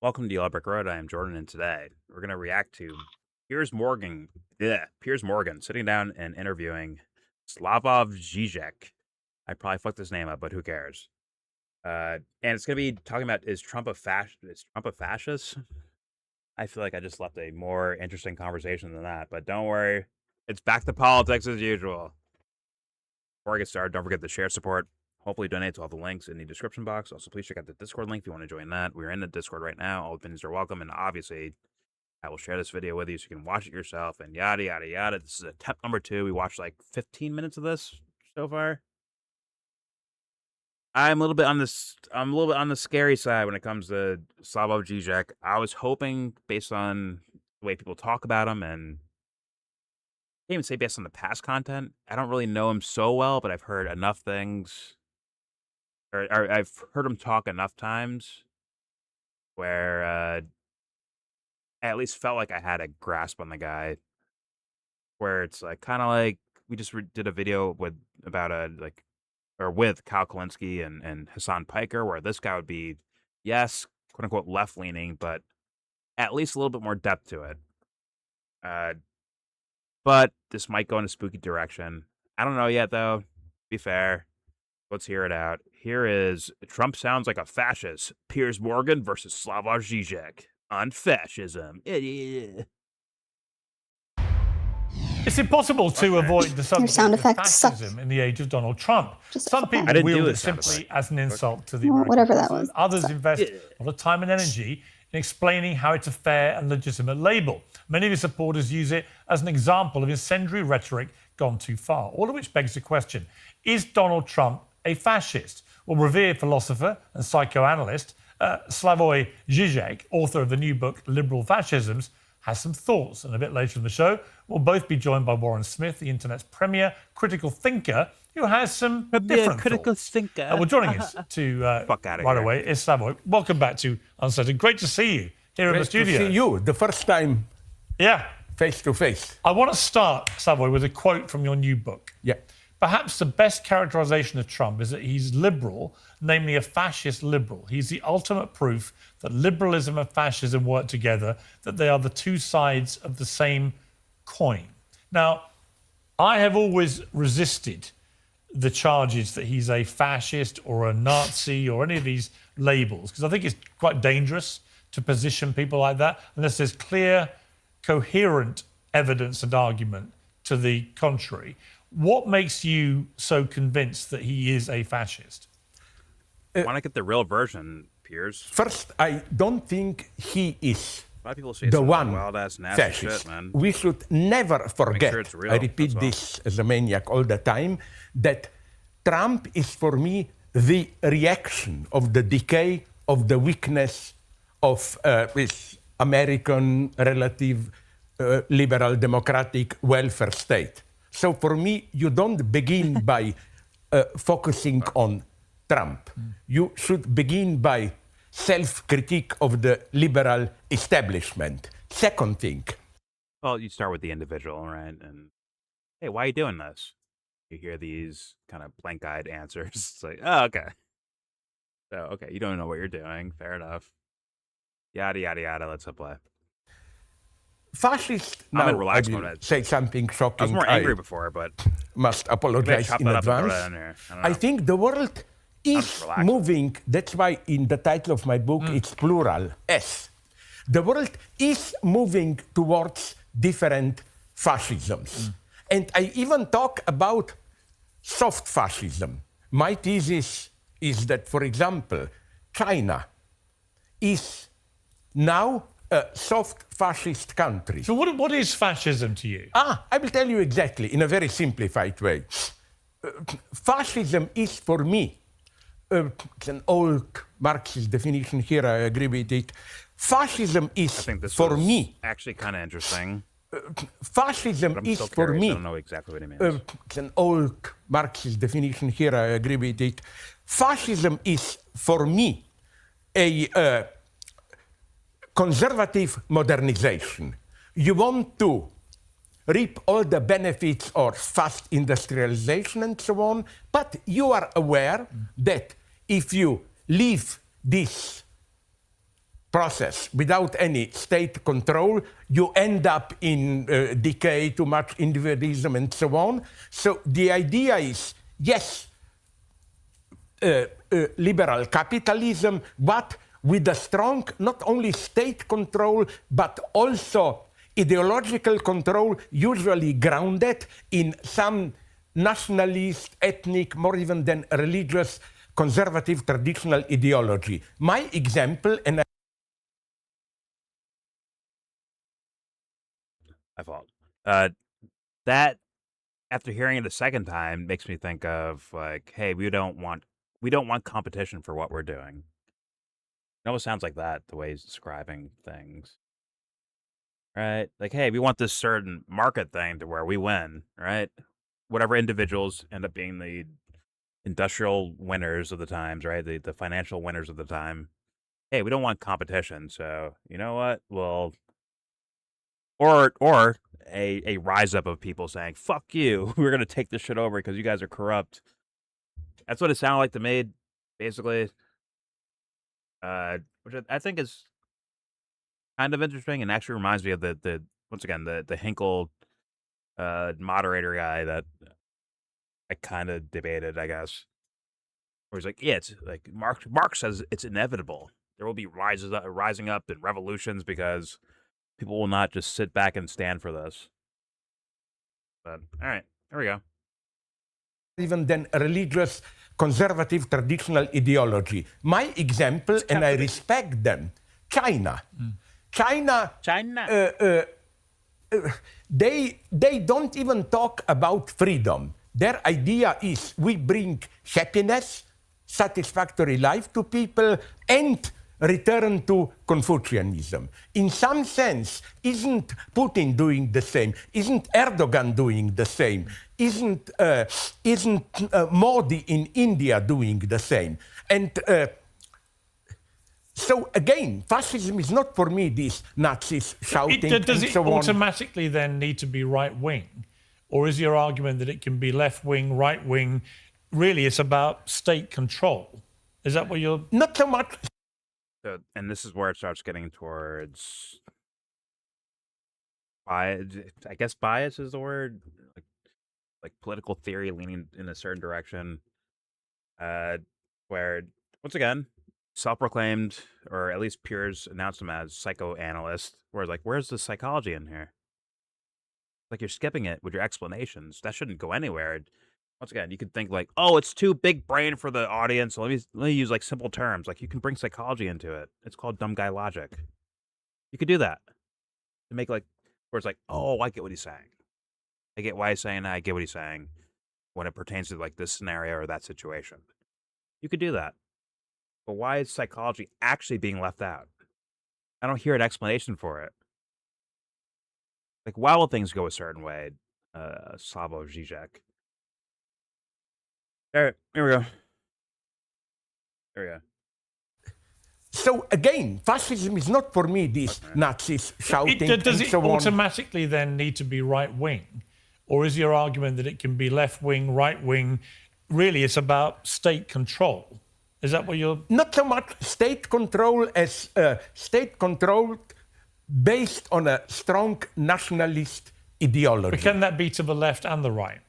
Welcome to YellBro Road. I am Jordan, and today we're going to react to Piers Morgan sitting down and interviewing Slavoj Zizek. I probably fucked his name up, but who cares? And it's going to be talking about is Trump a fascist? I feel like I just left a more interesting conversation than that, but don't worry, it's back to politics as usual. Before I get started, don't forget to share support. Hopefully donate to all the links in the description box. Also, please check out the Discord link if you want to join that. We're in the Discord right now. All opinions are welcome. And obviously, I will share this video with you so you can watch it yourself and yada, yada, yada. This is attempt number 2. We watched like 15 minutes of this so far. I'm a little bit on the scary side when it comes to Slavoj Zizek. I was hoping, based on the way people talk about him, and I can't even say based on the past content. I don't really know him so well, but I've heard enough things. Or I've heard him talk enough times where I at least felt like I had a grasp on the guy. Where it's like kind of like we just did a video with Kyle Kalinske and Hassan Piker, where this guy would be, yes, quote unquote left leaning, but at least a little bit more depth to it. But this might go in a spooky direction. I don't know yet, though. To be fair. Let's hear it out. Here is Trump sounds like a fascist. Piers Morgan versus Slavoj Zizek on fascism. It's impossible to avoid the subject of fascism in the age of Donald Trump. Some people wield it simply as an insult to the American president. Others invest a lot of time and energy in explaining how it's a fair and legitimate label. Many of his supporters use it as an example of incendiary rhetoric gone too far. All of which begs the question, is Donald Trump a fascist? Well, revered philosopher and psychoanalyst Slavoj Zizek, author of the new book Liberal Fascisms, has some thoughts. And a bit later in the show, we'll both be joined by Warren Smith, the internet's premier critical thinker, who has some different critical thoughts. thinker. Well, joining us right away is Slavoj. Welcome back to Uncertain. Great to see you here in the studio. Great to see you, the first time. Yeah. Face to face. I want to start, Slavoj, with a quote from your new book. Yeah. Perhaps the best characterization of Trump is that he's liberal, namely a fascist liberal. He's the ultimate proof that liberalism and fascism work together, that they are the two sides of the same coin. Now, I have always resisted the charges that he's a fascist or a Nazi or any of these labels, because I think it's quite dangerous to position people like that unless there's clear, coherent evidence and argument to the contrary. What makes you so convinced that he is a fascist? Why not get the real version, Piers? First, I don't think he is A lot of people say the one wild-ass nasty fascist. shit, man. We should never forget, sure it's real, I repeat this as a maniac all the time, that Trump is for me the reaction of the decay of the weakness of this American relative liberal democratic welfare state. So for me, you don't begin by focusing on Trump. You should begin by self-critique of the liberal establishment. Second thing. Well, you start with the individual, right? And, hey, why are you doing this? You hear these kind of blank-eyed answers. It's like, oh, okay. So, okay, you don't know what you're doing. Fair enough. Yada, yada, yada. Let's hit play. Fascist. I'm now in relaxed I will mode. say something shocking. I was more angry before, but must apologize in advance. I think the world is moving. That's why in the title of my book it's plural, S. The world is moving towards different fascisms. And I even talk about soft fascism. My thesis is that, for example, China is now a soft fascist country. So what is fascism to you? I will tell you exactly, in a very simplified way. Fascism is, for me, it's an old Marxist definition here, I agree with it. Fascism is, I think this for me... actually kind of interesting. Fascism is, for me... I don't know exactly what it means. It's an old Marxist definition here, I agree with it. Fascism is, for me, a conservative modernization. You want to reap all the benefits of fast industrialization and so on, but you are aware that if you leave this process without any state control, you end up in decay, too much individualism, and so on. So the idea is, yes, liberal capitalism, but with a strong, not only state control, but also ideological control, usually grounded in some nationalist, ethnic, more even than religious, conservative, traditional ideology. My example, and My fault. That, after hearing it a second time, makes me think of like, hey, we don't want competition for what we're doing. It almost sounds like that, the way he's describing things. Right? Like, hey, we want this certain market thing to where we win, right? Whatever individuals end up being the industrial winners of the times, right? The financial winners of the time. Hey, we don't want competition, so you know what? Well, or a rise up of people saying, fuck you, we're gonna take this shit over because you guys are corrupt. That's what it sounded like to me, basically. Which I think is kind of interesting and actually reminds me of the once again the Hinkle moderator guy that I kind of debated, I guess. Where he's like, yeah, it's like Marx says it's inevitable. There will be rising up and revolutions because people will not just sit back and stand for this. But all right, here we go. Even then religious, conservative, traditional ideology. My example, and I respect them, China. China. They don't even talk about freedom. Their idea is we bring happiness, satisfactory life to people, and return to Confucianism. In some sense, isn't Putin doing the same? Isn't Erdogan doing the same? Isn't Modi in India doing the same? And so again, fascism is not for me these Nazis shouting does and it so on. automatically then need to be right-wing? Or is your argument that it can be left-wing, right-wing? Really, it's about state control. Is that what you're... Not so much. So, and this is where it starts getting towards bias. I guess bias is the word, like political theory leaning in a certain direction. Where once again, self-proclaimed, or at least Piers announced him as psychoanalyst. Where like, where's the psychology in here? Like you're skipping it with your explanations. That shouldn't go anywhere. Once again, you could think like, oh, it's too big brain for the audience. So let me use like simple terms. Like you can bring psychology into it. It's called dumb guy logic. You could do that to make like where it's like, oh, I get what he's saying. I get why he's saying that. I get what he's saying when it pertains to like this scenario or that situation. You could do that. But why is psychology actually being left out? I don't hear an explanation for it. Like, why will things go a certain way? Slavoj Zizek. All right, here we go. There we go. So again, fascism is not for me these Nazis shouting does and so on. Does it automatically then need to be right-wing? Or is your argument that it can be left-wing, right-wing? Really, it's about state control. Is that what you're... Not so much state control as state control based on a strong nationalist ideology. But can that be to the left and the right?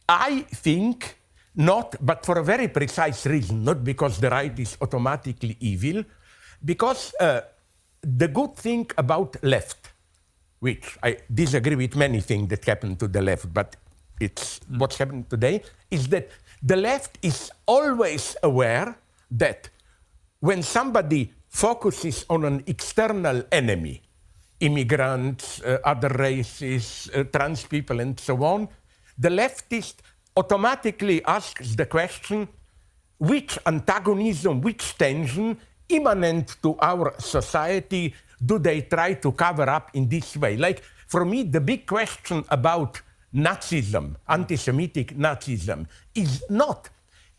I think not, but for a very precise reason, not because the right is automatically evil, because the good thing about left, which I disagree with many things that happen to the left, but it's what's happening today, is that the left is always aware that when somebody focuses on an external enemy, immigrants, other races, trans people, and so on, the leftist automatically asks the question, which antagonism, which tension immanent to our society do they try to cover up in this way? Like, for me, the big question about Nazism, anti-Semitic Nazism, is not,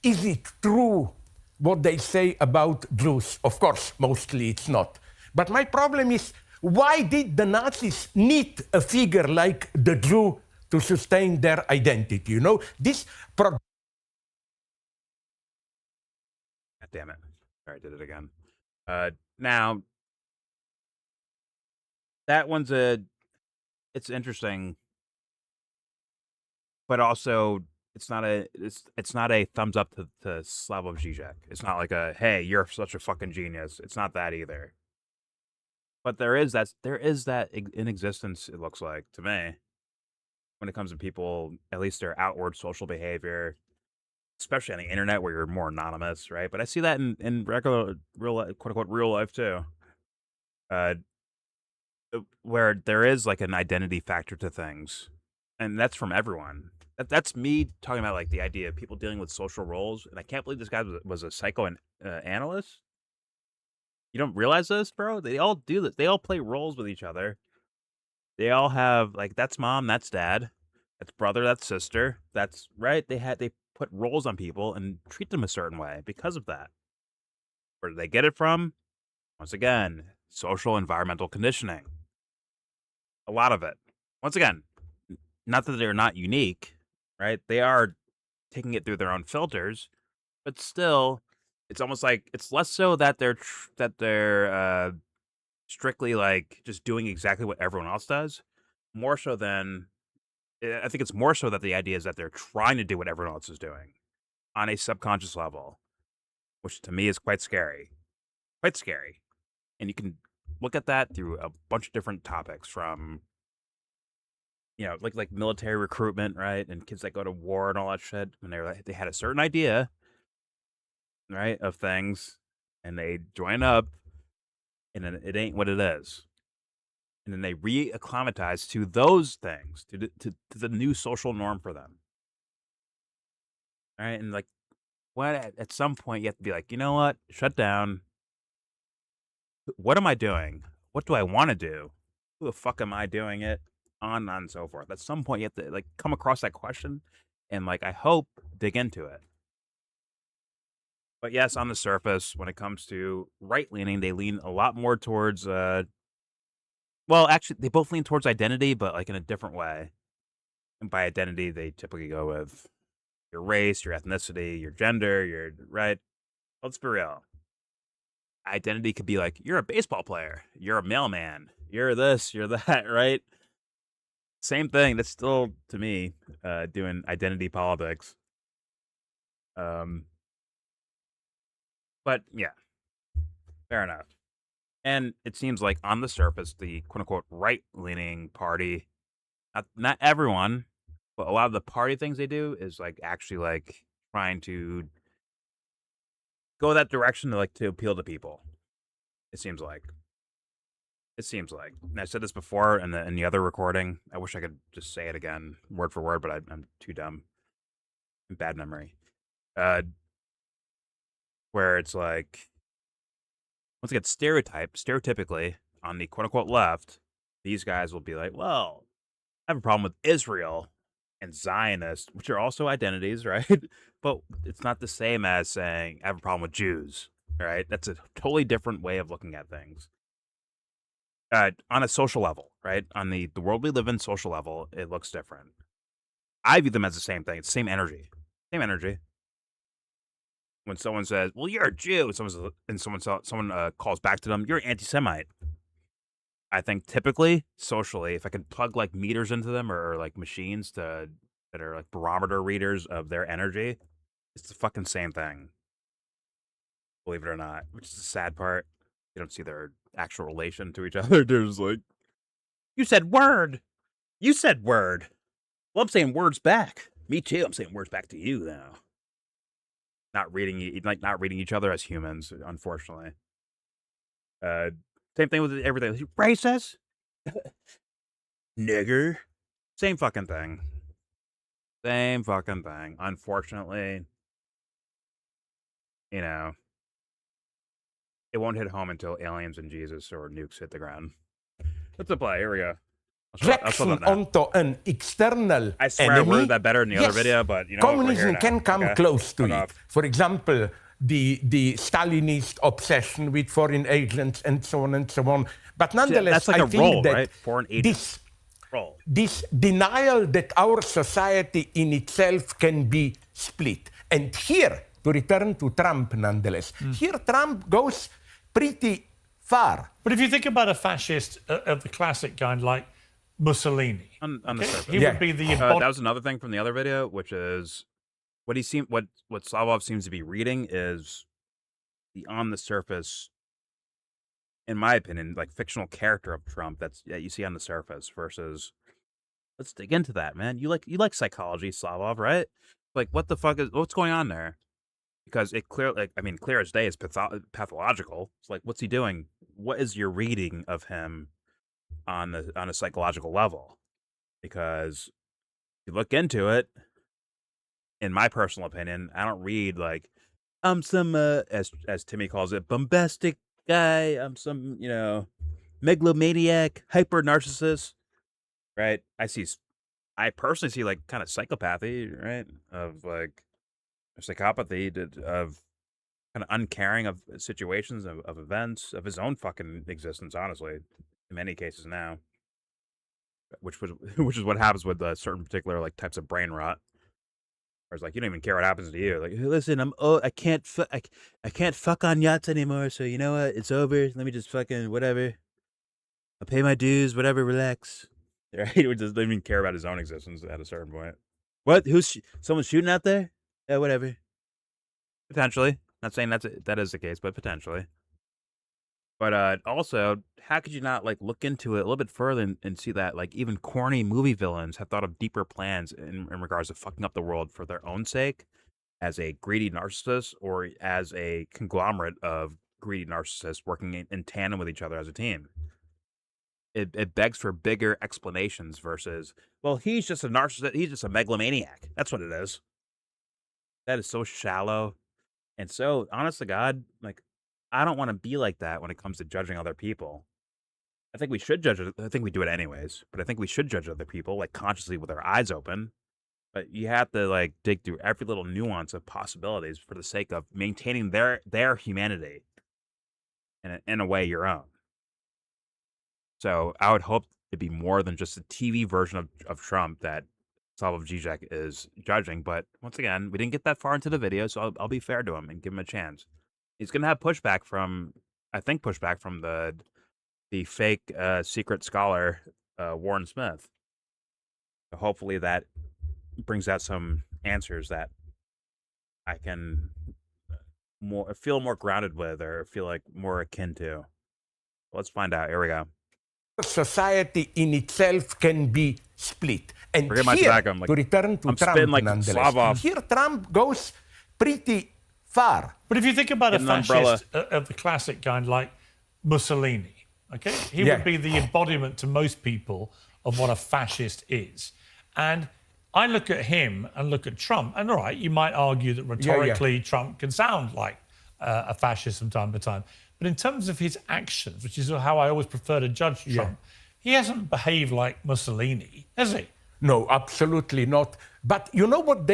is it true what they say about Jews? Of course, mostly it's not. But my problem is, why did the Nazis need a figure like the Jew to sustain their identity? You know, this... God damn it. Sorry, I did it again. Now, that one's it's interesting, but also it's not a thumbs up to Slavoj Zizek. It's not like a, hey, you're such a fucking genius. It's not that either. But there is that in existence, it looks like to me, when it comes to people, at least their outward social behavior, especially on the internet where you're more anonymous, right? But I see that in regular, real, quote unquote, real life too. Where there is like an identity factor to things, and that's from everyone. That's me talking about like the idea of people dealing with social roles, and I can't believe this guy was a psychoanalyst. You don't realize this, bro? They all do this. They all play roles with each other. They all have like, that's mom, that's dad, that's brother, that's sister, that's right. They put roles on people and treat them a certain way because of that. Where do they get it from? Once again, social environmental conditioning. A lot of it. Once again, not that they're not unique, right? They are taking it through their own filters, but still, it's almost like it's less so that they're strictly like just doing exactly what everyone else does. More so than, I think it's more so that the idea is that they're trying to do what everyone else is doing on a subconscious level, which to me is quite scary. Quite scary. And you can look at that through a bunch of different topics, from, you know, like military recruitment, right? And kids that go to war and all that shit. And they had a certain idea, right, of things, and they join up, and then it ain't what it is. And then they reacclimatize to those things, to the new social norm for them. All right. And like, at some point you have to be like, you know what? Shut down. What am I doing? What do I want to do? Who the fuck am I doing it? On and so forth. At some point you have to like come across that question and like, I hope, dig into it. But yes, on the surface, when it comes to right-leaning, they lean a lot more towards, well, actually, they both lean towards identity, but like in a different way. And by identity, they typically go with your race, your ethnicity, your gender, right? Let's be real. Identity could be like, you're a baseball player, you're a mailman, you're this, you're that, right? Same thing. That's still, to me, doing identity politics. But yeah, fair enough. And it seems like on the surface, the quote unquote right-leaning party, not everyone, but a lot of the party things they do is like actually like trying to go that direction to appeal to people. It seems like. And I said this before in the other recording. I wish I could just say it again, word for word, but I'm too dumb. Bad memory. Where it's like, once again, stereotypically, on the quote-unquote left, these guys will be like, well, I have a problem with Israel and Zionist, which are also identities, right? But it's not the same as saying, I have a problem with Jews, right? That's a totally different way of looking at things. On a social level, right? On the world we live in social level, it looks different. I view them as the same thing. It's the same energy. Same energy. When someone says, well, you're a Jew, someone calls back to them, you're an anti-Semite. I think typically, socially, if I could plug like meters into them or like machines that are like barometer readers of their energy, it's the fucking same thing. Believe it or not, which is the sad part. You don't see their actual relation to each other. They're just like, you said word. You said word. Well, I'm saying words back. Me too. I'm saying words back to you now. Not reading each other as humans, unfortunately. Same thing with everything. Racist? Nigger? Same fucking thing. Same fucking thing. Unfortunately, you know, it won't hit home until aliens and Jesus or nukes hit the ground. Let's play. Here we go. Onto an external I swear enemy. I worded that better in the other video, but you know, communism can come close to it. For example, the Stalinist obsession with foreign agents and so on and so on. But nonetheless, that's like I a think role, that right? Foreign agents. This denial that our society in itself can be split. And here to return to Trump nonetheless. Here, Trump goes pretty far. But if you think about a fascist of the classic kind like Mussolini, on the surface. he would be the that was another thing from the other video, which is what Slavoj seems to be reading is the on the surface, in my opinion, like fictional character of Trump that you see on the surface versus. Let's dig into that, man. You like psychology, Slavoj, right? Like, what's going on there? Because it clear as day is pathological. It's like, what's he doing? What is your reading of him on a psychological level? Because if you look into it, in my personal opinion, I don't read like I'm some as Timmy calls it, bombastic guy. I'm some megalomaniac, hyper narcissist. Right? I personally see like kind of psychopathy, right? Of like psychopathy of kind of uncaring of situations, of events, of his own fucking existence, honestly, in many cases now. Which is what happens with certain particular like types of brain rot. Where it's like you don't even care what happens to you. Like, listen, I can't fuck on yachts anymore, so you know what? It's over. Let me just fucking whatever. I'll pay my dues, whatever, relax. Right? He doesn't even care about his own existence at a certain point. What? Someone shooting out there? Yeah, whatever. Potentially. Not saying that is the case, but potentially. But also, how could you not like look into it a little bit further and see that like even corny movie villains have thought of deeper plans in regards to fucking up the world for their own sake, as a greedy narcissist or as a conglomerate of greedy narcissists working in tandem with each other as a team. It begs for bigger explanations versus, well, he's just a narcissist. He's just a megalomaniac. That's what it is. That is so shallow. And so, honest to God, like, I don't want to be like that when it comes to judging other people. I think we should judge it. I think we do it anyways. But I think we should judge other people, like, consciously with our eyes open. But you have to, like, dig through every little nuance of possibilities for the sake of maintaining their humanity. And in a way, your own. So I would hope it'd be more than just a TV version of Trump that Slavoj Zizek is judging. But once again, we didn't get that far into the video, so I'll be fair to him and give him a chance. He's going to have pushback from the fake secret scholar, Warren Smith. So hopefully that brings out some answers that I can feel more grounded with or feel like more akin to. Let's find out. Here we go. Society in itself can be split. And forget my tobacco. To return to Trump, like nonetheless, here Trump goes pretty far. But if you think about a fascist of the classic kind like Mussolini, okay, he would be the embodiment to most people of what a fascist is. And I look at him and look at Trump, and all right, you might argue that rhetorically Trump can sound like a fascist from time to time. But in terms of his actions, which is how I always prefer to judge Trump, he hasn't behaved like Mussolini, has he? No, absolutely not. But you know what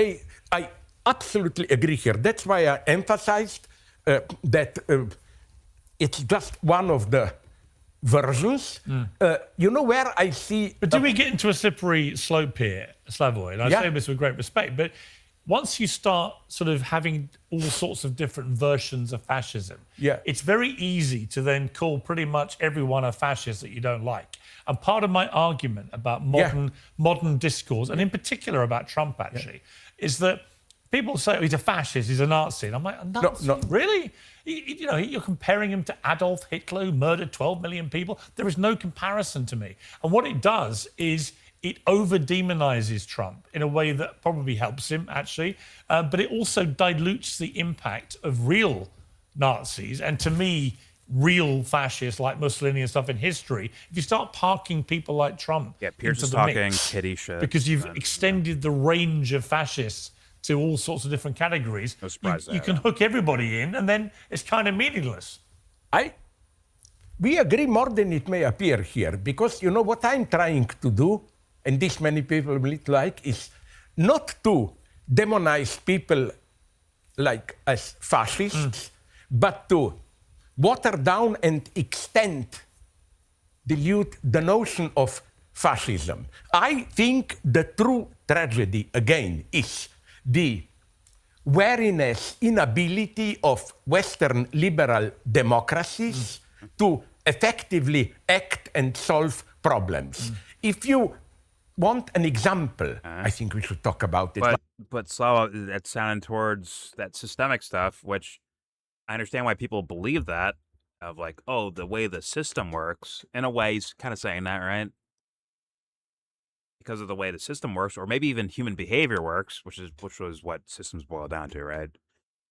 I absolutely agree here. That's why I emphasized that it's just one of the versions. You know where I see... But do we get into a slippery slope here, Slavoj? And I say this with great respect, but once you start sort of having all sorts of different versions of fascism, it's very easy to then call pretty much everyone a fascist that you don't like. And part of my argument about modern discourse, and in particular about Trump, actually, is that people say, oh, he's a fascist, he's a Nazi. And I'm like, a Nazi? No. Really? You know, you're comparing him to Adolf Hitler, who murdered 12 million people. There is no comparison to me. And what it does is it over-demonizes Trump in a way that probably helps him, actually. But it also dilutes the impact of real Nazis. And to me, real fascists like Mussolini and stuff in history, if you start parking people like Trump Piers is talking kitty shit. Because you've extended the range of fascists to all sorts of different categories, no surprise you can hook everybody in, and then it's kind of meaningless. We agree more than it may appear here, because you know what I'm trying to do, and this many people will like, is not to demonize people like as fascists, but to water down and extend, dilute the notion of fascism. I think the true tragedy, again, is the wariness, inability of Western liberal democracies to effectively act and solve problems. If you want an example, I think we should talk about it. But Slava, that's sounding towards that systemic stuff, which I understand why people believe that, of like, oh, the way the system works. In a way, he's kind of saying that, right? Because of the way the system works, or maybe even human behavior works, which was what systems boil down to, right?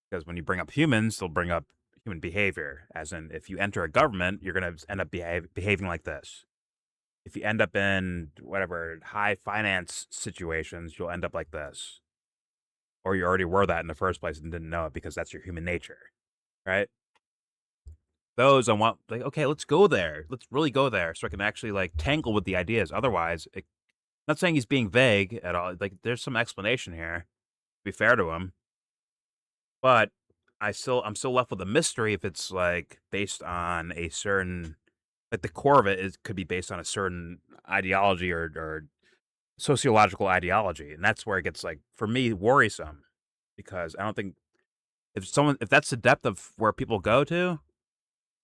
Because when you bring up humans, they'll bring up human behavior. As in, if you enter a government, you're going to end up behaving like this. If you end up in whatever high finance situations, you'll end up like this. Or you already were that in the first place and didn't know it because that's your human nature, right? Those I want, like, okay, let's go there. Let's really go there so I can actually like tangle with the ideas. Otherwise, not saying he's being vague at all. Like, there's some explanation here, to be fair to him. But I'm still left with a mystery if it's like based on a certain, like the core of it could be based on a certain ideology or sociological ideology, and that's where it gets, like, for me, worrisome, because I don't think if that's the depth of where people go to,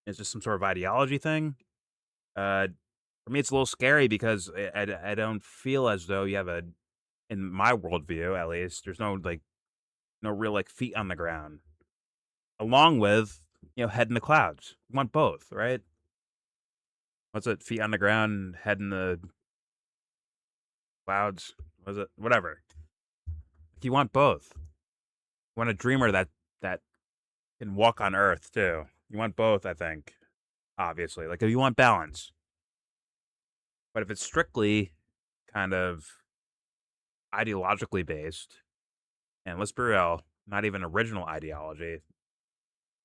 it's just some sort of ideology thing. For me, it's a little scary because I don't feel as though you have in my worldview at least, there's no real like feet on the ground, along with head in the clouds. You want both, right? What's it? Feet on the ground, head in the clouds. Was it whatever? You want both. You want a dreamer that can walk on earth too. You want both, I think. Obviously, like if you want balance. But if it's strictly kind of ideologically based, and let's be real, not even original ideology,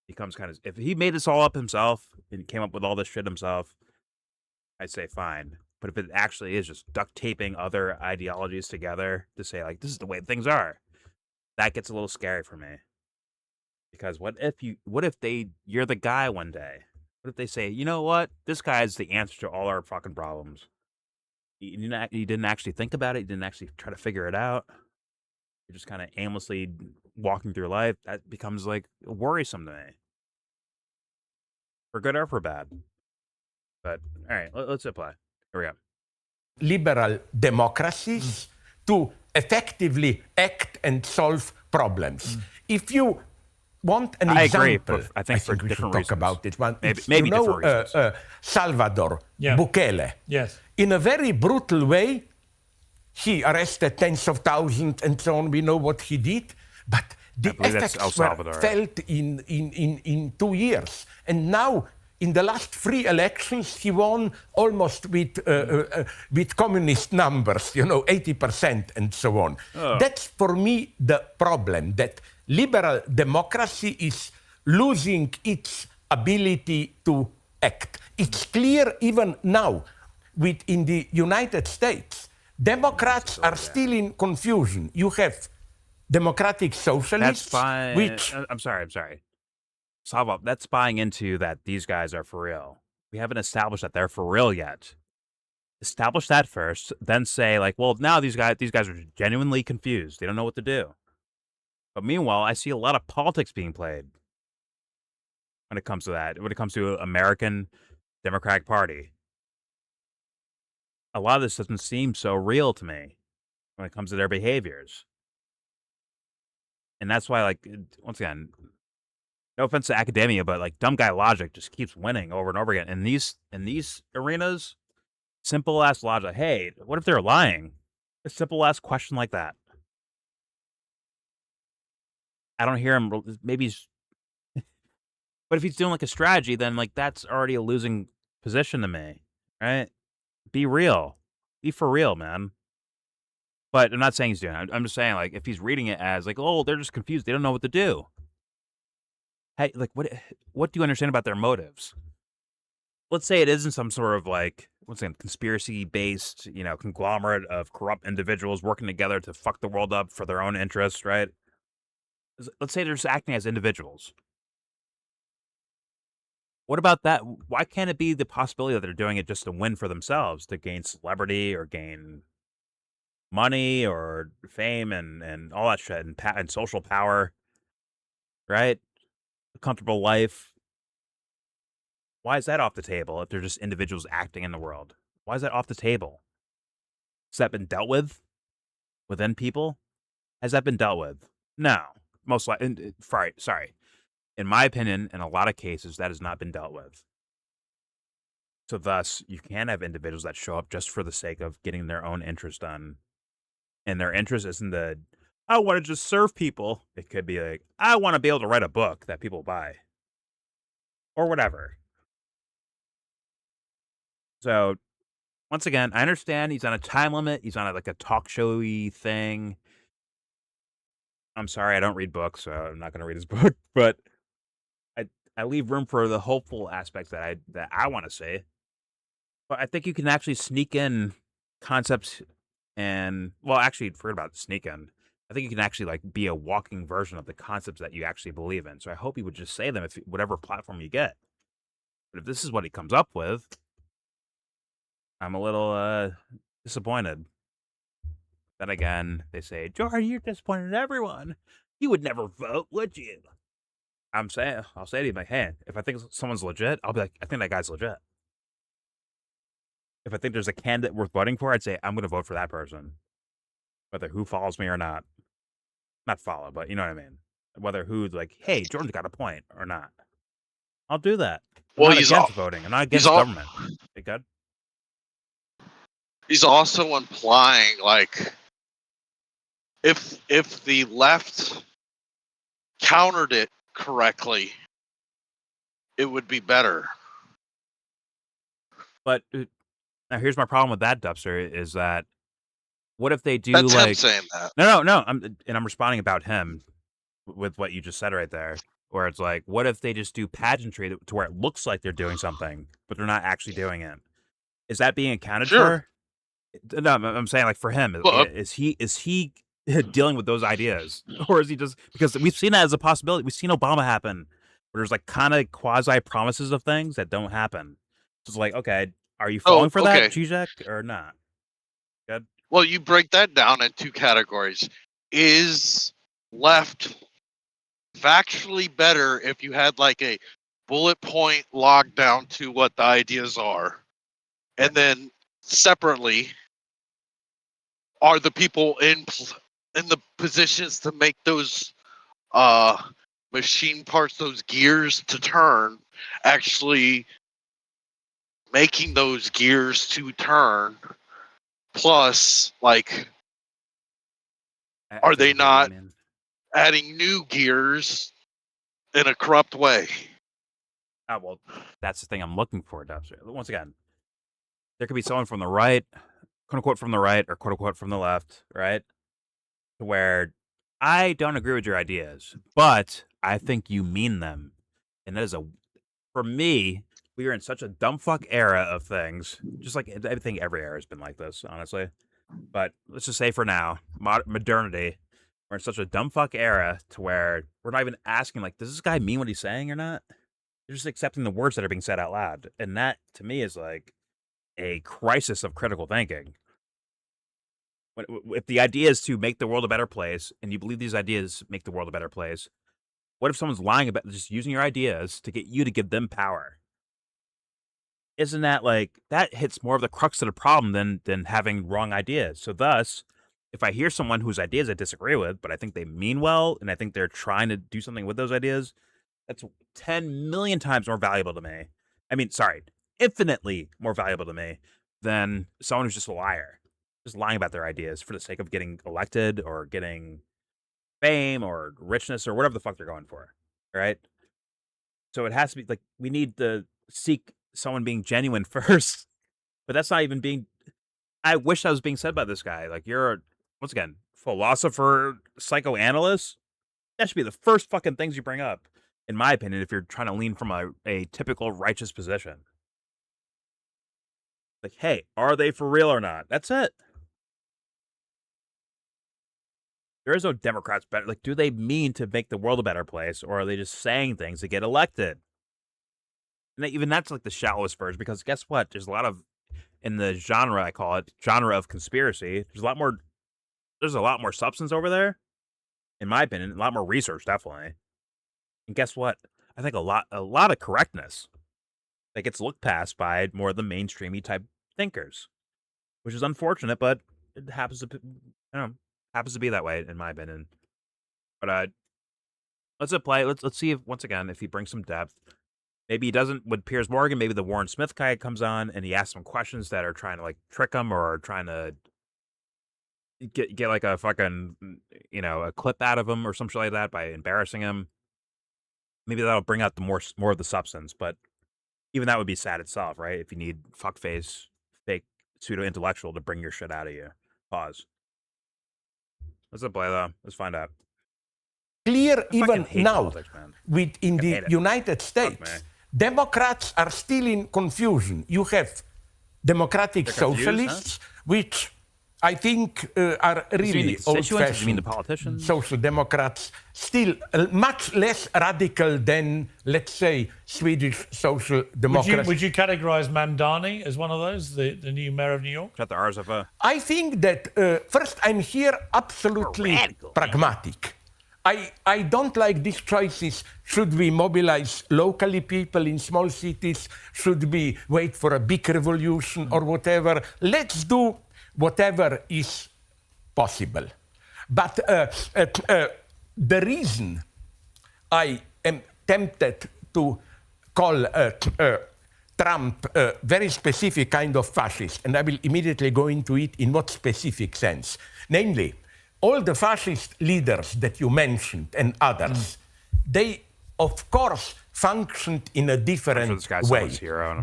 becomes kind of, if he made this all up himself and came up with all this shit himself, I'd say fine. But if it actually is just duct taping other ideologies together to say like this is the way things are, that gets a little scary for me. Because what if you're the guy one day? What if they say, you know what, this guy's the answer to all our fucking problems? You didn't actually think about it. You didn't actually try to figure it out. You're just kind of aimlessly walking through life. That becomes like worrisome to me, for good or for bad. But all right, let's apply. Here we go. Liberal democracies to effectively act and solve problems. If you want an example, agree, but I think we should talk about it. Maybe different reasons. Salvador Bukele. Yes. In a very brutal way, he arrested tens of thousands and so on. We know what he did, but the effects were felt in 2 years. And now, in the last 3 elections, he won almost with communist numbers, 80% and so on. That's for me the problem, that liberal democracy is losing its ability to act. It's clear even now, in the United States, Democrats are still in confusion. You have democratic socialists, which... I'm sorry. Slavoj, that's buying into that these guys are for real. We haven't established that they're for real yet. Establish that first, then say like, well, now these guys are genuinely confused. They don't know what to do. But meanwhile, I see a lot of politics being played when it comes to that. When it comes to American Democratic Party, a lot of this doesn't seem so real to me when it comes to their behaviors. And that's why, like, once again, no offense to academia, but like dumb guy logic just keeps winning over and over again. In these arenas, simple ass logic. Hey, what if they're lying? A simple ass question like that. I don't hear him. Maybe he's, but if he's doing like a strategy, then like that's already a losing position to me, right? Be real, be for real, man. But I'm not saying he's doing it. I'm just saying, like, if he's reading it as like, oh, they're just confused, they don't know what to do. Hey, like, what do you understand about their motives? Let's say it isn't some sort of like, what's it, conspiracy-based, conglomerate of corrupt individuals working together to fuck the world up for their own interests, right? Let's say they're just acting as individuals. What about that? Why can't it be the possibility that they're doing it just to win for themselves, to gain celebrity or gain money or fame and all that shit and social power? right? A comfortable life. Why is that off the table if they're just individuals acting in the world? Why is that off the table? Has that been dealt with within people? Has that been dealt with? No. Most likely, sorry. In my opinion, in a lot of cases, that has not been dealt with. So thus, you can have individuals that show up just for the sake of getting their own interest done. And their interest isn't I want to just serve people. It could be like, I want to be able to write a book that people buy. Or whatever. So, once again, I understand he's on a time limit. He's on like a talk showy thing. I'm sorry, I don't read books, so I'm not going to read his book. But I leave room for the hopeful aspects that I want to say. But I think you can actually sneak in concepts and, well, actually, forget about sneak in. I think you can actually like be a walking version of the concepts that you actually believe in. So I hope he would just say them if whatever platform you get. But if this is what he comes up with, I'm a little disappointed. Then again, they say, Jordan, you're disappointed in everyone. You would never vote, would you? I'll say to you, like, hey, if I think someone's legit, I'll be like, I think that guy's legit. If I think there's a candidate worth voting for, I'd say I'm going to vote for that person, whether who follows me or not. Not follow, but you know what I mean. Whether who's like, hey, Jordan's got a point or not. I'll do that. I'm not against voting. I'm not against government. Okay, good. He's also implying like if the left countered it correctly, it would be better. But now here's my problem with that, Dubster, is that what if they do That's like him saying that. No. I'm responding about him with what you just said right there, where it's like, what if they just do pageantry to where it looks like they're doing something, but they're not actually doing it? Is that being accounted for? No, I'm saying like for him, is he dealing with those ideas, or is he just because we've seen that as a possibility? We've seen Obama happen, where there's like kind of quasi promises of things that don't happen. So it's like, okay, are you falling for that, Zizek, or not? Good. Well, you break that down in two categories. Is left factually better if you had like a bullet point locked down to what the ideas are, and then separately, are the people in the positions to make those machine parts, those gears to turn, actually making those gears to turn? Plus, like, are they not adding new gears in a corrupt way? Oh, well, that's the thing I'm looking for, Dubster. Once again, there could be someone from the right, quote unquote from the right, or quote unquote from the left, right? Where I don't agree with your ideas, but I think you mean them. And that is for me, we are in such a dumb fuck era of things. Just like I think every era has been like this, honestly. But let's just say for now, modernity, we're in such a dumb fuck era to where we're not even asking, like, does this guy mean what he's saying or not? They're just accepting the words that are being said out loud. And that, to me, is like a crisis of critical thinking. If the idea is to make the world a better place, and you believe these ideas make the world a better place, what if someone's lying about just using your ideas to get you to give them power? Isn't that like, that hits more of the crux of the problem than having wrong ideas? So thus, if I hear someone whose ideas I disagree with, but I think they mean well, and I think they're trying to do something with those ideas, that's 10 million times more valuable to me. I mean, sorry, infinitely more valuable to me than someone who's just a liar, just lying about their ideas for the sake of getting elected or getting fame or richness or whatever the fuck they're going for, right? So it has to be like, we need to seek someone being genuine first, but that's not even being. I wish that was being said by this guy. Like, you're once again philosopher, psychoanalyst. That should be the first fucking things you bring up, in my opinion, if you're trying to lean from a typical righteous position. Like, hey, are they for real or not? That's it. There is no Democrats better. Like, do they mean to make the world a better place, or are they just saying things to get elected? And even that's like the shallowest version, because guess what? There's a lot of, in the genre, I call it, genre of conspiracy, there's a lot more substance over there, in my opinion, a lot more research, definitely. And guess what? I think a lot of correctness that gets looked past by more of the mainstreamy type thinkers, which is unfortunate, but it happens to, happens to be that way in my opinion. But let's play. Let's see if once again if he brings some depth. Maybe he doesn't with Piers Morgan. Maybe the Warren Smith guy comes on and he asks some questions that are trying to like trick him or trying to get like a fucking a clip out of him or some shit like that by embarrassing him. Maybe that'll bring out the more of the substance. But even that would be sad itself, right? If you need fuckface, fake pseudo intellectual to bring your shit out of you. Pause. Let's play though. Let's find out. Clear even now, in the United States, Democrats are still in confusion. You have democratic socialists, which I think are really old-fashioned. You mean the politicians? Social democrats, still much less radical than, let's say, Swedish social democrats. Would you categorize Mamdani as one of those, the new mayor of New York? Shut the R's of I think that, first, I'm here absolutely pragmatic. I don't like these choices. Should we mobilize locally people in small cities? Should we wait for a big revolution or whatever? Let's do whatever is possible. But the reason I am tempted to call Trump a very specific kind of fascist, and I will immediately go into it in what specific sense. Namely, all the fascist leaders that you mentioned and others, they, of course, functioned in a different way.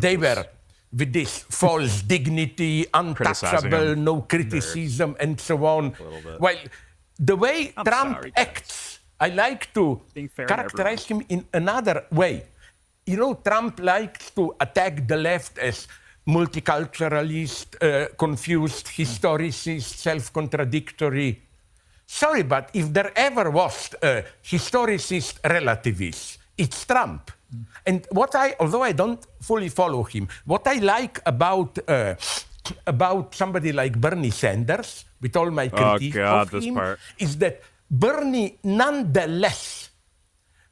They were with this false dignity, untouchable, no criticism, and so on. Well, the way Trump acts, I like to characterize him in another way. You know, Trump likes to attack the left as multiculturalist, confused, historicist, self-contradictory. Sorry, but if there ever was a historicist relativist, it's Trump. And although I don't fully follow him, what I like about somebody like Bernie Sanders, with all my critique of him, is that Bernie, nonetheless,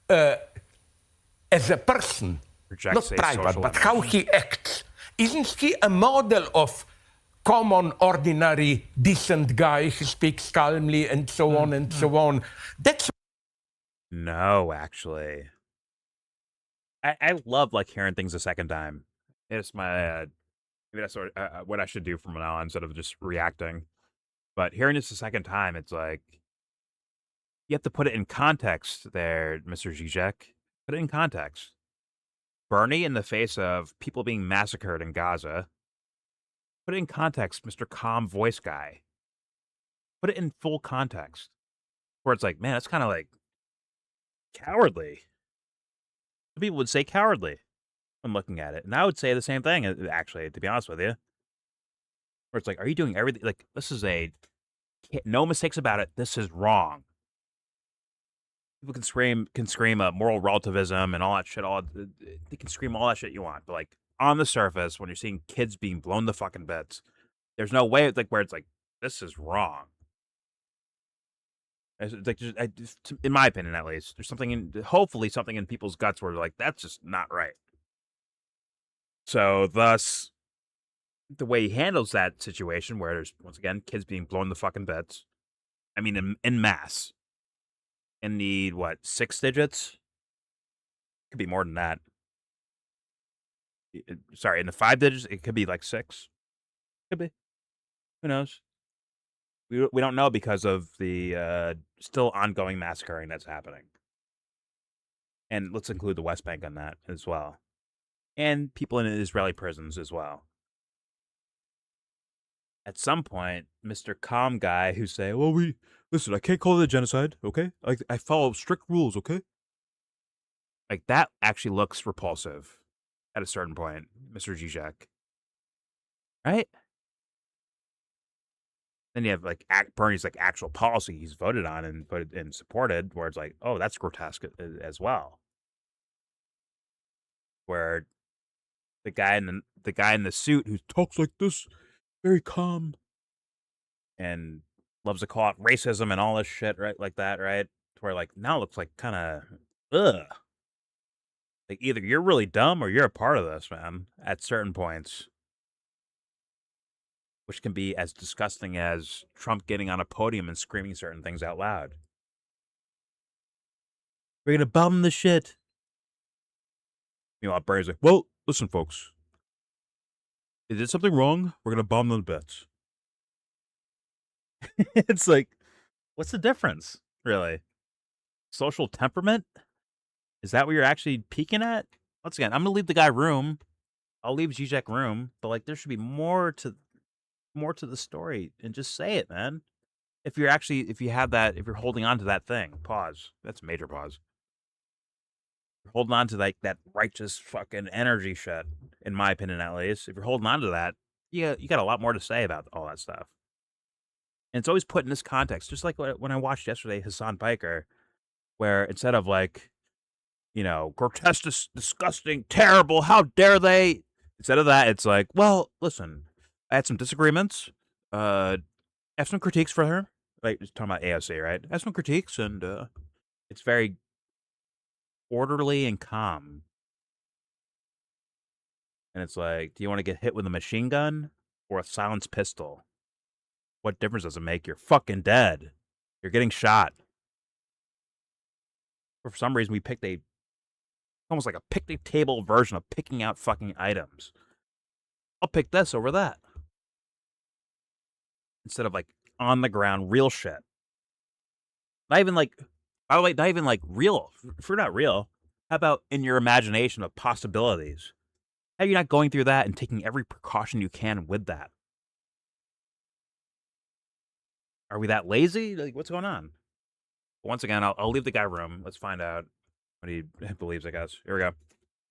as a person, not private, but how he acts, isn't he a model of common, ordinary, decent guy who speaks calmly and so on and so on? That's no, actually. I love like hearing things a second time. It's my maybe that's what I should do from now on instead of just reacting. But hearing this a second time, it's like you have to put it in context there, Mr. Zizek. Put it in context. Bernie in the face of people being massacred in Gaza. Put it in context, Mr. Calm Voice Guy. Put it in full context. Where it's like, man, that's kind of like cowardly. Some people would say cowardly when looking at it. And I would say the same thing, actually, to be honest with you. Where it's like, are you doing everything? Like, this is no mistakes about it. This is wrong. People can scream moral relativism and all that shit. They can scream all that shit you want. But, like, on the surface, when you're seeing kids being blown to fucking bits, there's no way, like, where it's like, this is wrong. Like, in my opinion, at least, there's hopefully something in people's guts where they're like, that's just not right. So, thus, the way he handles that situation, where there's once again kids being blown to fucking bits. I mean, in mass, in the 6 digits, could be more than that. Sorry, in the 5 digits, it could be like 6. Could be. Who knows? We don't know because of the still ongoing massacring that's happening. And let's include the West Bank on that as well. And people in Israeli prisons as well. At some point, Mr. Calm Guy who say, well, listen, I can't call it a genocide, okay? I follow strict rules, okay? Like, that actually looks repulsive at a certain point, Mr. Zizek. Right? Then you have like Bernie's like actual policy he's voted on and supported, where it's like, oh, that's grotesque as well. Where the guy in the suit who talks like this, very calm, and loves to call out racism and all this shit, right? Like that, right? Where like now it looks like kind of Like, either you're really dumb or you're a part of this, man, at certain points. Which can be as disgusting as Trump getting on a podium and screaming certain things out loud. We're gonna bomb the shit. Meanwhile, Bernie's like, well, listen, folks. They did something wrong. We're gonna bomb them to bits. It's like, what's the difference, really? Social temperament? Is that what you're actually peeking at? Once again, I'm gonna leave the guy room. I'll leave Zizek room, but like, there should be more to the story, and just say it, man. If you're holding on to that thing, pause. That's a major pause. You're holding on to like that righteous fucking energy shit, in my opinion, at least. If you're holding on to that, you got a lot more to say about all that stuff. And it's always put in this context, just like when I watched yesterday Hassan Piker, where instead of like, grotesque, disgusting, terrible, how dare they? Instead of that, it's like, well, listen, I had some disagreements. I have some critiques for her. Like, just talking about AOC, right? I have some critiques, and it's very orderly and calm. And it's like, do you want to get hit with a machine gun or a silenced pistol? What difference does it make? You're fucking dead. You're getting shot. But for some reason, we picked almost like a picnic table version of picking out fucking items. I'll pick this over that. Instead of like on the ground, real shit. Not even like, by the way, not even like real. If we're not real, how about in your imagination of possibilities? How are you not going through that and taking every precaution you can with that? Are we that lazy? Like, what's going on? But once again, I'll leave the guy room. Let's find out what he believes, I guess. Here we go.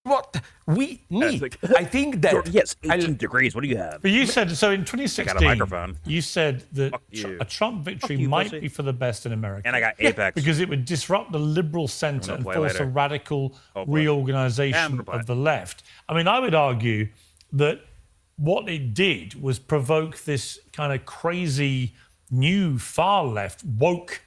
What we need, I think that... Yes, 18 degrees. What do you have? But you said, so in 2016, I got a microphone. You said that a Trump victory might be for the best in America. And I got Apex. Because it would disrupt the liberal center and force a radical reorganization of the left. I mean, I would argue that what it did was provoke this kind of crazy new far left, woke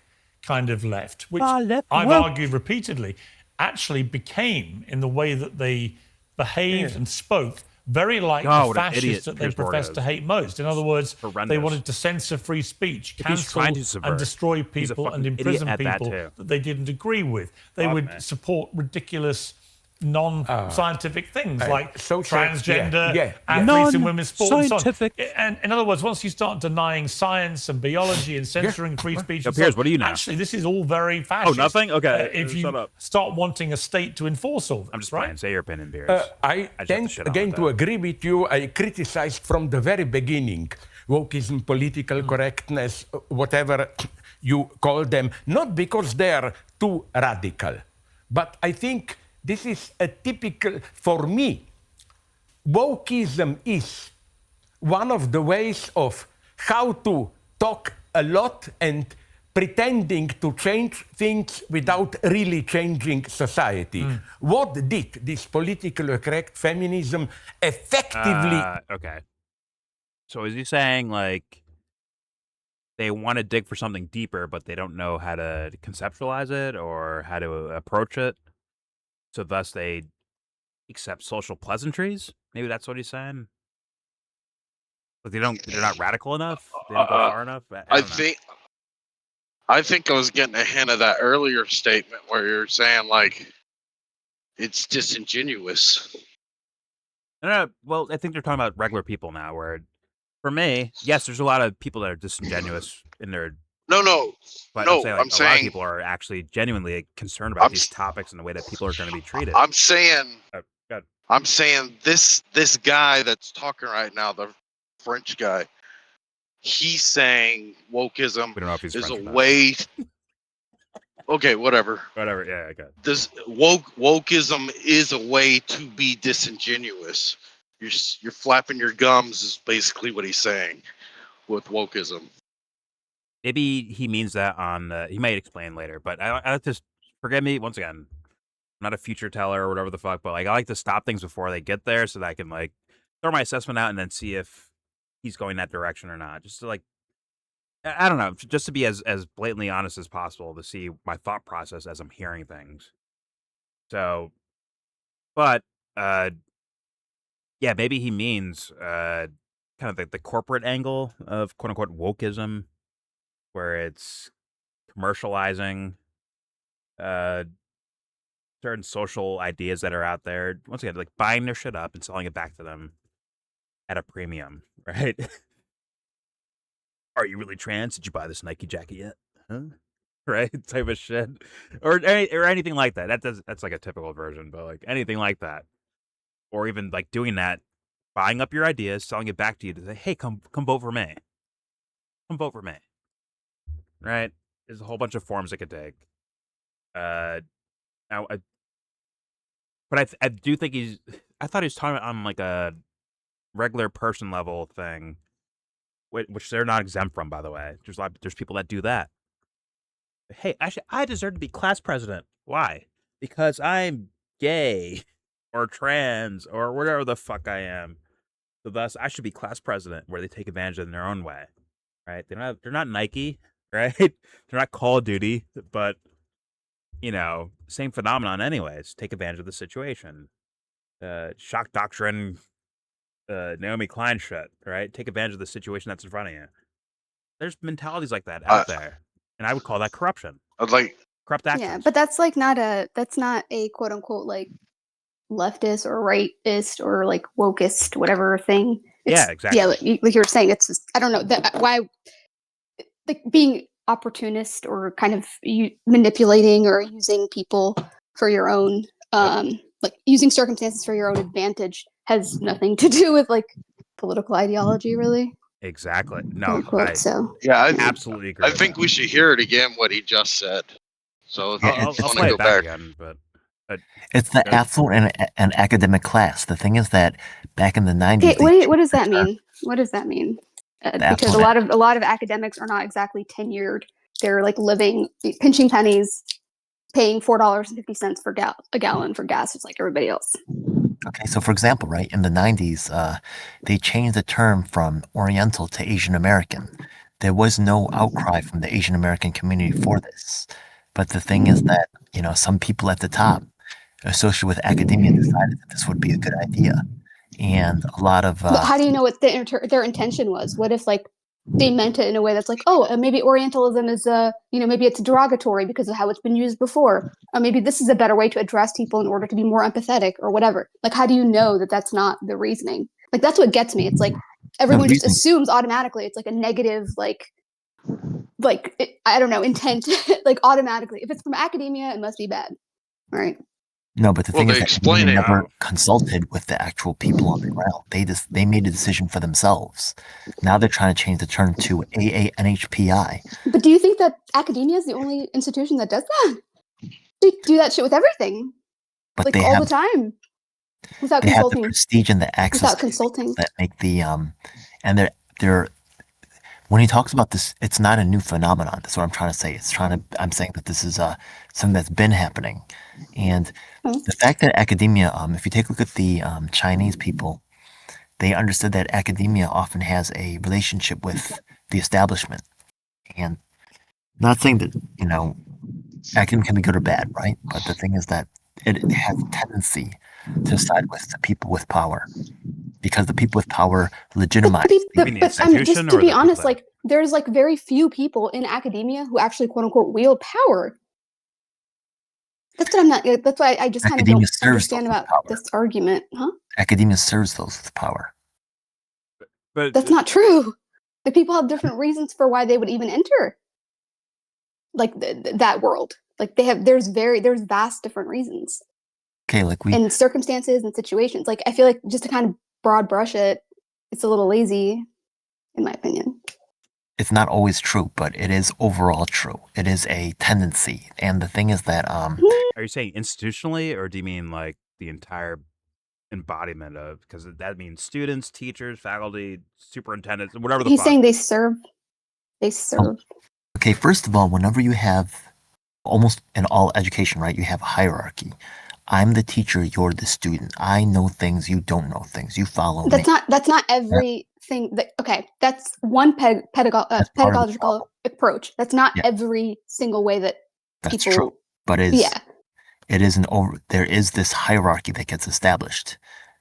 kind of left, which I've argued repeatedly actually became, in the way that they behaved and spoke, very like the fascists that they professed to hate most. In other words, they wanted to censor free speech, cancel and destroy people and imprison people that they didn't agree with. They would support ridiculous non-scientific things like transgender, athletes in women's sports, and so on. And in other words, once you start denying science and biology and censoring free speech, Piers, what do you know? Actually, this is all very fascist. Oh, nothing? Okay. If you start wanting a state to enforce all this, I'm just playing. Say your opinion, Piers. I tend again to agree with you. I criticized from the very beginning wokeism, political correctness, whatever you call them, not because they're too radical, but I think this is a typical, for me, wokeism is one of the ways of how to talk a lot and pretending to change things without really changing society. What did this politically correct feminism effectively... Okay. So is he saying, like, they want to dig for something deeper, but they don't know how to conceptualize it or how to approach it? So thus they accept social pleasantries? Maybe that's what he's saying. But they're not radical enough? They don't go far enough? I think I was getting a hint of that earlier statement where you're saying, like, it's disingenuous. No, well, I think they're talking about regular people now, where, for me, yes, there's a lot of people that are disingenuous in their... But I'm saying, a lot of people are actually genuinely concerned about these topics and the way that people are going to be treated. I'm saying this guy that's talking right now, the French guy, he's saying wokeism is a way. Okay, whatever. Yeah, I got it. This wokeism is a way to be disingenuous. You're flapping your gums is basically what he's saying with wokeism. Maybe he means that on... he might explain later, but I like to... Forgive me, once again, I'm not a future teller or whatever the fuck, but like I like to stop things before they get there so that I can like throw my assessment out and then see if he's going that direction or not. Just to like... I don't know, just to be as blatantly honest as possible to see my thought process as I'm hearing things. So, But yeah, maybe he means kind of the corporate angle of quote unquote wokeism, where it's commercializing certain social ideas that are out there. Once again, like buying their shit up and selling it back to them at a premium, right? Are you really trans? Did you buy this Nike jacket yet? Huh? Right, type of shit, or anything like that. That's like a typical version, but like anything like that, or even like doing that, buying up your ideas, selling it back to you to say, hey, come vote for me, come vote for me. Right? There's a whole bunch of forms it could take. Now, but I do think I thought he was talking on like a regular person level thing, which they're not exempt from, by the way. There's people that do that. Hey, actually, I deserve to be class president. Why? Because I'm gay or trans or whatever the fuck I am. So thus, I should be class president, where they take advantage of it in their own way, right? They're not Nike, right? They're not Call of Duty, but same phenomenon. Anyways, take advantage of the situation. Shock doctrine, Naomi Klein shit, right? Take advantage of the situation that's in front of you. There's mentalities like that out there, and I would call that corruption. I'd like Corrupt actors. Yeah, but that's not a quote unquote like leftist or rightist or like wokist whatever thing. Yeah, exactly. Yeah, like you were saying, it's just, I don't know why, like being opportunist or kind of manipulating or using people for your own like using circumstances for your own advantage has nothing to do with like political ideology, really. Exactly. No, I absolutely agree. I think we should hear it again what he just said. So I'll play it back again, but it's the affluent and academic class. The thing is that back in the 90s, what does that mean? What does that mean? Because a lot of academics are not exactly tenured. They're like living, pinching pennies, paying $4.50 for a gallon for gas, just like everybody else. Okay, so for example, right, in the 90s, they changed the term from Oriental to Asian American. There was no outcry from the Asian American community for this. But the thing is that, some people at the top associated with academia decided that this would be a good idea. And a lot of... But how do you know what their intention was? What if, like, they meant it in a way that's like, oh, maybe Orientalism is, maybe it's derogatory because of how it's been used before. Or maybe this is a better way to address people in order to be more empathetic or whatever. Like, how do you know that that's not the reasoning? Like, that's what gets me. It's like everyone just assumes automatically it's like a negative, I don't know, intent, like automatically. If it's from academia, it must be bad. Right. No, but the thing is that they never consulted with the actual people on the ground. They made a decision for themselves. Now they're trying to change the term to AANHPI. But do you think that academia is the only institution that does that? They do that shit with everything. But like they all have, the time. Without they consulting. have the prestige and the access without consulting. that make the and they're when he talks about this, it's not a new phenomenon. That's what I'm trying to say. I'm saying that this is something that's been happening. And the fact that academia, if you take a look at the Chinese people, they understood that academia often has a relationship with the establishment. And not saying that, academia can be good or bad, right? But the thing is that it has a tendency to side with the people with power. Because the people with power legitimize. Just to be honest, like there's like very few people in academia who actually quote unquote wield power. That's what I'm not. That's why I just kind of don't understand about this argument, huh? Academia serves those with power. But that's not true. Like people have different reasons for why they would even enter, like that world. Like there's vast different reasons. Okay, like and circumstances and situations. Like I feel like just to kind of broad brush it, it's a little lazy, in my opinion. It's not always true, but it is overall true. It is a tendency, and the thing is that Are you saying institutionally, or do you mean like the entire embodiment of? Because that means students, teachers, faculty, superintendents, whatever the. He's saying they serve. They serve. Okay, first of all, whenever you have almost in all education, right, you have a hierarchy. I'm the teacher, you're the student. I know things, you don't know things. You follow me. That's not everything. That's one pedagogical approach. That's not every single way that that's people. True, but it's there is this hierarchy that gets established.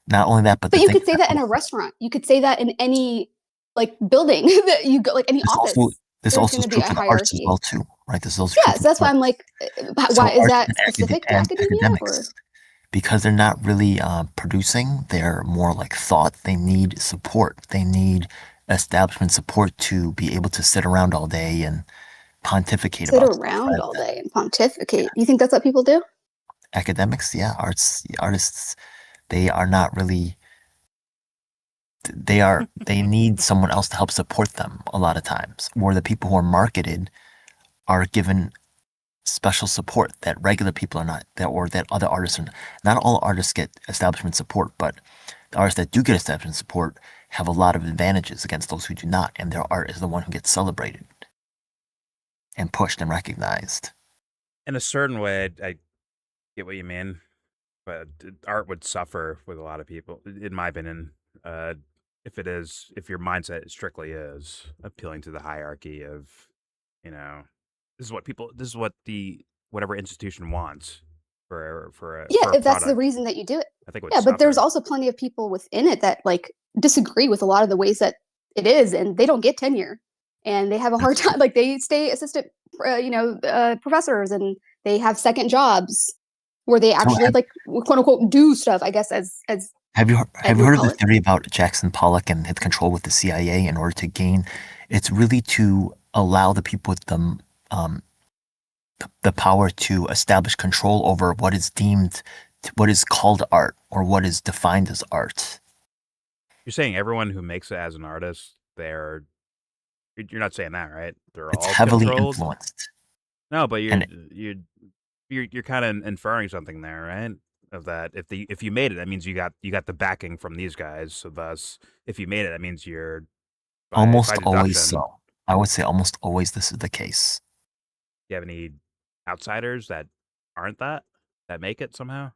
Not only that, but you could say that in a restaurant. You could say that in any like building that you go, like any office. This also is true for the arts as well too, right? This is also true. Yes, that's why I'm like, why is that specific to academia? Because they're not really producing. They're more like thought. They need support. They need establishment support to be able to sit around all day and pontificate about sit around all day and pontificate. You think that's what people do? Academics, yeah. Artists, they are not really, they need someone else to help support them a lot of times. Or the people who are marketed are given special support that regular people are not, or that other artists are not. All artists get establishment support, but the artists that do get establishment support have a lot of advantages against those who do not, and their art is the one who gets celebrated and pushed and recognized. In a certain way, I get what you mean, but art would suffer with a lot of people, in my opinion, if your mindset strictly is appealing to the hierarchy of, this is what whatever institution wants for if that's the reason that you do it. I think but there's also plenty of people within it that like disagree with a lot of the ways that it is, and they don't get tenure, and they have a hard time. Like they stay assistant, professors, and they have second jobs where they actually quote unquote do stuff. I guess as have you heard of the theory about Jackson Pollock and his control with the CIA in order to gain? It's really to allow the people with the power to establish control over what is called art or what is defined as art. You're saying everyone who makes it as an artist, you're not saying that, right? It's all heavily influenced. No, but you're kind of inferring something there, right? Of that, if you made it, that means you got the backing from these guys. So thus, if you made it, that means you're almost always so. I would say almost always this is the case. Do you have any outsiders that aren't that make it somehow?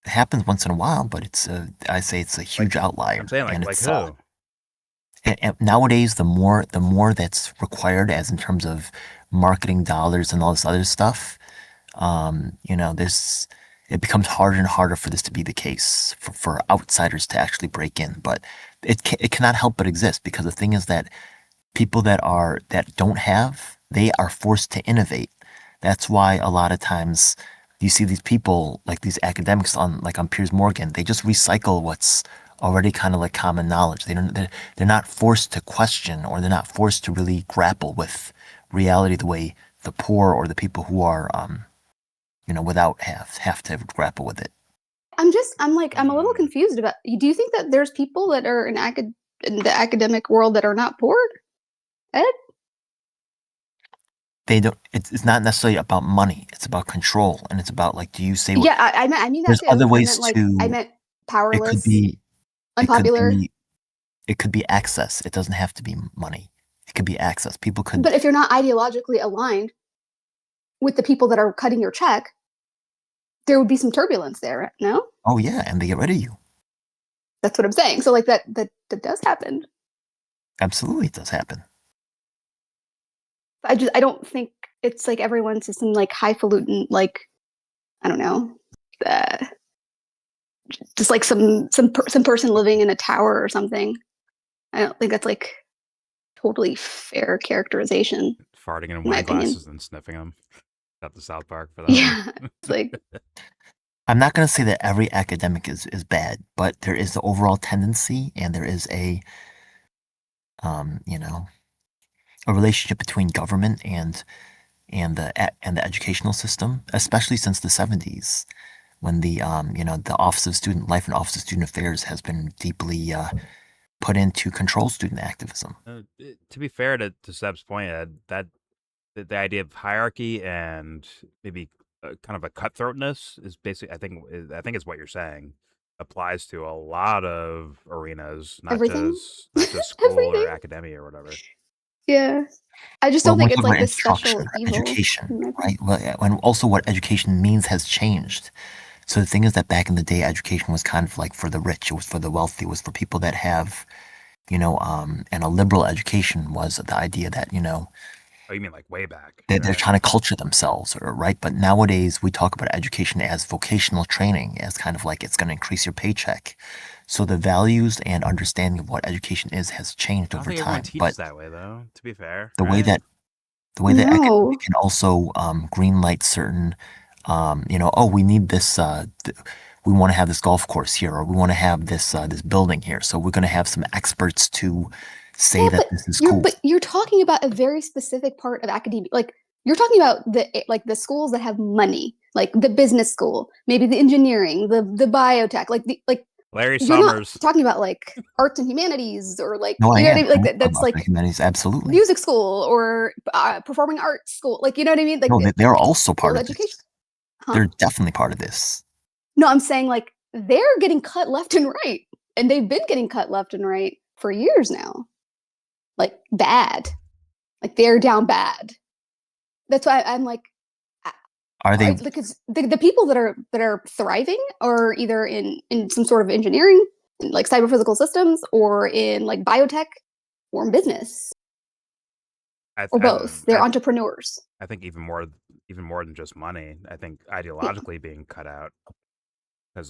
It happens once in a while, but I say it's a huge outlier. I'm saying like who? And nowadays, the more that's required, as in terms of marketing dollars and all this other stuff, it becomes harder and harder for this to be the case for outsiders to actually break in. But it cannot help but exist, because the thing is that people that don't have, they are forced to innovate. That's why a lot of times you see these people, like these academics on Piers Morgan, they just recycle what's already kind of like common knowledge. They're not forced to question, or they're not forced to really grapple with reality the way the poor or the people who are without have to grapple with it. I'm a little confused about. Do you think that there's people that are in the academic world that are not poor, Ed? They don't. It's not necessarily about money. It's about control, and it's about do you say? I mean there's other ways to. I meant powerless. It could be unpopular. It could be access. It doesn't have to be money. It could be access. People could. But if you're not ideologically aligned with the people that are cutting your check, there would be some turbulence there, no? Oh yeah, and they get rid of you. That's what I'm saying. So that does happen. Absolutely, it does happen. I don't think it's like everyone's just some highfalutin, I don't know, just like some person living in a tower or something. I don't think that's totally fair characterization. Farting in wine glasses and sniffing them. Got the South Park for that. Yeah, it's I'm not going to say that every academic is bad, but there is the overall tendency, and there is a relationship between government and the educational system, especially since the 70s, when the Office of Student Life and Office of Student Affairs has been deeply put in to control student activism. To be fair to Seb's point, that the idea of hierarchy and maybe kind of a cutthroatness is basically, I think is what you're saying, applies to a lot of arenas, not just school or academia or whatever. Yeah, I just don't think it's this special evil. Education, right? And also what education means has changed. So the thing is that back in the day, education was kind of for the rich. It was for the wealthy. It was for people that have, and a liberal education was the idea that, Oh, you mean like way back? They're trying to culture themselves, right? But nowadays we talk about education as vocational training, as kind of like it's going to increase your paycheck. So the values and understanding of what education is has changed over time. Everyone teaches that way, though. To be fair, the way that academic can also greenlight certain, we need this. We want to have this golf course here, or we want to have this building here. So we're going to have some experts to say that this is cool. But you're talking about a very specific part of academia. Like you're talking about the schools that have money, like the business school, maybe the engineering, the biotech, like Larry you're Summers. not talking about like arts and humanities or like that's like humanities, absolutely, music school or performing arts school. Like you know what I mean? Like no, they're also part of education. This. They're definitely part of this. No, I'm saying like they're getting cut left and right, and they've been getting cut left and right for years now. Like bad, like they're down bad. That's why I'm like, are they? Because the people that are thriving are either in some sort of engineering, like cyber physical systems, or in like biotech, or in business, or both. They're entrepreneurs. I think even more than just money. I think ideologically being cut out.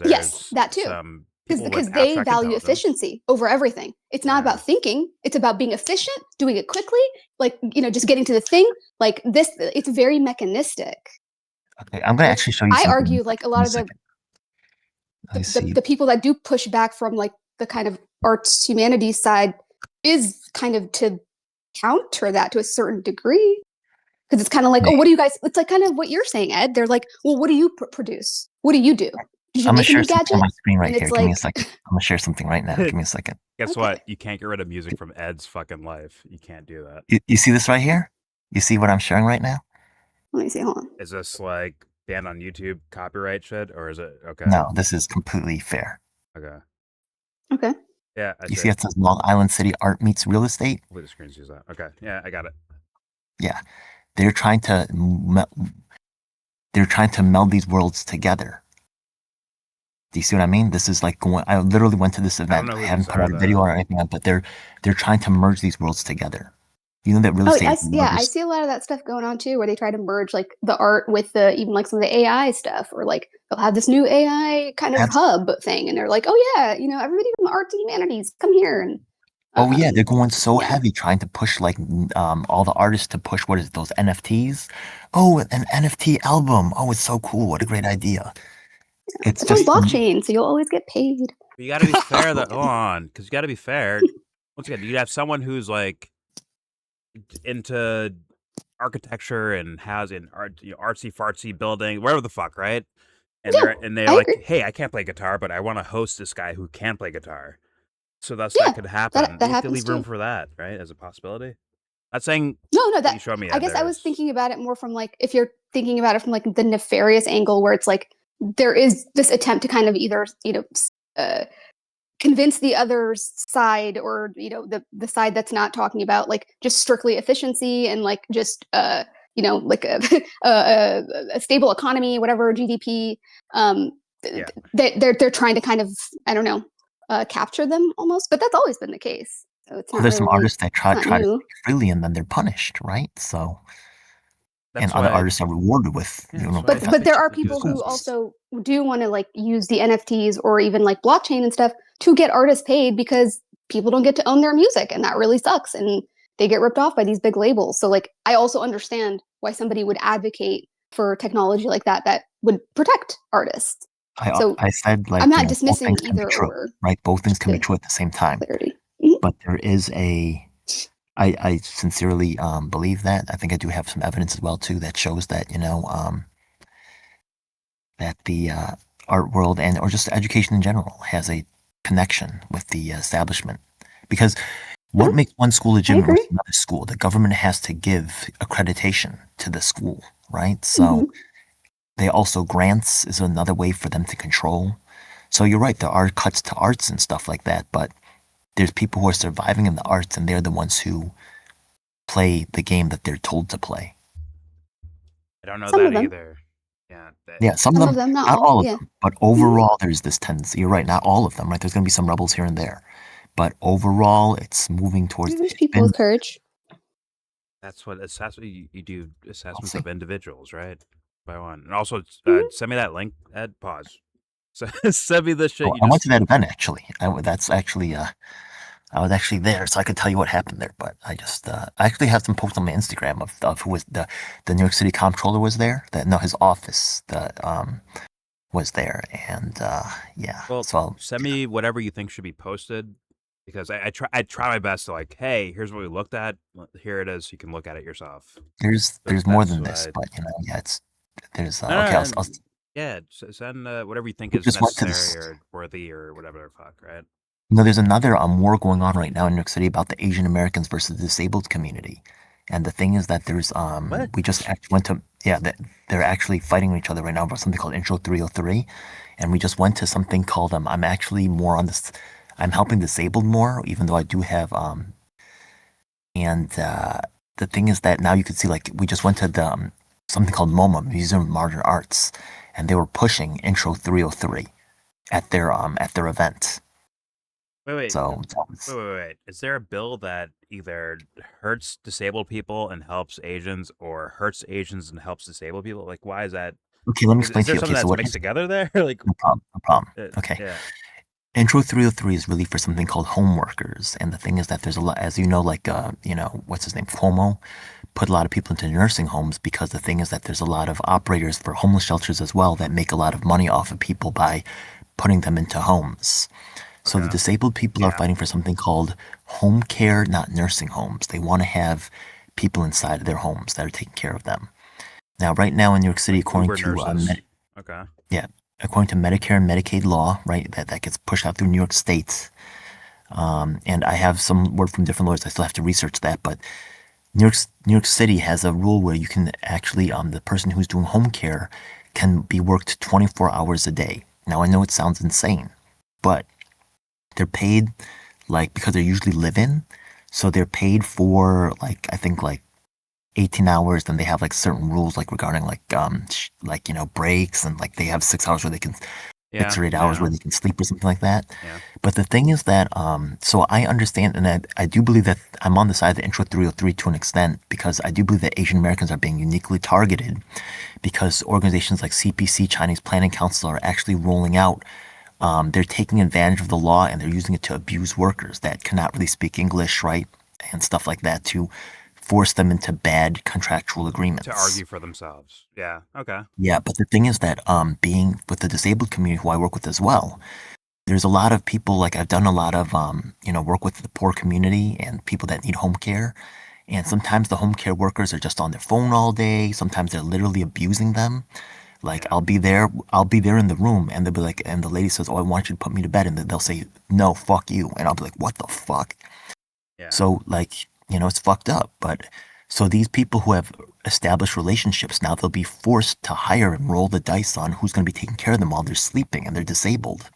Yes, that too. Because they value efficiency over everything. It's not about thinking. It's about being efficient, doing it quickly, like, just getting to the thing. Like this, it's very mechanistic. Okay, I'm going to actually show you I argue like a lot of the people that do push back from like the kind of arts humanities side is kind of to counter that to a certain degree. Because it's kind of like, what do you guys, it's like kind of what you're saying, Ed. They're like, well, what do you produce? What do you do? I'm going to share something on my screen right here. Give me a second. I'm going to share something right now. Give me a second. Guess what? You can't get rid of music from Ed's fucking life. You can't do that. You see this right here? You see what I'm sharing right now? Let me see. Hold on. Is this like banned on YouTube copyright shit, or is it okay? No, this is completely fair. Okay. Yeah. You see it says Long Island City art meets real estate? Hopefully the screen sees that. Okay. Yeah, I got it. Yeah. They're trying to meld these worlds together. Do you see what I mean? This is like I literally went to this event. I haven't put out a video or anything, but they're trying to merge these worlds together. You know that real estate. I see a lot of that stuff going on too, where they try to merge like the art with even like some of the AI stuff, or like they'll have this new AI kind of hub thing, and they're like, oh yeah, everybody from arts and humanities, come here. And they're going so heavy trying to push like all the artists to push those NFTs. Oh, an NFT album. Oh, it's so cool. What a great idea. It's just on blockchain, so you'll always get paid. You got to be fair. Hold on, because you got to be fair. Once again, you have someone who's like into architecture and has an artsy fartsy building, wherever the fuck, right? And they're like, hey, I can't play guitar, but I want to host this guy who can play guitar. So that could happen. That you have to leave room too. for that, right? As a possibility. Not saying no. That you showed me. I guess I was thinking about it more from like, if you're thinking about it from like the nefarious angle, where it's like there is this attempt to kind of either convince the other side, or the side that's not talking about like just strictly efficiency and like just like a stable economy, whatever, GDP. They're trying to kind of, I don't know, capture them almost, but that's always been the case. So it's not there's some really, artists that try to speak freely, and then they're punished, right? So. And other artists are rewarded with, but there are people who also do want to like use the NFTs or even like blockchain and stuff to get artists paid, because people don't get to own their music, and that really sucks, and they get ripped off by these big labels. So like, I also understand why somebody would advocate for technology like that would protect artists. I said, like, I'm not dismissing either or. Right, both things can be true at the same time. Clarity. But there is I sincerely believe that. I think I do have some evidence as well too that shows that that the art world or just education in general has a connection with the establishment. Because what makes one school legitimate versus another school? The government has to give accreditation to the school, right? So they also, grants is another way for them to control. So you're right, there are cuts to arts and stuff like that, but there's people who are surviving in the arts, and they're the ones who play the game that they're told to play. I don't know that either. Yeah, some of them, not all of them. But overall, there's this tendency. You're right, not all of them, right? There's going to be some rebels here and there. But overall, it's moving towards... There's people with courage. That's what you do assessments of individuals, right? By one, and also Mhm. send me that link. Ed, pause. So send me the shit Oh, you I went just. to that event actually. That's actually I was actually there, so I could tell you what happened there. But I actually have some posts on my Instagram of who was the New York City comptroller was there. His office was there, and yeah. Well, So send me whatever you think should be posted, because I try my best to like, hey, here's what we looked at. Here it is. You can look at it yourself. there's more than this, but yeah, there's No, okay. no, I'll yeah, send whatever you think we is just went to necessary this. or worthy or whatever the fuck, right? There's another war going on right now in New York City about the Asian Americans versus the disabled community. And the thing is that there's What? we just went to they're actually fighting each other right now about something called Intro 303, and we just went to something called I'm actually more on this. I'm helping disabled more, even though I do have and the thing is that now you can see like we just went to the something called MoMA Museum of Modern Arts, and they were pushing Intro 303 at their event. Wait. So Wait. Is there a bill that either hurts disabled people and helps Asians, or hurts Asians and helps disabled people? Like, why is that? okay, let me explain Is to there you. Okay, something so that's what mixed is together there? Like, no problem, no problem. Okay. yeah. Intro 303 is really for something called home workers. And the thing is that there's a lot, as you know, like, what's his name? Cuomo put a lot of people into nursing homes because the thing is that there's a lot of operators for homeless shelters as well that make a lot of money off of people by putting them into homes. So the Okay. disabled people are fighting for something called home care, not nursing homes. They want to have people inside of their homes that are taking care of them. Now, right now in New York City, Like according Uber to nurses. Okay. yeah, according to Medicare and Medicaid law, right, that gets pushed out through New York State. And I have some word from different lawyers. I still have to research that, but New York City has a rule where you can actually the person who's doing home care can be worked 24 hours a day. Now I know it sounds insane, but they're paid like because they're usually live-in, so they're paid for like I think like 18 hours. Then they have like certain rules like regarding like breaks, and like they have 6 hours where they can 6 or 8 hours where they can sleep or something like that. Yeah. But the thing is that so I understand, and I do believe that I'm on the side of the Intro 303 to an extent, because I do believe that Asian Americans are being uniquely targeted because organizations like CPC, Chinese Planning Council, are actually rolling out. They're taking advantage of the law and they're using it to abuse workers that cannot really speak English, right? And stuff like that to force them into bad contractual agreements. To argue for themselves. Yeah. Okay. Yeah, but the thing is that being with the disabled community who I work with as well, there's a lot of people, like I've done a lot of work with the poor community and people that need home care. And sometimes the home care workers are just on their phone all day. Sometimes they're literally abusing them. Like I'll be there in the room, and they'll be like, and the lady says, "Oh, I want you to put me to bed," and they'll say, "No, fuck you," and I'll be like, "What the fuck?" Yeah. So like, it's fucked up. But so these people who have established relationships, now they'll be forced to hire and roll the dice on who's going to be taking care of them while they're sleeping and they're disabled.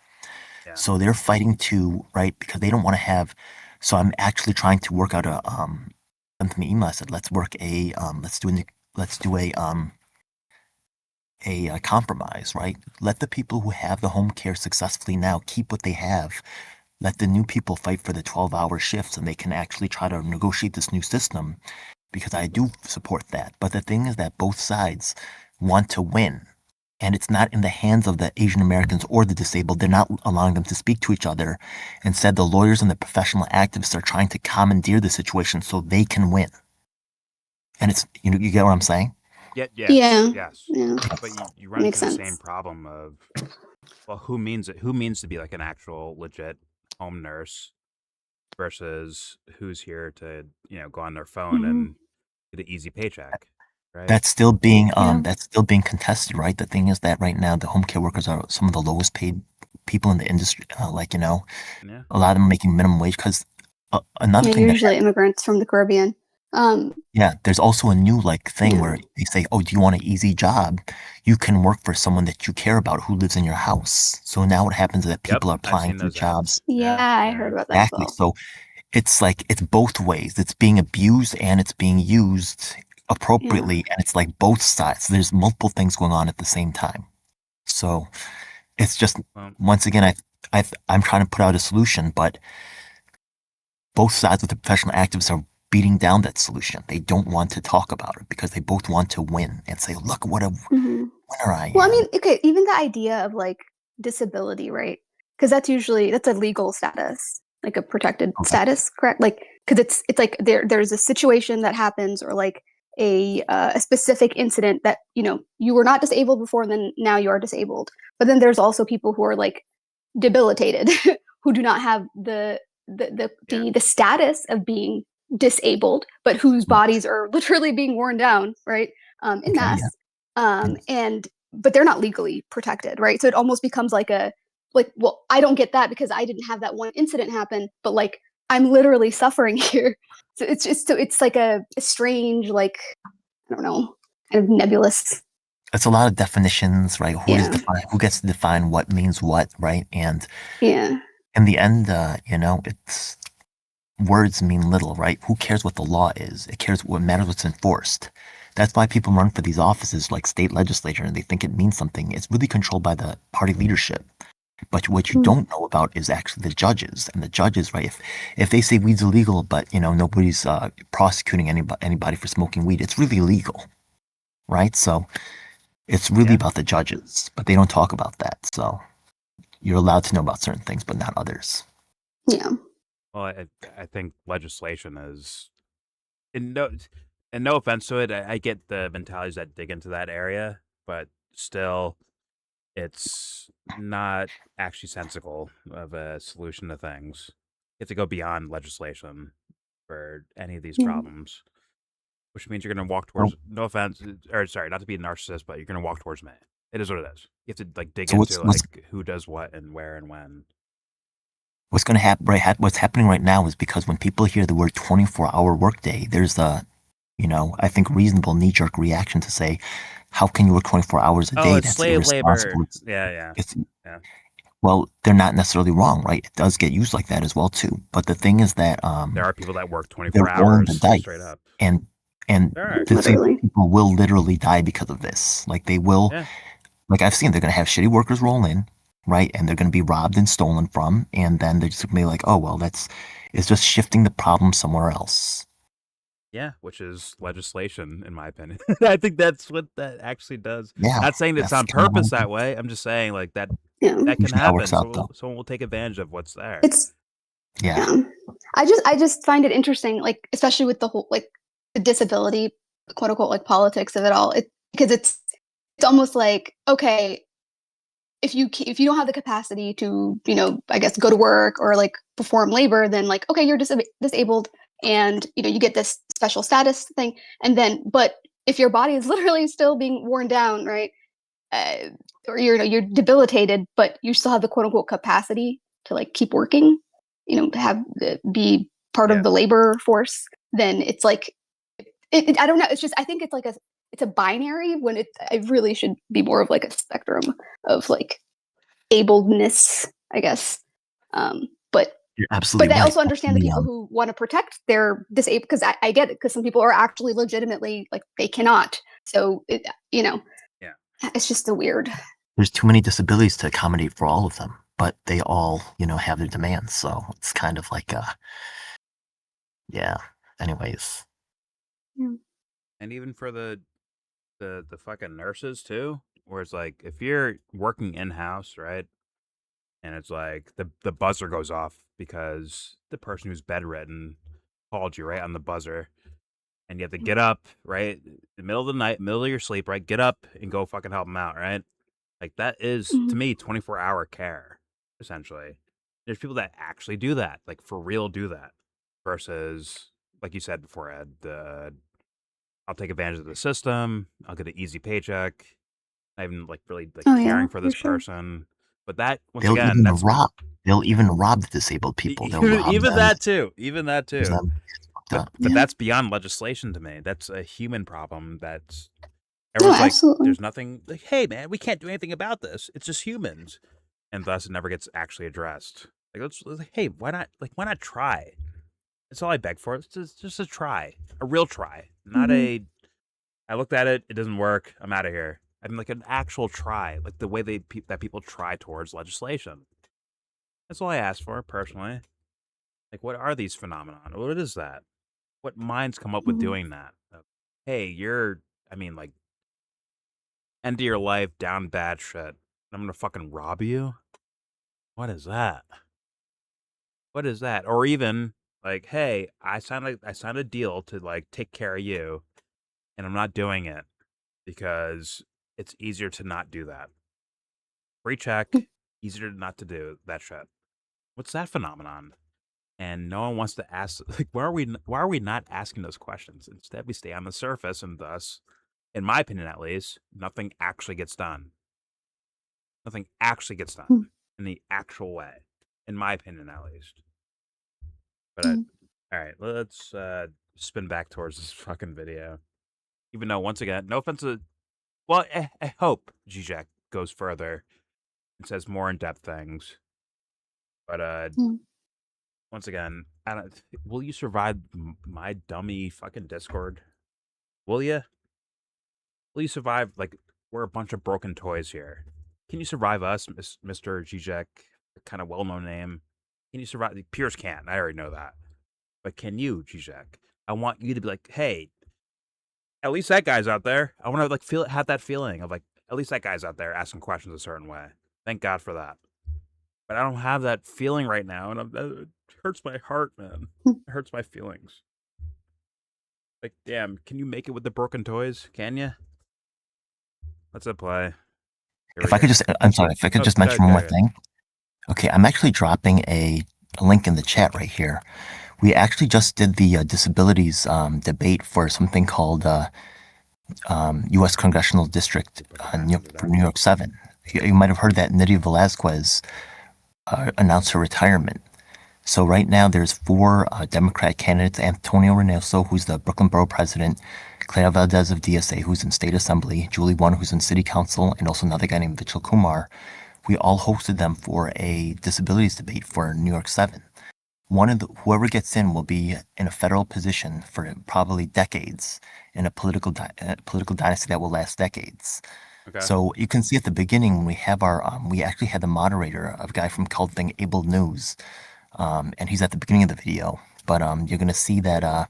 Yeah. So they're fighting to, right, because they don't want to have. So I'm actually trying to work out something to email. I said, let's do a compromise, right? Let the people who have the home care successfully now keep what they have. Let the new people fight for the 12-hour shifts, and they can actually try to negotiate this new system, because I do support that. But the thing is that both sides want to win, and it's not in the hands of the Asian Americans or the disabled. They're not allowing them to speak to each other. Instead, the lawyers and the professional activists are trying to commandeer the situation so they can win. And it's, you get what I'm saying? Yes. Yeah. But you run Makes into the sense. same problem of, well, who means to be like an actual legit home nurse versus who's here to go on their phone and get an easy paycheck, right? That's still being contested, right? The thing is that right now the home care workers are some of the lowest paid people in the industry. A lot of them are making minimum wage because another thing usually immigrants from the Caribbean. There's also a new thing where they say, "Oh, do you want an easy job? You can work for someone that you care about who lives in your house." So now what happens is that people are applying for jobs. Yeah, I heard about that. Exactly. So it's it's both ways. It's being abused and it's being used appropriately, and it's like both sides. There's multiple things going on at the same time. So it's just once again, I'm trying to put out a solution, but both sides of the professional activists are beating down that solution. They don't want to talk about it because they both want to win and say, look what a winner I am. Well, I mean, okay, even the idea of like disability, right? Because that's a legal status, like a protected status, correct? Like, because it's like there's a situation that happens, or like a specific incident that you were not disabled before, and then now you are disabled. But then there's also people who are like debilitated who do not have the status of being disabled, but whose bodies are literally being worn down, right? In mass. But they're not legally protected, right? So it almost becomes well, I don't get that because I didn't have that one incident happen, but like I'm literally suffering here. So it's like a strange, like, I don't know, kind of nebulous. It's a lot of definitions, right? Who gets to define what means what, right? And in the end, it's words mean little, right? Who cares what the law is? It cares what matters what's enforced. That's why people run for these offices like state legislature, and they think it means something. It's really controlled by the party leadership. But what you don't know about is actually the judges. And the judges, right, if they say weed's illegal, but nobody's prosecuting anybody for smoking weed, it's really legal, right? So it's really about the judges, but they don't talk about that. So you're allowed to know about certain things, but not others. Yeah. Well, I think legislation is, and no offense to it, I get the mentalities that dig into that area, but still, it's not actually sensible of a solution to things. You have to go beyond legislation for any of these problems, which means you're going to walk towards, no offense, or sorry, not to be a narcissist, but you're going to walk towards me. It is what it is. You have to like dig into who does what and where and when. What's going to happen, right? What's happening right now is because when people hear the word 24-hour workday, there's a, I think reasonable knee-jerk reaction to say, how can you work 24 hours a day? It's slave labor. Yeah. Well, they're not necessarily wrong, right? It does get used like that as well too. But the thing is that there are people that work 24 hours straight up, and disabled people will literally die because of this. Like they will, like I've seen, they're going to have shitty workers roll in, right? And they're going to be robbed and stolen from, and then they're just going to be like, oh well, it's just shifting the problem somewhere else. Yeah, which is legislation, in my opinion. I think that's what that actually does. Yeah, not saying it's on purpose that way. I'm just saying like that that can happen. Someone will take advantage of what's there. I just find it interesting, like especially with the whole like the disability, quote unquote, like politics of it all. Because it's almost like, okay, if you don't have the capacity to I guess go to work or like perform labor, then like okay, you're disabled. And you get this special status thing, and then but if your body is literally still being worn down, right, or you're debilitated, but you still have the quote unquote capacity to like keep working, be part of the labor force, then it's like I don't know. It's just I think it's like it's a binary when it really should be more of like a spectrum of like abledness, I guess. But you're absolutely I also understand the people who want to protect their disabled, because I get it, because some people are actually legitimately like they cannot. So it's just a weird. There's too many disabilities to accommodate for all of them, but they all have their demands. So it's kind of like Anyways. And even for the fucking nurses too, where it's like if you're working in house, right? And it's like the buzzer goes off because the person who's bedridden called you, right, on the buzzer. And you have to get up, right, in the middle of the night, middle of your sleep, right? Get up and go fucking help them out, right? Like that is, to me, 24-hour care, essentially. There's people that actually do that, like for real do that. Versus, like you said before, Ed, I'll take advantage of the system. I'll get an easy paycheck. Not even like really like caring for this person. But that once again, that's they'll even rob the disabled people. Even that too. But that's beyond legislation to me. That's a human problem. That's everyone's like, absolutely. There's nothing like, hey man, we can't do anything about this. It's just humans, and thus it never gets actually addressed. Like, hey, why not try? That's all I beg for. It's just a try, a real try, not a. I looked at it, it doesn't work. I'm out of here. I mean, like an actual try, like the way that people try towards legislation. That's all I ask for personally. Like, what are these phenomena? What is that? what minds come up with doing that? Hey, like, end of your life, down bad shit. I'm gonna fucking rob you? What is that? What is that? Or even like, hey, I signed a deal to like take care of you, and I'm not doing it because it's easier to not do that. Free check, easier not to do that shit. What's that phenomenon? And no one wants to ask. Like, why are we not asking those questions? Instead, we stay on the surface, and thus, in my opinion, at least, nothing actually gets done. Nothing actually gets done in the actual way, in my opinion, at least. But all right, let's spin back towards this fucking video. Even though, once again, no offense to, well, I hope Zizek goes further and says more in-depth things. But once again, will you survive my dummy fucking Discord? Will you? Will you survive? Like, we're a bunch of broken toys here. Can you survive us, Mr. Zizek? Kind of well-known name. Can you survive? Piers can't. I already know that. But can you, Zizek? I want you to be like, hey, at least that guy's out there. I want to like have that feeling of like, at least that guy's out there asking questions a certain way. Thank God for that. But I don't have that feeling right now, and it hurts my heart, man. It hurts my feelings. Like, damn, can you make it with the broken toys? Can you? Let's play. If I could just mention one more thing. Okay, I'm actually dropping a link in the chat right here. We actually just did the disabilities debate for something called U.S. Congressional District for New York 7. You might have heard that Nydia Velázquez announced her retirement. So right now there's 4 Democrat candidates: Antonio Reynoso, who's the Brooklyn Borough President; Clara Valdez of DSA, who's in State Assembly; Julie Won, who's in City Council; and also another guy named Vichal Kumar. We all hosted them for a disabilities debate for New York 7. Whoever gets in will be in a federal position for probably decades in a political dynasty that will last decades. Okay. So you can see at the beginning when we have we actually had the moderator, a guy from Cult Thing, Able News, and he's at the beginning of the video. But you're gonna see that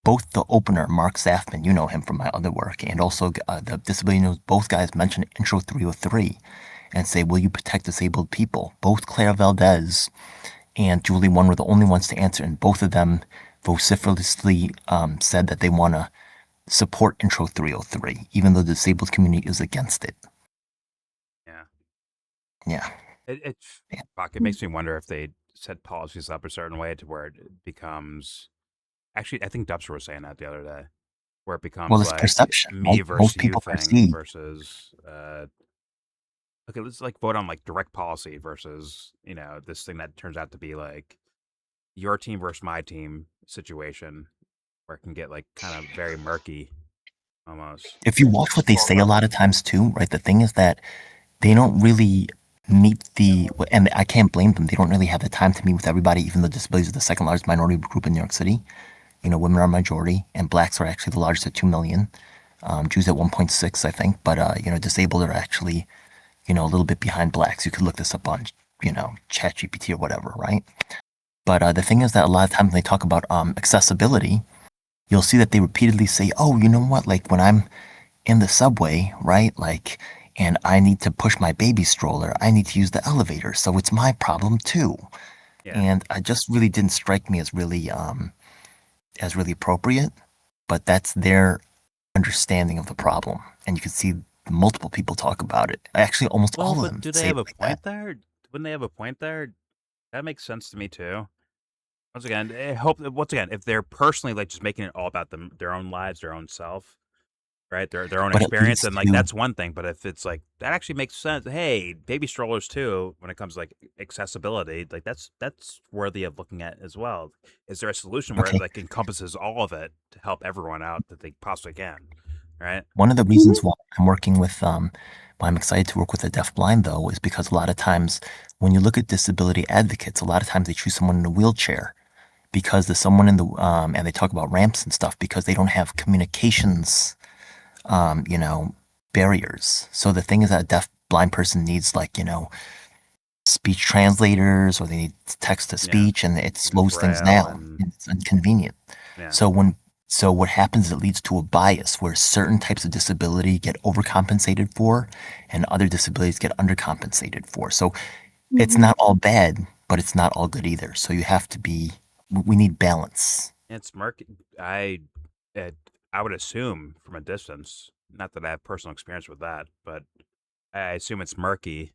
both the opener, Mark Zafman, you know him from my other work, and also the Disability News, both guys mention Intro 303 and say, will you protect disabled people? Both Clara Valdez and Julie Won were the only ones to answer, and both of them vociferously said that they want to support Intro 303, even though the disabled community is against it. Yeah. Yeah. It makes me wonder if they set policies up a certain way to where it becomes... Actually, I think Dubster was saying that the other day, where it becomes it's like perception. me right? versus Most you people thing perceive. versus okay, let's like vote on like direct policy versus, this thing that turns out to be like your team versus my team situation, where it can get like kind of very murky almost. If you watch what they say a lot of times too, right? The thing is that they don't really meet and I can't blame them. They don't really have the time to meet with everybody, even though disabilities are the second largest minority group in New York City. Women are a majority, and blacks are actually the largest at 2 million. Jews at 1.6, I think. But, disabled are actually, a little bit behind blacks. You could look this up on, ChatGPT or whatever, right? But the thing is that a lot of times when they talk about accessibility, you'll see that they repeatedly say, oh, you know what? Like when I'm in the subway, right? Like, and I need to push my baby stroller, I need to use the elevator. So it's my problem too. Yeah. And it just really didn't strike me as really appropriate, but that's their understanding of the problem. And you can see multiple people talk about it. Actually, almost all of them. Do they have a point there? Wouldn't they have a point there? That makes sense to me too. Once again, if they're personally like just making it all about their own lives, their own self, right? Their own experience, and like that's one thing. But if it's like that actually makes sense. Hey, baby strollers too, when it comes to like accessibility, like that's worthy of looking at as well. Is there a solution where it like encompasses all of it to help everyone out that they possibly can? Right. One of the reasons why I'm working with why I'm excited to work with the deafblind though is because a lot of times when you look at disability advocates, a lot of times they choose someone in a wheelchair because there's someone in the and they talk about ramps and stuff because they don't have communications barriers. So the thing is that a deaf blind person needs like, speech translators or they need text to speech, and it slows things down. It's inconvenient. Yeah. So what happens is it leads to a bias where certain types of disability get overcompensated for and other disabilities get undercompensated for. So it's not all bad, but it's not all good either. So you have to we need balance. It's murky. I would assume from a distance, not that I have personal experience with that, but I assume it's murky,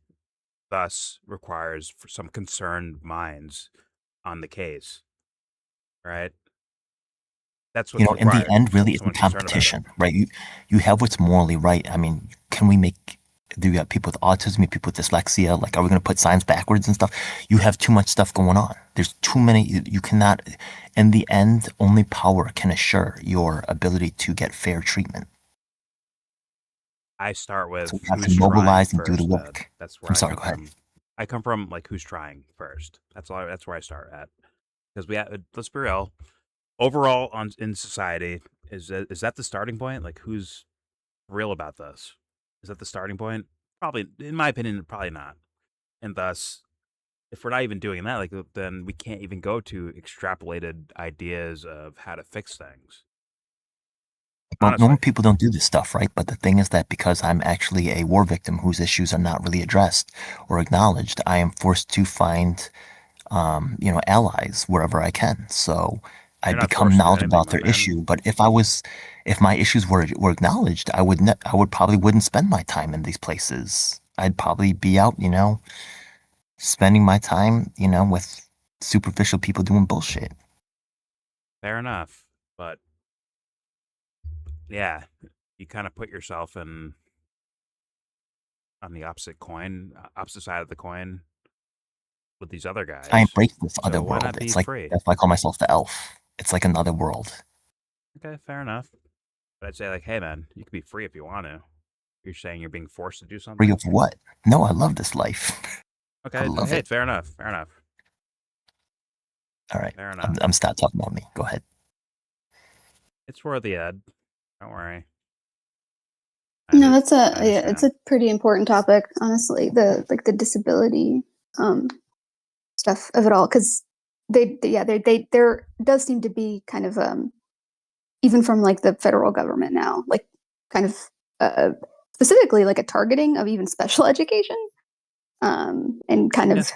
thus requires for some concerned minds on the case, right? That's what's in the required. end, really, it's a competition, right? You have what's morally right. I mean, do you have people with autism, you have people with dyslexia? Like, are we going to put signs backwards and stuff? You have too much stuff going on. There's too many. You cannot, in the end, only power can assure your ability to get fair treatment. I start with so we have to mobilize and do the work. That's where I'm sorry, go ahead. I come from, like, who's trying first. That's where I start at. Because let's be real, overall in society, is that the starting point? Like, who's real about this? Is that the starting point? Probably, in my opinion, probably not. And thus, if we're not even doing that, like, then we can't even go to extrapolated ideas of how to fix things. Well, normal people don't do this stuff, right? But the thing is that because I'm actually a war victim whose issues are not really addressed or acknowledged, I am forced to find, allies wherever I can. So I become knowledgeable about their issue. But if my issues were acknowledged, I would probably wouldn't spend my time in these places. I'd probably be out, spending my time, with superficial people doing bullshit. Fair enough, but yeah, you kind of put yourself on the opposite side of the coin with these other guys. I embrace this other world. It's like, that's why I call myself the elf. It's like another world. Okay, fair enough. But I'd say, like, hey, man, you can be free if you want to. You're saying you're being forced to do something? Free of what? No, I love this life. Okay, hey, fair enough. All right, fair enough. I'm stop talking about me. Go ahead. It's worthy, Ed. Don't worry. No, it's a pretty important topic, honestly. The disability stuff of it all, because there does seem to be kind of even from like the federal government now, like kind of specifically like a targeting of even special education, and kind of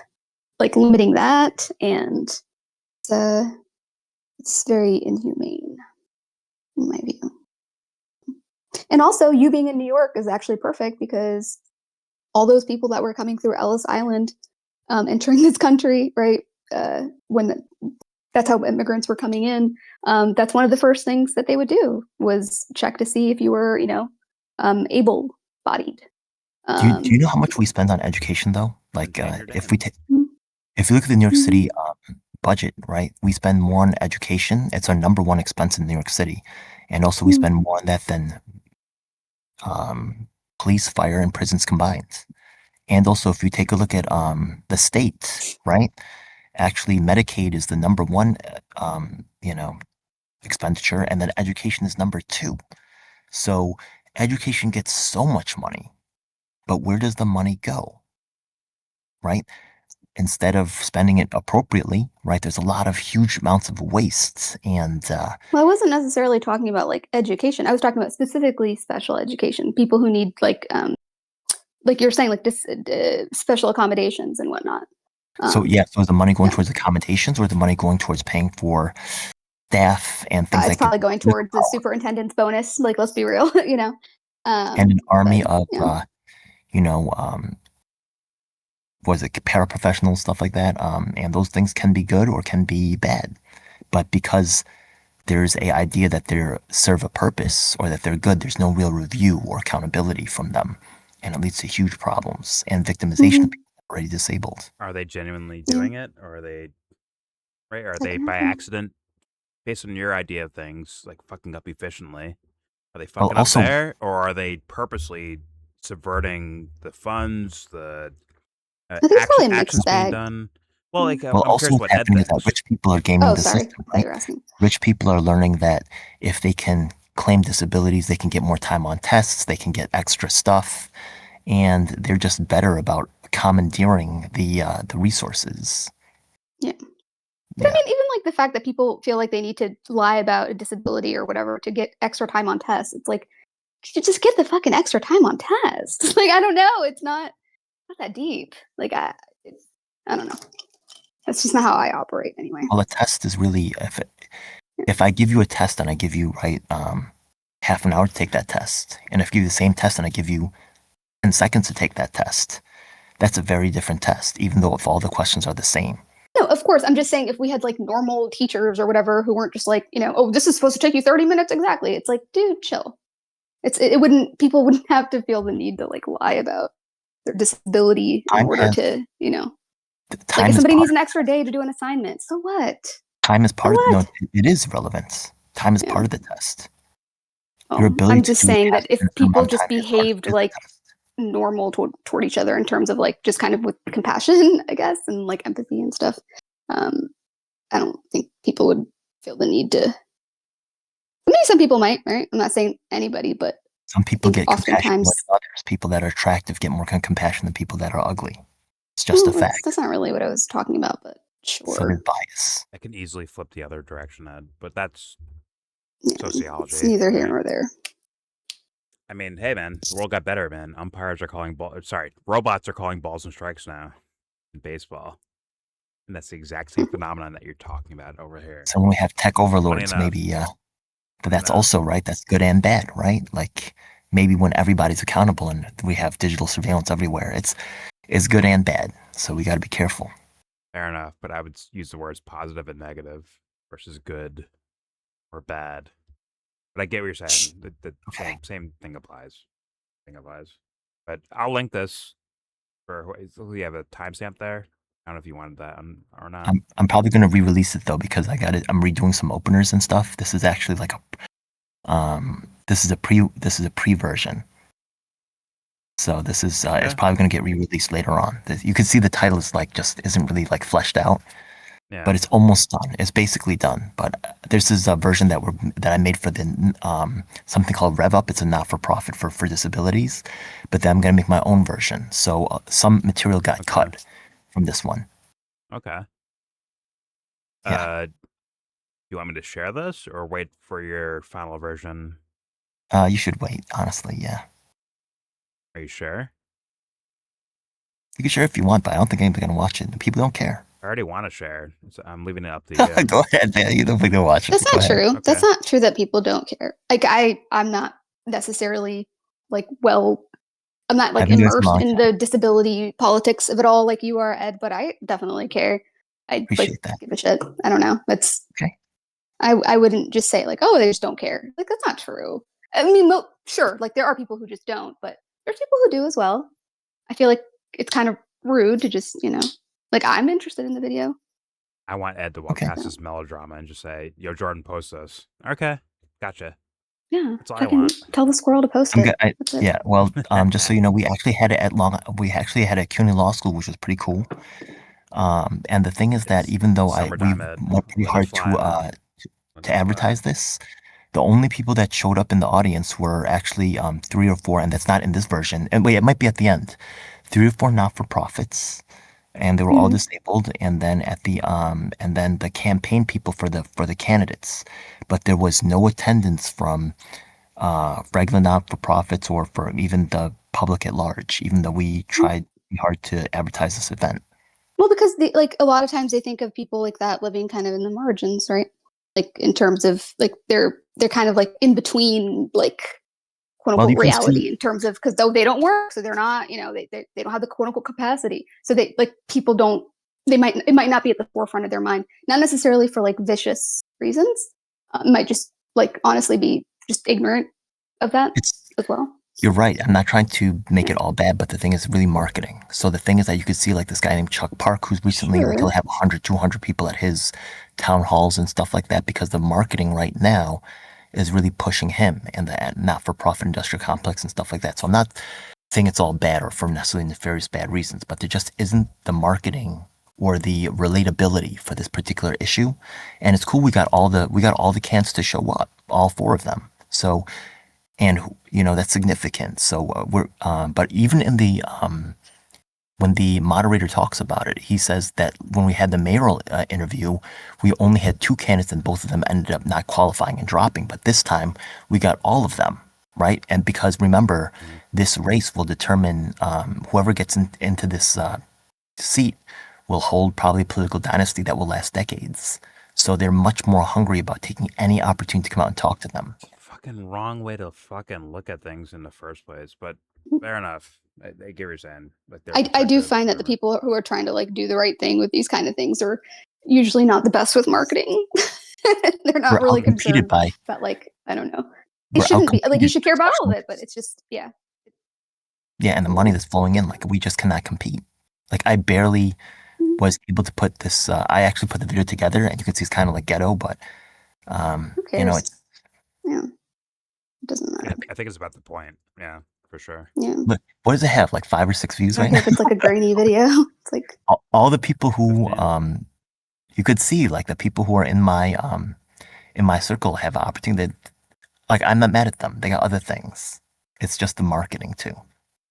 like limiting that, and it's very inhumane in my view. And also, you being in New York is actually perfect because all those people that were coming through Ellis Island, entering this country, right? That's how immigrants were coming in. That's one of the first things that they would do was check to see if you were, able-bodied. Do you know how much we spend on education, though? Like, if you look at the New York City budget, right? We spend more on education. It's our number one expense in New York City, and also we spend more on that than police, fire, and prisons combined. And also, if you take a look at the state, right? Actually, Medicaid is the number one, expenditure, and then education is number two. So education gets so much money, but where does the money go? Right? Instead of spending it appropriately, right? There's a lot of huge amounts of waste. And well, I wasn't necessarily talking about like education. I was talking about specifically special education, people who need like you're saying, like special accommodations and whatnot. So is the money going towards accommodations, or is the money going towards paying for staff and things like that? It's probably going towards the superintendent's bonus. Like, let's be real, and an army of, was it paraprofessionals, stuff like that? And those things can be good or can be bad. But because there's a idea that they serve a purpose or that they're good, there's no real review or accountability from them. And it leads to huge problems and victimization of people already disabled. Are they genuinely doing it, or are they right? Are they by accident, based on your idea of things, like fucking up efficiently? Are they fucking up there, or are they purposely subverting the funds? I think it's probably a mixed bag. Being done. Well, like, also what's happening is that rich people are gaming the system. Right? Rich people are learning that if they can claim disabilities, they can get more time on tests, they can get extra stuff, and they're just better about commandeering the resources. Yeah. But I mean, even like the fact that people feel like they need to lie about a disability or whatever to get extra time on tests, it's like, you just get the fucking extra time on tests. Like, I don't know. It's not that deep. Like, I don't know. That's just not how I operate anyway. Well, a test is really, if I give you a test and I give you, half an hour to take that test, and if I give you the same test and I give you 10 seconds to take that test, that's a very different test, even though if all the questions are the same. No, of course. I'm just saying if we had like normal teachers or whatever who weren't just like, oh, this is supposed to take you 30 minutes exactly. It's like, dude, chill. People wouldn't have to feel the need to like lie about their disability in order to, like if somebody needs an extra day to do an assignment. So what? Time is part of it is relevance. Time is part of the test. Your ability I'm just saying that if people just behaved like normal toward each other in terms of like just kind of with compassion, I guess, and like empathy and stuff, I don't think people would feel the need to. Maybe some people might, right? I'm not saying anybody, but some people get compassion more than others. People that are attractive get more compassion than people that are ugly. It's just a fact. That's not really what I was talking about, but sure. So there's bias. I can easily flip the other direction, Ed, but that's sociology. It's neither here nor there. I mean, hey, man, the world got better, man. Robots are calling balls and strikes now in baseball. And that's the exact same phenomenon that you're talking about over here. So when we have tech overlords, maybe, but that's also, right, that's good and bad, right? Like, maybe when everybody's accountable and we have digital surveillance everywhere, it's good and bad. So we got to be careful. Fair enough, but I would use the words positive and negative versus good or bad. But I get what you're saying. The same thing applies. But I'll link this for. We have a timestamp there. I don't know if you wanted that or not. I'm probably going to re-release it though because I got it. I'm redoing some openers and stuff. This is actually like this is a pre version. So this is it's probably going to get re-released later on. You can see the title is like just isn't really like fleshed out. Yeah. But it's almost done. It's basically done. But this is a version that I made for the something called Rev Up. It's a not-for-profit for disabilities. But then I'm gonna make my own version. So some material got cut from this one. Okay. Yeah. You want me to share this or wait for your final version? You should wait. Honestly, yeah. Are you sure? You can share if you want, but I don't think anybody's gonna watch it. People don't care. I already want to share. So I'm leaving it up to you. Go ahead, man. You don't think they'll watch it. That's not true. Okay. That's not true that people don't care. Like I'm not necessarily like I'm not like immersed in the disability politics of it all like you are, Ed, but I definitely care. I appreciate that. Give a shit. I don't know. That's okay. I wouldn't just say like, oh, they just don't care. Like that's not true. I mean, sure, like there are people who just don't, but there's people who do as well. I feel like it's kind of rude to just, like I'm interested in the video. I want Ed to walk past this melodrama and just say, "Yo, Jordan, post this." Okay, gotcha. Yeah, that's all I want. Tell the squirrel to post it. Yeah, well, just so you know, we actually had it at CUNY Law School, which was pretty cool. And the thing is that even though we worked pretty hard to advertise this, the only people that showed up in the audience were actually 3 or 4, and that's not in this version. And wait, it might be at the end. 3 or 4 not-for-profits. And they were all disabled, and then and then the campaign people for the candidates, but there was no attendance from regular not-for-profits or for even the public at large, even though we tried hard to advertise this event. Well, because a lot of times they think of people like that living kind of in the margins, right? Like in terms of like they're kind of like in between like quote unquote reality in terms of because though they don't work, so they're not they don't have the quote unquote capacity, so they like people don't it might not be at the forefront of their mind, not necessarily for like vicious reasons. It might just like honestly be just ignorant of that as well. You're right. I'm not trying to make it all bad, but the thing is really marketing. So the thing is that you could see like this guy named Chuck Park, who's recently like he'll have 100, 200 people at his town halls and stuff like that because the marketing right now is really pushing him and the not-for-profit industrial complex and stuff like that. So I'm not saying it's all bad or for necessarily nefarious bad reasons, but there just isn't the marketing or the relatability for this particular issue. And it's cool we got all the cans to show up, all 4 of them. So, and that's significant. So but even in the when the moderator talks about it, he says that when we had the mayoral interview, we only had 2 candidates and both of them ended up not qualifying and dropping. But this time we got all of them, right? And because remember, this race will determine whoever gets into this seat will hold probably a political dynasty that will last decades. So they're much more hungry about taking any opportunity to come out and talk to them. Fucking wrong way to fucking look at things in the first place, but fair enough. I get what you're saying. Like I do find that the people who are trying to like do the right thing with these kind of things are usually not the best with marketing. They're not really concerned about like, I don't know. It shouldn't be like you should care about all of it, but it's just yeah. Yeah, and the money that's flowing in, like we just cannot compete. Like I barely was able to put this. I actually put the video together, and you can see it's kind of like ghetto, but you know, it's it doesn't matter. I think it's about the point. Yeah, for sure. Yeah. But what does it have? Like 5 or 6 views right now? If it's like a grainy video, it's like all the people who you could see, like the people who are in my circle have an opportunity. Like I'm not mad at them. They got other things. It's just the marketing too.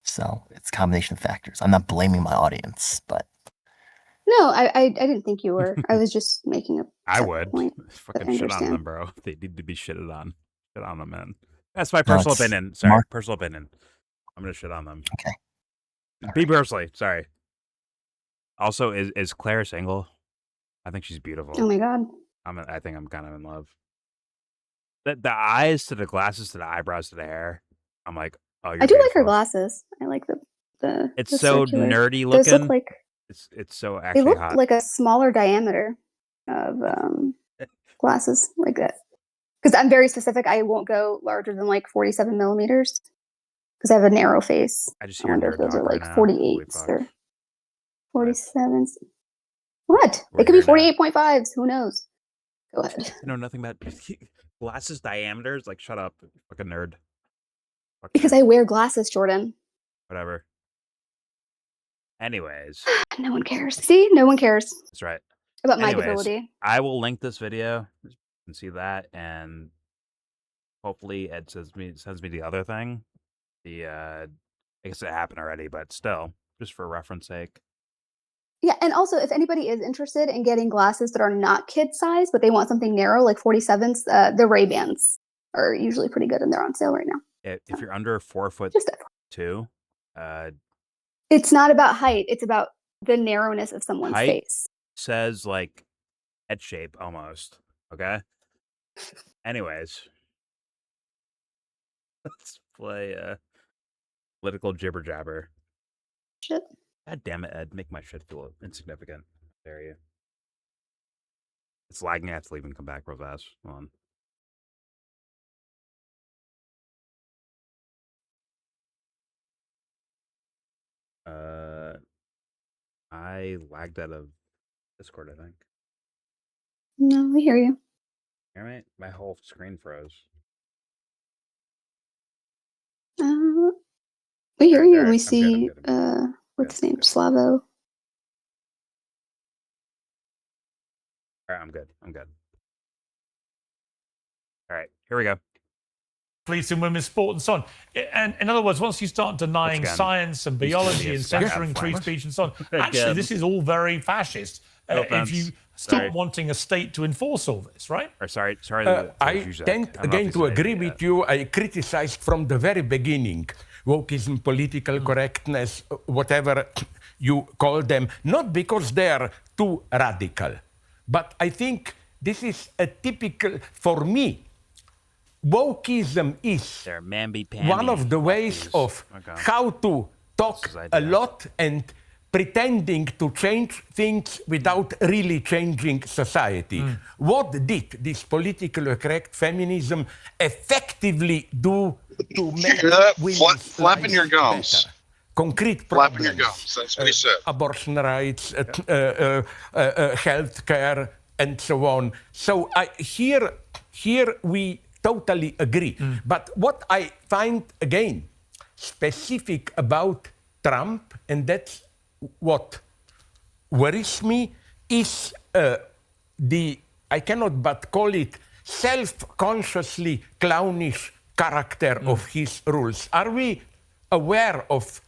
So it's a combination of factors. I'm not blaming my audience, but no, I didn't think you were. I was just making a I would point. fucking shit on them, bro. They need to be shitted on. Shit on them, man. That's my personal opinion. Sorry, personal opinion. I'm gonna shit on them. Okay. Be personally. Sorry. Also, is Claire single? I think she's beautiful. Oh my god. I think I'm kind of in love. The eyes to the glasses to the eyebrows to the hair. I'm like, oh, you're I do beautiful. like her glasses. I like the. It's the so circular. nerdy looking. Those look like it's so actually they look hot. like a smaller diameter of glasses like that. Because I'm very specific. I won't go larger than like 47 millimeters because I have a narrow face. I just I hear wonder nerd if those talk are right like now. 48s or 47s. What? We're It could be here now. 48.5s. Who knows? Go ahead. You know nothing about glasses diameters. Like, shut up, fucking nerd. Fuck Because nerd. I wear glasses, Jordan. Whatever. Anyways. No one cares. See? No one cares. That's right. About my debility. I will link this video. You can see that, and hopefully Ed sends me the other thing. I guess it happened already, but still, just for reference sake. Yeah, and also if anybody is interested in getting glasses that are not kid size, but they want something narrow, like 47s, the Ray-Bans are usually pretty good, and they're on sale right now. If you're under 4'2", it's not about height; it's about the narrowness of someone's face. Says like head shape almost. Okay. Anyways, let's play political jibber jabber. Shit. God damn it, Ed! Make my shit feel insignificant. Dare you? It's lagging. I have to leave and come back real fast. Hold on. I lagged out of Discord, I think. No, we hear you. All right, my whole screen froze. We hear you, and we see what's his name, Slavo. All right, I'm good. All right, here we go. Police and women's sport and so on. And in other words, once you start denying science and biology and censoring free speech and so on, actually, this is all very fascist. If you stop wanting a state to enforce all this, right? Or sorry. I tend again to agree with you. I criticized from the very beginning wokeism, political correctness, whatever you call them, not because they're too radical, but I think this is a typical, for me, wokeism is one of the ways of how to talk a lot and pretending to change things without really changing society. What did this politically correct feminism effectively do to make women's flapping your gums? Better? Concrete flapping problems. your gums. That's what he said. Abortion rights, health care, and so on. So here we totally agree. But what I find, again, specific about Trump, and that's what worries me, is I cannot but call it self-consciously clownish character of his rules. Are we aware of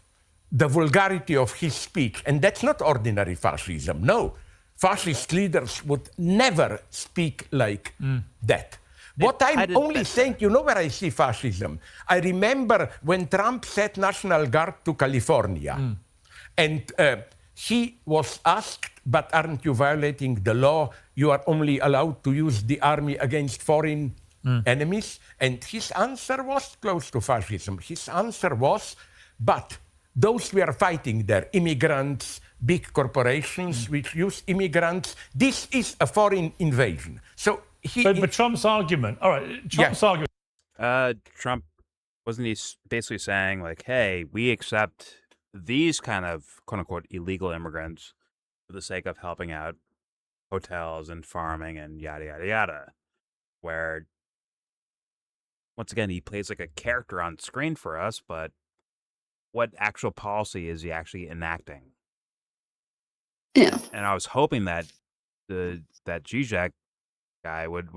the vulgarity of his speech. And that's not ordinary fascism. No, fascist leaders would never speak like that. What I'm only saying, you know where I see fascism? I remember when Trump sent National Guard to California, and he was asked, but aren't you violating the law? You are only allowed to use the army against foreign enemies. And his answer was close to fascism. His answer was, but those we are fighting there, immigrants, big corporations which use immigrants, this is a foreign invasion. So but Trump's argument, all right, Trump's argument. Trump, wasn't he basically saying like, hey, we accept these kind of quote unquote illegal immigrants for the sake of helping out hotels and farming and yada, yada, yada, where once again, he plays like a character on screen for us, but what actual policy is he actually enacting? Yeah. And I was hoping that that Zizek guy would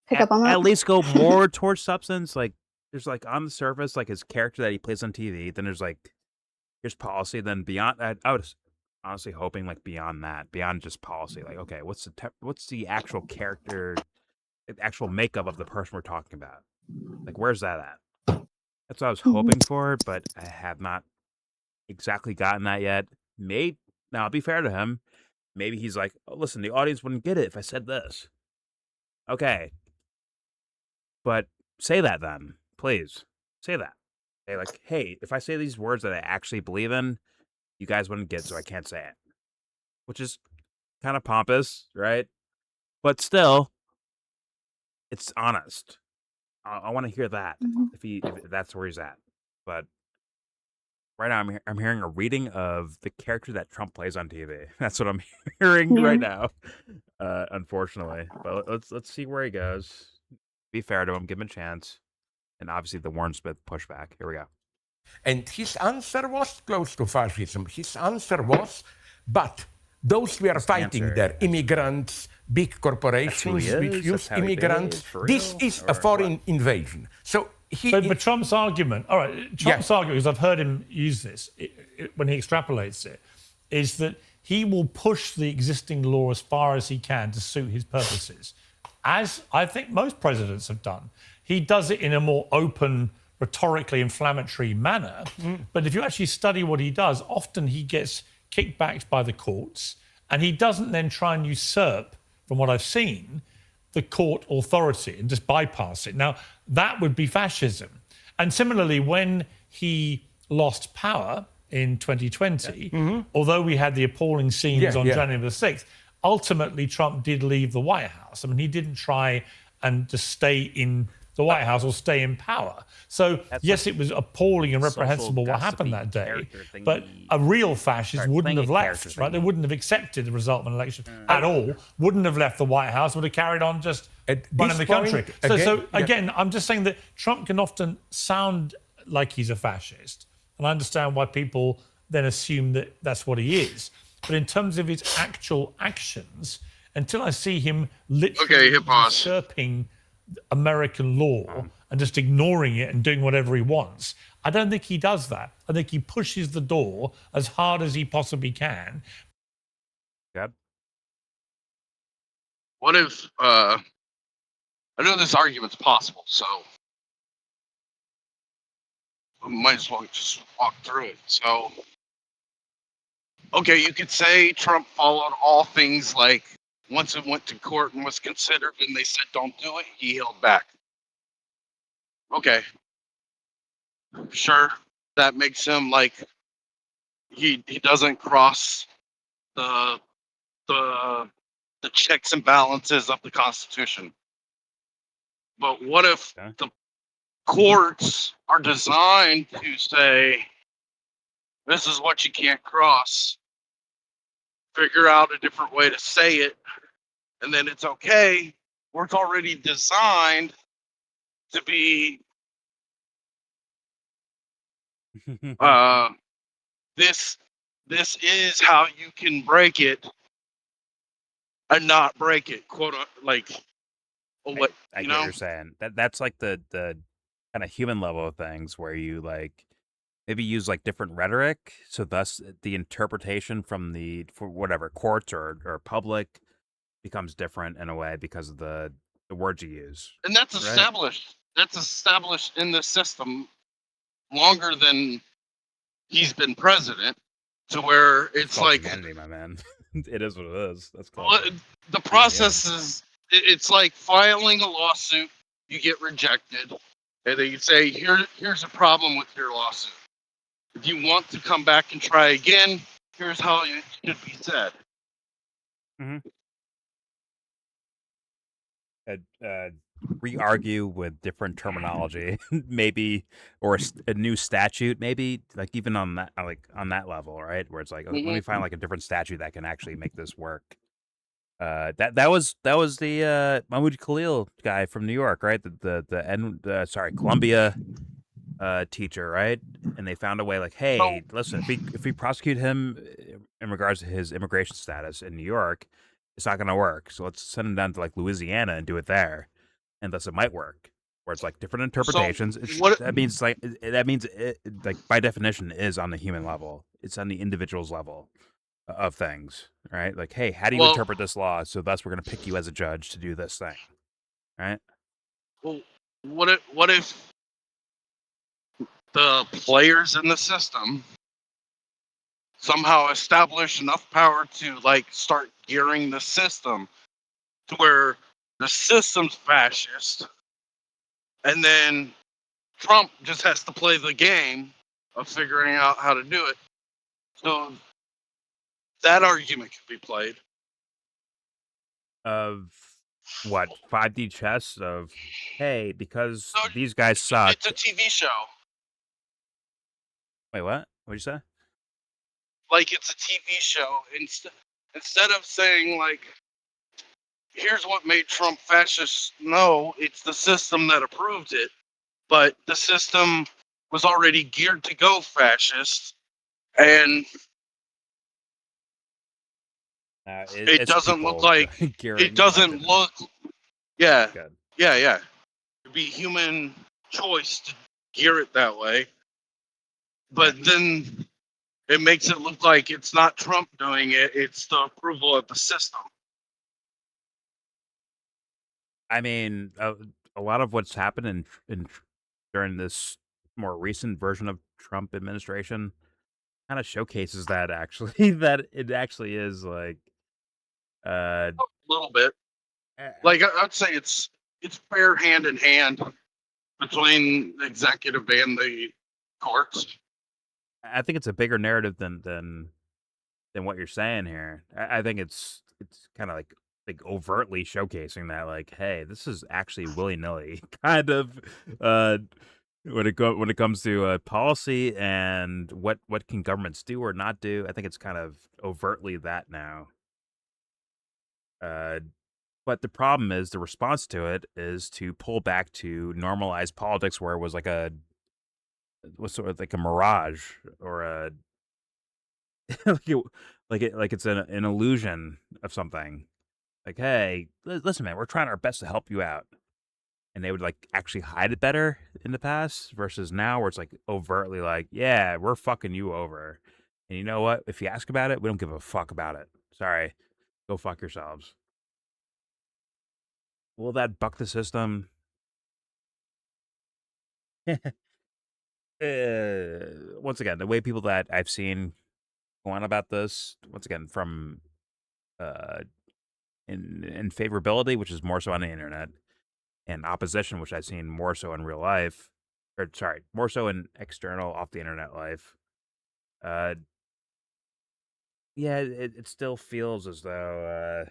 pick up on that. At least go more towards substance. Like there's like on the surface, like his character that he plays on TV. Then there's like here's policy. Then beyond that, I was honestly hoping like beyond that, beyond just policy. Like okay, what's the actual character, the actual makeup of the person we're talking about? Like where's that at? That's what I was hoping for, but I have not exactly gotten that yet. Now I'll be fair to him. Maybe he's like, oh, listen, the audience wouldn't get it if I said this. Okay. But say that then, please. Say that. Say like, hey, if I say these words that I actually believe in, you guys wouldn't get, so I can't say it. Which is kind of pompous, right? But still, it's honest. I want to hear that if that's where he's at. But right now, I'm hearing a reading of the character that Trump plays on TV. That's what I'm hearing right now, unfortunately. But let's see where he goes. Be fair to him, give him a chance, and obviously the Warren Smith pushback. Here we go. And his answer was close to fascism. His answer was, but those we are fighting there, immigrants, big corporations which use immigrants, this is a foreign invasion. So but Trump's argument, all right, Trump's argument, because I've heard him use this when he extrapolates it, is that he will push the existing law as far as he can to suit his purposes, as I think most presidents have done. He does it in a more open, rhetorically inflammatory manner. But if you actually study what he does, often he gets kickbacks by the courts, and he doesn't then try and usurp, from what I've seen, the court authority and just bypass it. Now, that would be fascism. And similarly, when he lost power in 2020, although we had the appalling scenes on January the 6th, ultimately Trump did leave the White House. I mean, he didn't try and just stay in the White House or stay in power. So, yes, it was appalling and reprehensible what happened that day, but a real fascist wouldn't have left, right? They wouldn't have accepted the result of an election at all, wouldn't have left the White House, would have carried on just running the country. So again, I'm just saying that Trump can often sound like he's a fascist, and I understand why people then assume that that's what he is. But in terms of his actual actions, until I see him literally usurping American law and just ignoring it and doing whatever he wants, I don't think he does that. I think he pushes the door as hard as he possibly can. What if I know this argument's possible, so I might as well just walk through it. So okay, you could say Trump followed all things, like once it went to court and was considered and they said don't do it, he held back. Okay. Sure, that makes him like he doesn't cross the checks and balances of the Constitution. But what if the courts are designed to say this is what you can't cross, figure out a different way to say it, and then it's okay, or it's already designed to be this is how you can break it and not break it, quote, like what I get what you're saying. That's like the kind of human level of things where you like maybe use like different rhetoric, so thus the interpretation from for whatever courts or public becomes different in a way because of the words you use. And that's right? established. That's established in the system longer than he's been president, to where it's called like humanity, my man. It is what it is. That's called. well, the process is it's like filing a lawsuit. You get rejected, and then you say, here's a problem with your lawsuit. If you want to come back and try again, here's how it should be said. Re-argue with different terminology, maybe, or a new statute, maybe, like even on that level, right? Where it's like, let me find like a different statute that can actually make this work. That was the Mahmoud Khalil guy from New York, right? Columbia teacher, right? And they found a way, like, hey, listen, if we prosecute him in regards to his immigration status in New York, it's not going to work. So let's send him down to like Louisiana and do it there, and thus it might work. Where it's like different interpretations. That means it, like by definition is on the human level. It's on the individual's level of things, right? Like, hey, how do you interpret this law? So thus we're going to pick you as a judge to do this thing, right? Well, what if the players in the system somehow establish enough power to like start gearing the system to where the system's fascist, and then Trump just has to play the game of figuring out how to do it. So that argument could be played. Of what? 5D chess of, hey, because these guys suck. It's a TV show. Wait, what? What'd you say? Like it's a TV show. Instead of saying like, here's what made Trump fascist. No, it's the system that approved it. But the system was already geared to go fascist, and it doesn't look like it doesn't look. Yeah, yeah. It'd be human choice to gear it that way, but then it makes it look like it's not Trump doing it; it's the approval of the system. I mean, a lot of what's happened during this more recent version of Trump administration kind of showcases that actually that it actually is like a little bit. Like I'd say it's fair hand in hand between the executive and the courts. I think it's a bigger narrative than what you're saying here. I think it's kind of like overtly showcasing that, like, hey, this is actually willy-nilly kind of when it comes to policy and what can governments do or not do. I think it's kind of overtly that now. But the problem is the response to it is to pull back to normalized politics where it was like was sort of like a mirage or a like it's an illusion of something. Like, hey, listen, man, we're trying our best to help you out. And they would like actually hide it better in the past versus now where it's like overtly like, yeah, we're fucking you over. And you know what? If you ask about it, we don't give a fuck about it. Sorry. Go fuck yourselves. Will that buck the system? Once again, the way people that I've seen go on about this, once again, from in favorability, which is more so on the internet, and opposition, which I've seen more so in real life, or sorry, more so in external off the internet life. Yeah, it still feels as though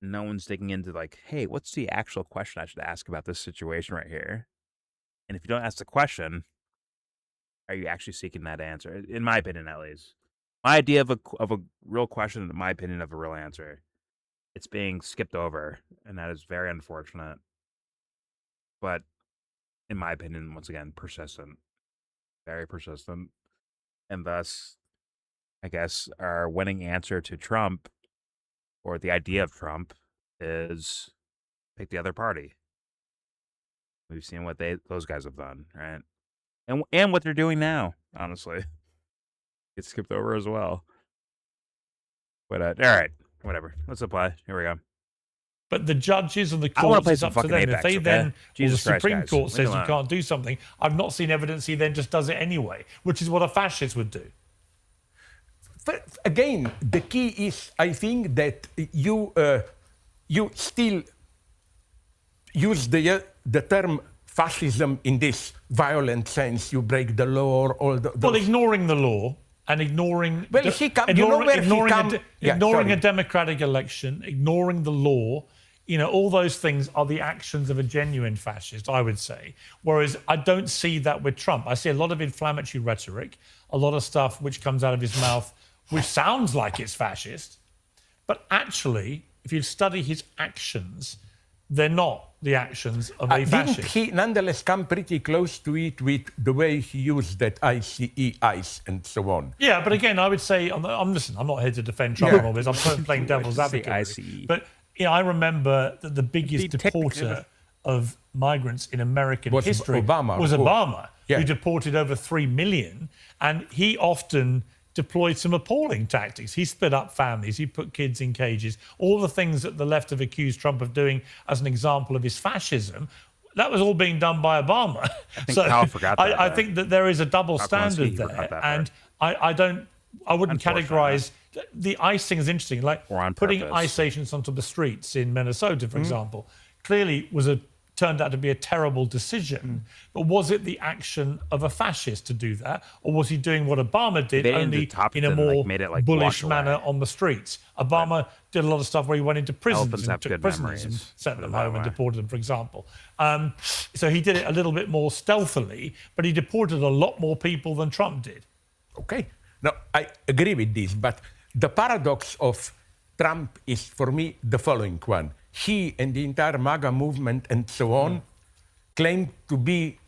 no one's digging into like, hey, what's the actual question I should ask about this situation right here? And if you don't ask the question, are you actually seeking that answer? In my opinion, at least, my idea of a real question, in my opinion, of a real answer, it's being skipped over, and that is very unfortunate. But in my opinion, once again, persistent, very persistent, and thus, I guess our winning answer to Trump, or the idea of Trump, is pick the other party. We've seen what those guys have done, right? and what they're doing now, honestly. Get skipped over as well. But all right, whatever. Let's apply. Here we go. But the judges and the courts, it's up to them. Apex, if they then, or the Supreme Court says you alone. can't do something, I've not seen evidence he then just does it anyway, which is what a fascist would do. But again, the key is, I think, that you still use the term fascism in this violent sense. You break the law or all the... Well, ignoring the law and ignoring... Well, ignoring a democratic election, ignoring the law, all those things are the actions of a genuine fascist, I would say. Whereas I don't see that with Trump. I see a lot of inflammatory rhetoric, a lot of stuff which comes out of his mouth which sounds like it's fascist, but actually, if you study his actions, they're not the actions of a fascist. Didn't he nonetheless come pretty close to it with the way he used that ICE and so on? Yeah, but again, I would say, I'm not here to defend Trump and all this. I'm playing devil's advocate. ICE. But I remember that the biggest deporter of migrants in American history was Obama, who deported over 3 million, and he often deployed some appalling tactics. He split up families, he put kids in cages, all the things that the left have accused Trump of doing as an example of his fascism. That was all being done by Obama. I think Powell forgot that. I think that there is a double standard there, and I wouldn't categorize the ICE thing is interesting. Like putting ICE agents onto the streets in Minnesota, for example, clearly turned out to be a terrible decision. But was it the action of a fascist to do that? Or was he doing what Obama did, only in a more bullish manner on the streets? Obama did a lot of stuff where he went into prisons and took prisoners and sent them home and deported them, for example. So he did it a little bit more stealthily, but he deported a lot more people than Trump did. Okay. Now, I agree with this, but the paradox of Trump is, for me, the following one. He and the entire MAGA movement and so on claim to be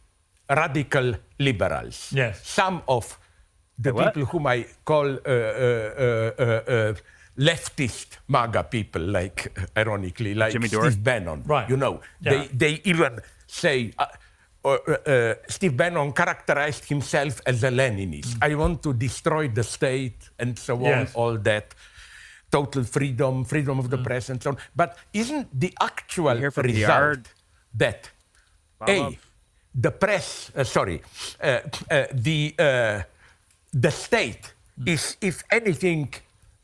radical liberals. Yes. Some of the people whom I call leftist MAGA people, like, ironically, like Steve Bannon. Right. They even say... Steve Bannon characterized himself as a Leninist. I want to destroy the state and so on, all that. Total freedom of the press and so on. But isn't the actual result that, the press, the state is, if anything,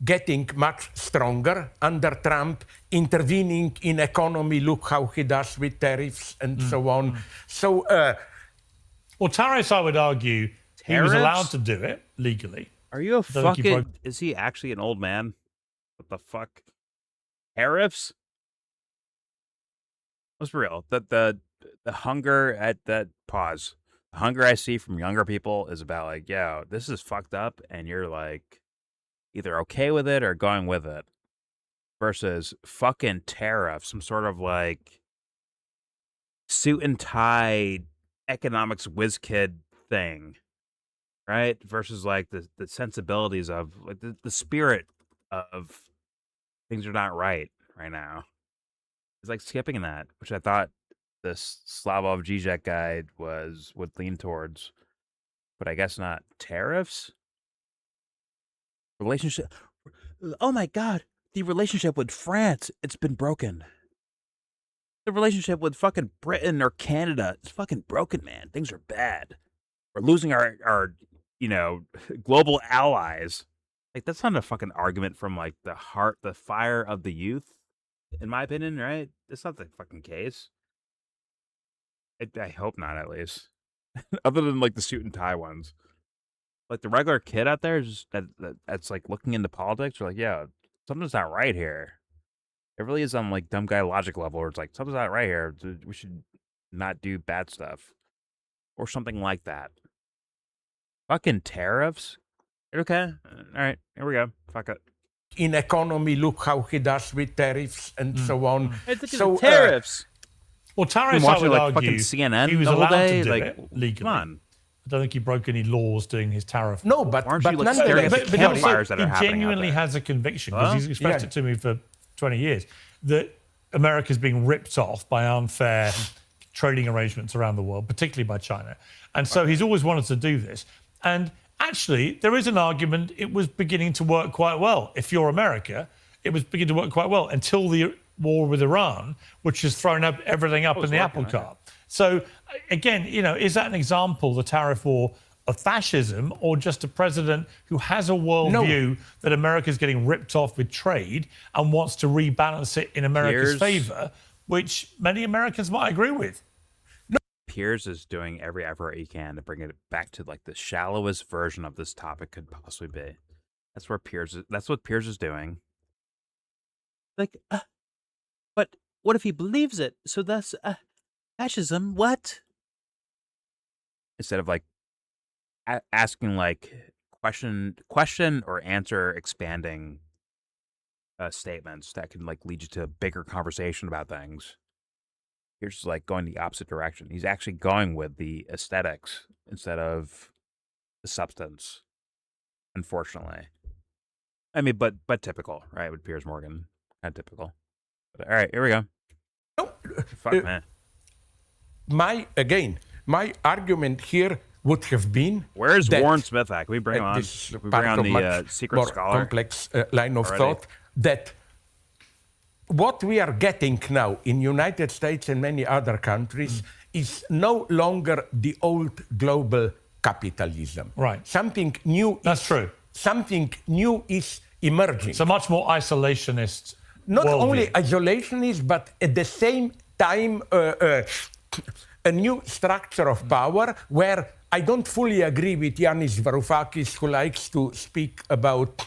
getting much stronger under Trump, intervening in economy. Look how he does with tariffs and so on. So, well, tariffs, I would argue, he was allowed to do it legally. Are you a fucking? Is he actually an old man? What the fuck? Tariffs? Let's be real. The hunger at that pause. The hunger I see from younger people is about like, yo, this is fucked up, and you're like either okay with it or going with it. Versus fucking tariff, some sort of like suit and tie economics whiz kid thing, right? Versus like the sensibilities of like the spirit of things are not right now. It's like skipping that, which I thought this Slavoj Zizek guy would lean towards, but I guess not. Tariffs, relationship. Oh my God, the relationship with France, it's been broken. The relationship with fucking Britain or Canada, it's fucking broken, man. Things are bad. We're losing our global allies. Like, that's not a fucking argument from, like, the fire of the youth, in my opinion, right? It's not the fucking case. I hope not, at least. Other than, like, the suit and tie ones. Like, the regular kid out there is just, that's, like, looking into politics, or like, yeah, something's not right here. It really is on, like, dumb guy logic level, where it's like, something's not right here. We should not do bad stuff. Or something like that. Fucking tariffs? Okay. All right. Here we go. Fuck it. In economy, look how he does with tariffs and so on. So tariffs. Well, tariffs, I would argue, fucking CNN he was the whole allowed day? to do like, it legally. Come on. I don't think he broke any laws doing his tariff. No, but aren't you like staring at the campfires that are happening? He genuinely has a conviction, because he's expressed it to me for 20 years, that America's being ripped off by unfair trading arrangements around the world, particularly by China. And so he's always wanted to do this. And actually, there is an argument it was beginning to work quite well. If you're America, it was beginning to work quite well until the war with Iran, which has thrown everything up in the apple cart. So, again, is that an example, the tariff war, of fascism, or just a president who has a worldview that America's getting ripped off with trade and wants to rebalance it in America's favour, which many Americans might agree with? Piers is doing every effort he can to bring it back to like the shallowest version of this topic could possibly be. That's what Piers is doing. Like, but what if he believes it? So that's fascism. What? Instead of like asking like question or answer expanding statements that can like lead you to a bigger conversation about things. Here's just like going the opposite direction. He's actually going with the aesthetics instead of the substance, unfortunately. I mean, but typical, right? With Piers Morgan, kind of typical. But, all right, here we go. Fuck, man. My argument here would have been... Where's Warren Smith at? Can we bring him on? This we bring on the secret more scholar? Complex line of thought that what we are getting now in United States and many other countries is no longer the old global capitalism. Right. Something new. That's true. Something new is emerging. It's a much more isolationist Not worldview. only isolationist, but at the same time a new structure of power where I don't fully agree with Yanis Varoufakis, who likes to speak about...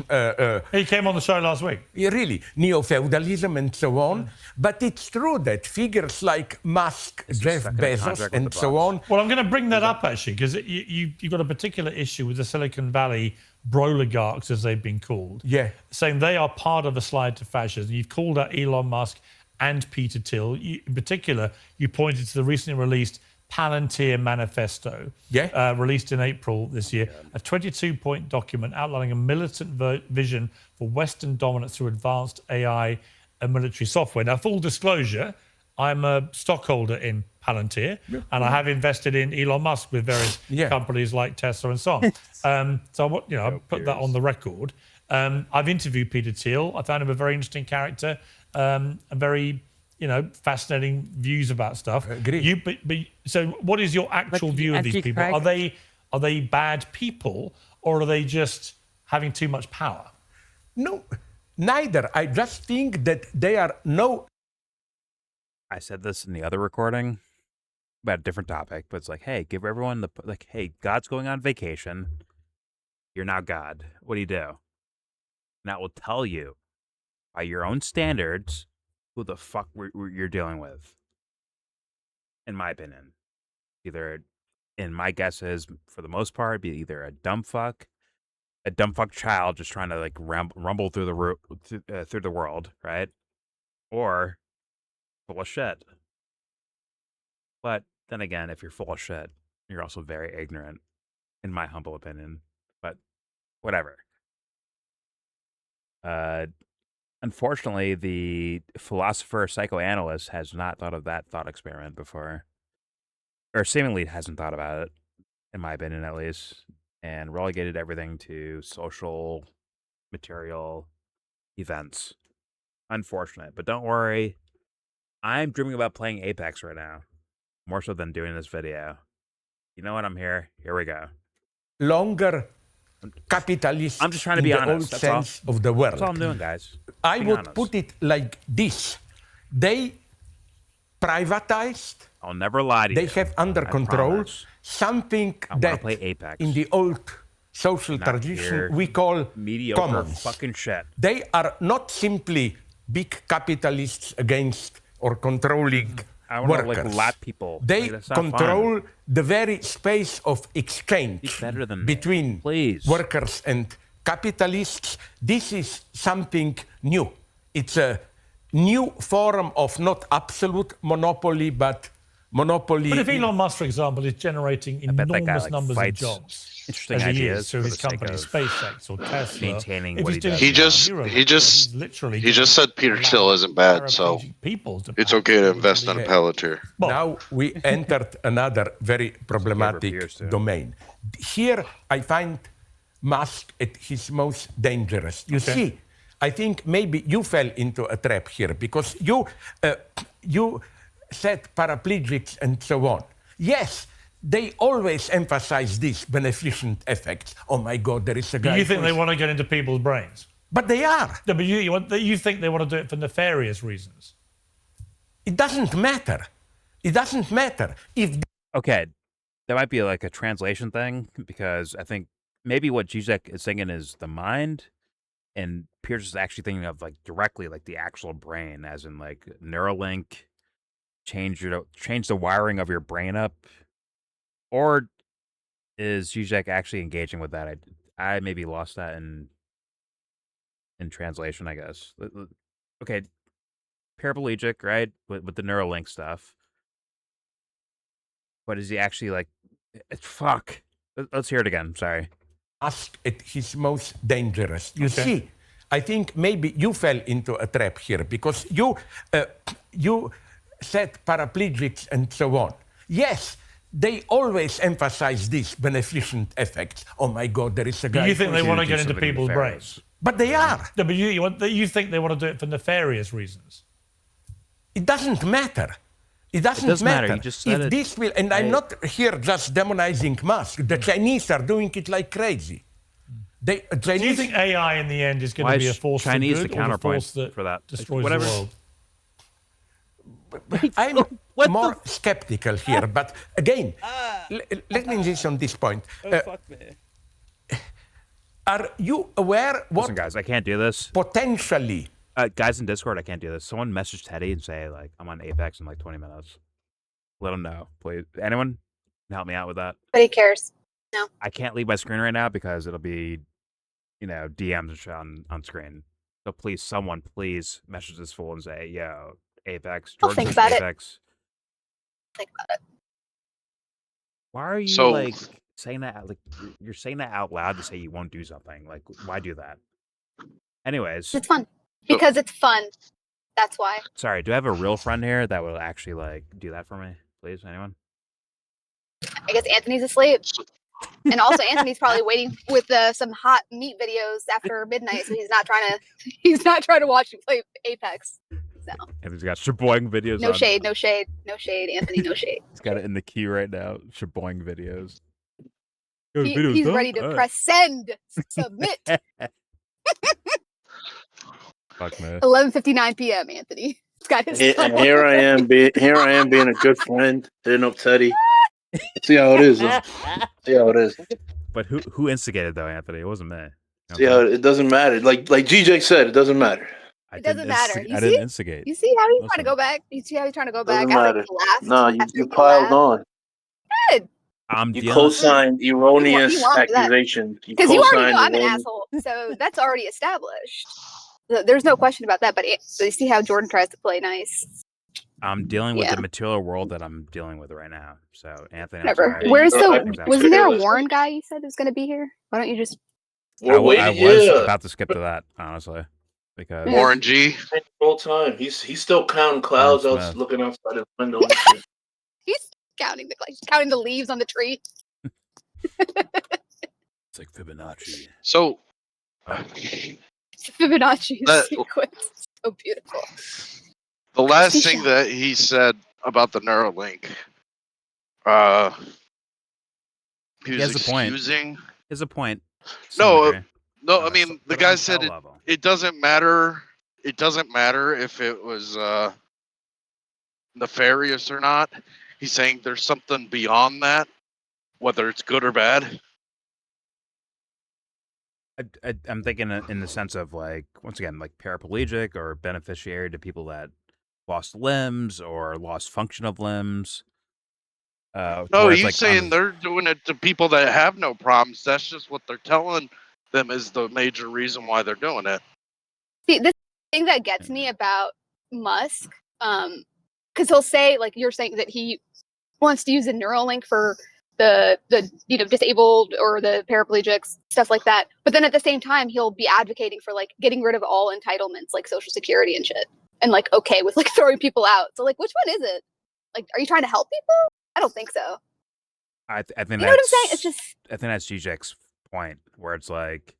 he came on the show last week. Really, neo-feudalism and so on. But it's true that figures like Musk, Jeff Bezos, and so on... Well, I'm going to bring that up, actually, because you've got a particular issue with the Silicon Valley broligarchs, as they've been called, saying they are part of a slide to fascism. You've called out Elon Musk and Peter Thiel. In particular, you pointed to the recently released Palantir Manifesto, released in April this year, a 22-point document outlining a militant vision for Western dominance through advanced AI and military software. Now, full disclosure, I'm a stockholder in Palantir, and I have invested in Elon Musk with various companies like Tesla and so on. So, I put that on the record. I've interviewed Peter Thiel. I found him a very interesting character, a very... fascinating views about stuff. So what is your actual view of these people? Are they bad people, or are they just having too much power? No, neither. I just think that they are I said this in the other recording about a different topic, but it's like, hey, give everyone hey, God's going on vacation. You're now God. What do you do? And that will tell you by your own standards who the fuck you're dealing with, in my opinion. And my guess is, for the most part, be either a dumb fuck child just trying to like rumble through the world, right? Or full of shit. But then again, if you're full of shit, you're also very ignorant, in my humble opinion. But whatever. Unfortunately, the philosopher psychoanalyst has not thought of that thought experiment before, or seemingly hasn't thought about it, in my opinion at least, and relegated everything to social, material events. Unfortunate, but don't worry. I'm dreaming about playing Apex right now, more so than doing this video. You know what? I'm here. Here we go. Longer capitalist. I'm just trying to be honest. That's sense of the word. That's all I'm doing, guys. I would put it like this: they privatized. I'll never lie to you. They have under control something that play Apex. In the old social tradition we call mediocre commons. Fucking shit. They are not simply big capitalists against or controlling workers. Like lap people. They control the very space of exchange between workers and capitalists. This is something new. It's a new form of not absolute monopoly, but monopoly. But if Elon Musk, for example, is generating enormous numbers of jobs, interesting as he ideas is through his company SpaceX or Tesla, maintaining if what he's doing he just said Peter Thiel isn't bad, so it's okay to invest in a Palantir. Now we entered another very problematic domain. Here I find Musk at his most dangerous. You see, I think maybe you fell into a trap here because you said paraplegics and so on. Yes, they always emphasize these beneficent effects. Oh my God, there is a guy. You think they want to get into people's brains? But they are. No, but you think they want to do it for nefarious reasons? It doesn't matter. It doesn't matter. Okay, that might be like a translation thing because I think maybe what Zizek is thinking is the mind, and Piers is actually thinking of like directly like the actual brain, as in like Neuralink, change the wiring of your brain up, or is Zizek actually engaging with that? I maybe lost that in translation, I guess. Okay, paraplegic, right? With the Neuralink stuff. But is he actually like, fuck. Let's hear it again. Sorry. Musk at his most dangerous. You see, I think maybe you fell into a trap here because you said paraplegics and so on. Yes, they always emphasize these beneficent effects. Oh my God, there is a guy. You think they want to get into people's brains? But they are. No, but you think they want to do it for nefarious reasons? It doesn't matter. It doesn't matter. You just said if this will, and I'm not here just demonizing Musk. The Chinese are doing it like crazy. Do you think AI in the end is going to be a force for good or a force that destroys the world? I'm more skeptical here, but again, let me insist on this point. Are you aware what? Listen, guys, I can't do this. Potentially. Guys in Discord, I can't do this. Someone message Teddy and say, like, I'm on Apex in like 20 minutes. Let him know, please. Anyone can help me out with that? Nobody cares. No. I can't leave my screen right now because it'll be, DMs and shit on screen. So please, someone, please message this fool and say, yo, Apex. I'll think about Apex. Think about it. Why are you, saying that? Like, you're saying that out loud to say you won't do something. Like, why do that? Anyways. It's fun. Because it's fun. That's why. Sorry, do I have a real friend here that will actually, do that for me? Please, anyone? I guess Anthony's asleep. And also Anthony's probably waiting with some hot meat videos after midnight, so he's not trying to watch you play Apex. So. Anthony's got shaboing videos. No shade, Anthony, no shade. He's got it in the key right now. Shaboing videos. He's ready to press send, submit. Fuck man. 11:59 p.m. Anthony. And here I am being a good friend, hitting up Teddy. See how it is. See how it is. But who instigated though, Anthony? It wasn't me. See how it doesn't matter. Like GJ said, it doesn't matter. It doesn't matter. I didn't instigate. You see how he's trying to go back? You see how he's trying to go back? Doesn't matter. No, you piled on. Good. You co-signed erroneous accusations. Because you already know I'm an asshole, so that's already established. There's no question about that. But you see how Jordan tries to play nice. I'm dealing with the material world that I'm dealing with right now. So Anthony, whatever. Wasn't there a Warren guy you said was going to be here? Why don't you just? I was about to skip to that, honestly, because Warren G. Full time. He's still counting clouds out, looking outside his window. He's counting the leaves on the tree. It's like Fibonacci. So Fibonacci sequence, so beautiful. The last thing that he said about the Neuralink, he was excusing. He has a point. No, I mean the guy said it doesn't matter. It doesn't matter if it was nefarious or not. He's saying there's something beyond that, whether it's good or bad. I'm thinking in the sense of once again paraplegic or beneficiary to people that lost limbs or lost function of limbs. No, he's saying they're doing it to people that have no problems. That's just what they're telling them is the major reason why they're doing it. See, this thing that gets me about Musk, because he'll say, like you're saying, that he wants to use a Neuralink for the disabled or the paraplegics, stuff like that. But then at the same time, he'll be advocating for like getting rid of all entitlements, like Social Security and shit, and like okay with like throwing people out. So like, which one is it? Like, are you trying to help people? I don't think so. I think you know what I'm saying? It's just. I think that's Zizek's point, where it's like,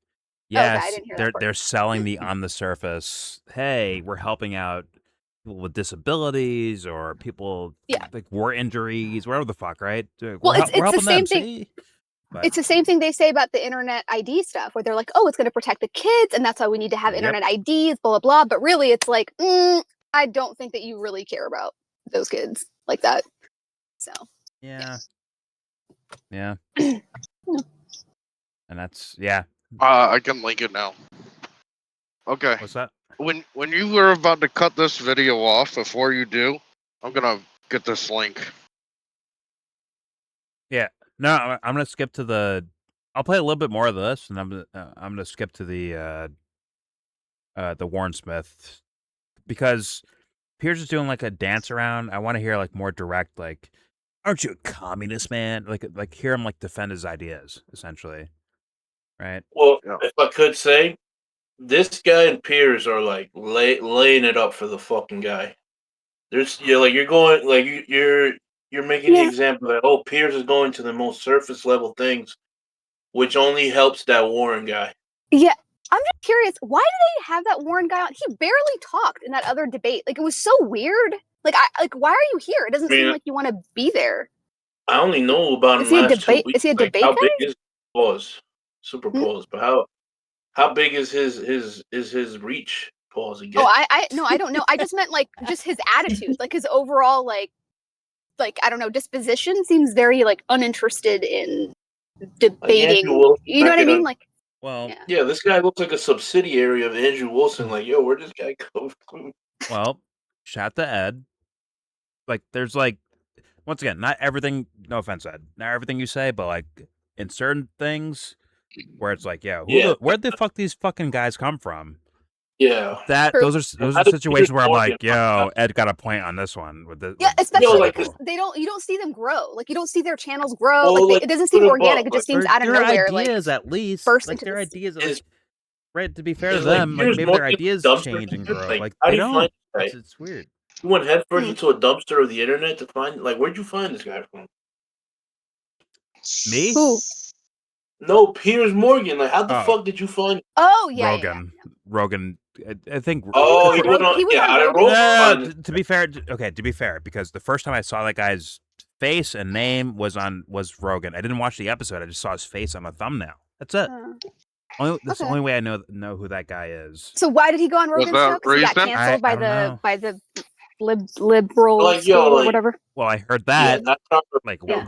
yes, okay, they're selling the on the surface. Hey, we're helping out people with disabilities or people like war injuries, whatever the fuck, right? Well, it's the same thing. It's the same thing they say about the internet ID stuff, where they're like, oh, it's going to protect the kids, and that's why we need to have internet IDs, blah, blah, blah. But really, it's like, I don't think that you really care about those kids like that. So. Yeah. And that's, I can link it now. Okay. What's that? When you were about to cut this video off, before you do, I'm gonna get this link. Yeah. No, I'm gonna skip to the. I'll play a little bit more of this, and I'm gonna skip to the Warren Smith, because Piers is doing like a dance around. I want to hear like more direct, like, aren't you a communist, man? Like hear him like defend his ideas, essentially, right? Well, if I could say, this guy and Piers are like laying it up for the fucking guy. There's you're making the example that Piers is going to the most surface level things, which only helps that Warren guy. Yeah, I'm just curious, why do they have that Warren guy on? He barely talked in that other debate. Like, it was so weird. Like, why are you here? It doesn't seem like you want to be there. I only know about him Is he a last 2 weeks. Is he a debate how guy? Big is pause? Super pause, but how big is his reach? Pause again. Oh, I don't know. I just meant like just his attitude, like his overall like I don't know, disposition seems very like uninterested in debating. You know what I mean? Like, well, yeah, this guy looks like a subsidiary of Andrew Wilson. Like, yo, where'd this guy come from? Well, shout to Ed. Like, there's like, once again, not everything. No offense, Ed. Not everything you say, but like in certain things, where it's like, where'd the fuck these fucking guys come from? Yeah, those are situations where I'm like, yo, Ed got a point on this one with the especially because you don't see them grow. Like, you don't see their channels grow. Like, it doesn't seem organic. It just seems out of nowhere. Ideas, like, at least, like their ideas. Like, right, to be fair to them, like maybe their ideas change and grow. Like, they don't. It's weird. You went headfirst into a dumpster of the internet to find, like, where'd you find this guy from? Me? Who? No, Piers Morgan. Like, how the fuck did you find? Oh yeah, Rogan. I think. Oh, he was on Rogan. To be fair, because the first time I saw that guy's face and name was Rogan. I didn't watch the episode. I just saw his face on the thumbnail. That's it. That's the only way I know who that guy is. So why did he go on Rogan's show? Because he got canceled by the liberal or whatever. Well, I heard that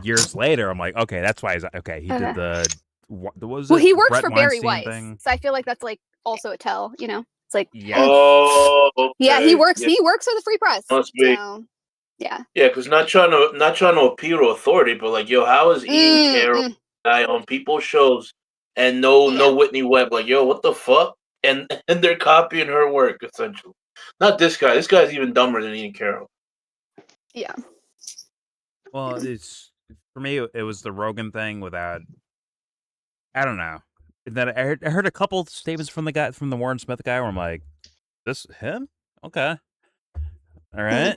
years later. I'm like, okay, that's why. He did the. What was it? Well, he works Brett for Barry Weinstein Weiss, thing? so I feel like that's like also a tell. You know, it's like okay. Yeah, he works for the Free Press. Must be. So, yeah, because not trying to appeal to authority, but like, yo, how is Ian Carroll guy on people's shows and no Whitney Webb? Like, yo, what the fuck? And they're copying her work essentially. Not this guy. This guy's even dumber than Ian Carroll. Yeah. Well, it's for me. It was the Rogan thing without. I don't know. Then I heard a couple statements from the Warren Smith guy where I'm like, "This him? Okay, all right."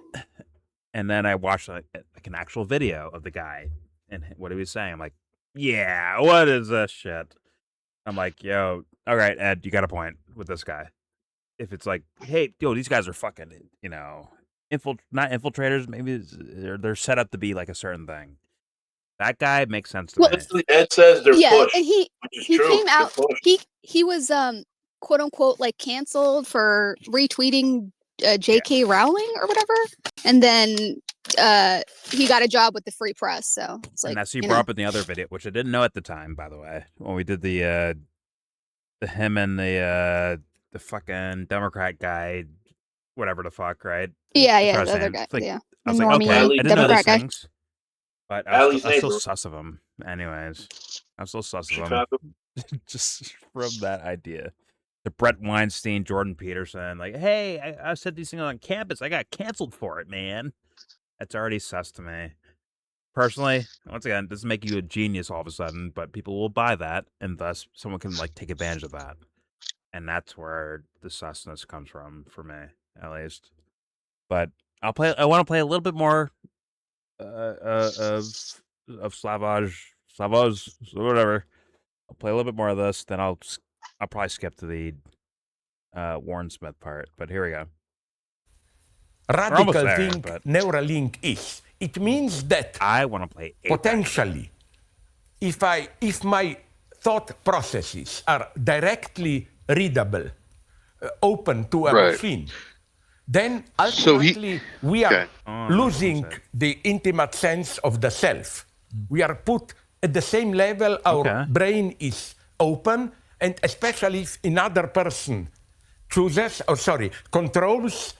And then I watched like an actual video of the guy and what he was saying. I'm like, "Yeah, what is this shit?" I'm like, "Yo, all right, Ed, you got a point with this guy. If it's like, hey, yo, these guys are fucking, not infiltrators. Maybe they're set up to be like a certain thing." That guy makes sense to me. Ed says they're pushed, and he came out. He was quote unquote like canceled for retweeting J.K. Rowling or whatever, and then he got a job with the Free Press. So it's like, and that's he brought up in the other video, which I didn't know at the time, by the way, when we did the him and the fucking Democrat guy, whatever the fuck, right? Yeah, the other guy. Like, yeah, I was like, okay, I didn't know these things. But I was still sus of him. Anyways, I'm still sus of him. Just from that idea. The Brett Weinstein, Jordan Peterson, like, hey, I said these things on campus. I got canceled for it, man. It's already sus to me. Personally, once again, it doesn't make you a genius all of a sudden, but people will buy that, and thus someone can like take advantage of that. And that's where the susness comes from, for me, at least. But I want to play a little bit more of Slavoj, whatever. I'll play a little bit more of this, then I'll probably skip to the Warren Smith part. But here we go. Radical thing Neuralink is. It means that I want to play potentially, if my thought processes are directly readable, open to a machine, then ultimately we are losing the intimate sense of the self. We are put at the same level, our brain is open, and especially if another person controls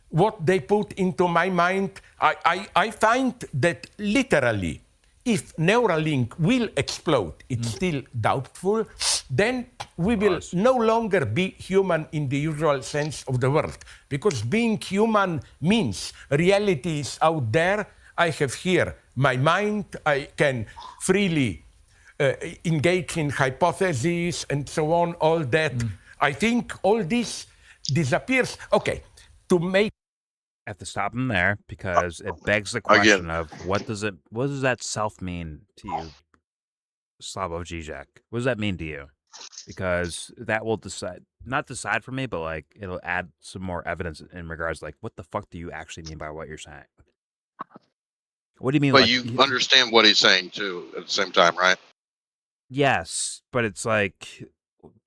what they put into my mind, I find that literally, if Neuralink will explode, it's still doubtful, then we will no longer be human in the usual sense of the word. Because being human means reality is out there. I have here my mind. I can freely engage in hypotheses and so on, all that. I think all this disappears. Okay, to make... I have to stop him there because it begs the question of what does that self mean to you, Slavoj Zizek? What does that mean to you? Because that will not decide for me, but like it'll add some more evidence in regards like what the fuck do you actually mean by what you're saying? What do you mean? But like, you understand what he's saying too at the same time, right? Yes, but it's like,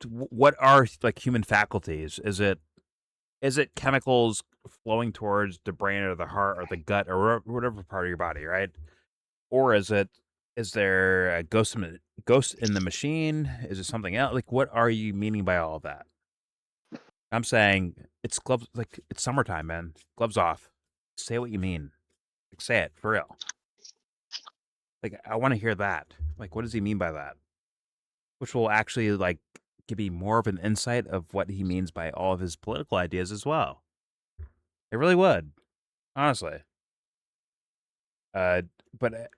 what are like human faculties? Is it chemicals flowing towards the brain or the heart or the gut or whatever part of your body, right? Or is there a ghost in the machine? Is it something else? Like, what are you meaning by all of that? I'm saying it's gloves. Like, it's summertime, man. Gloves off. Say what you mean. Like, say it for real. Like, I want to hear that. Like, what does he mean by that? Which will actually like give me more of an insight of what he means by all of his political ideas as well. It really would, honestly. But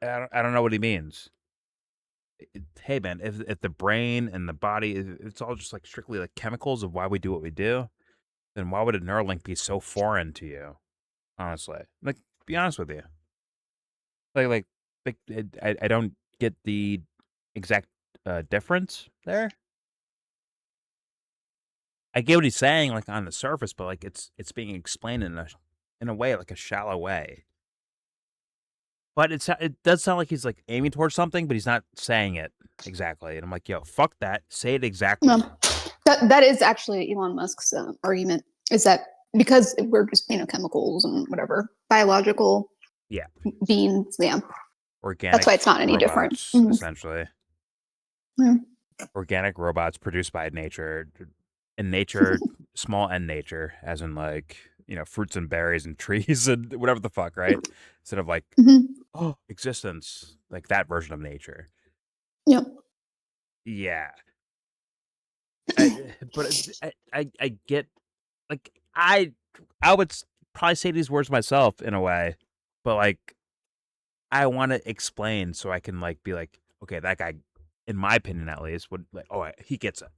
I don't know what he means. Hey man, if the brain and the body, it's all just like strictly like chemicals of why we do what we do, then why would a Neuralink be so foreign to you? Honestly, like, be honest with you. Like I don't get the exact difference there. I get what he's saying, like on the surface, but like it's being explained in a way, like a shallow way. But it does sound like he's like aiming towards something, but he's not saying it exactly. And I'm like, yo, fuck that. Say it exactly. That is actually Elon Musk's argument, is that because we're just, chemicals and whatever, biological beings, organic. That's why it's not any robots, different. Essentially. Mm. Organic robots produced by nature, in nature, small n nature, as in like, fruits and berries and trees and whatever the fuck, right? Instead of like, existence, like that version of nature. Yep. Yeah. But I get, like, I would probably say these words myself in a way, but like, I want to explain so I can like be like, okay, that guy, in my opinion at least, would like, oh, he gets it,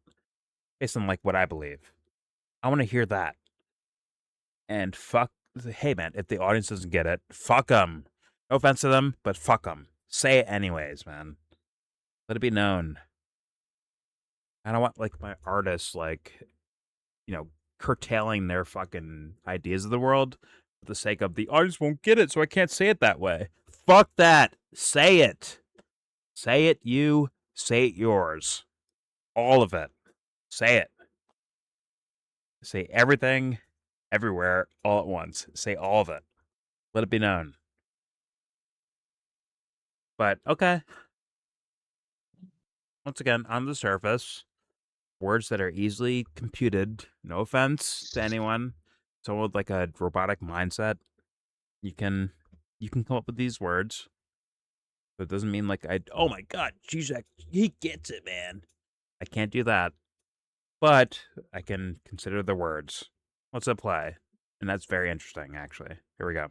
based on like what I believe. I want to hear that. And hey man, if the audience doesn't get it, fuck them. No offense to them, but fuck them. Say it anyways, man. Let it be known. I don't want like my artists like, curtailing their fucking ideas of the world for the sake of the artist won't get it, so I can't say it that way. Fuck that. Say it. Say it you. Say it yours. All of it. Say it. Say everything, everywhere, all at once. Say all of it. Let it be known. But, okay. Once again, on the surface, words that are easily computed, no offense to anyone, someone with like a robotic mindset, you can come up with these words. But it doesn't mean like oh my god, Zizek, he gets it, man. I can't do that. But I can consider the words. Let's play. And that's very interesting, actually. Here we go.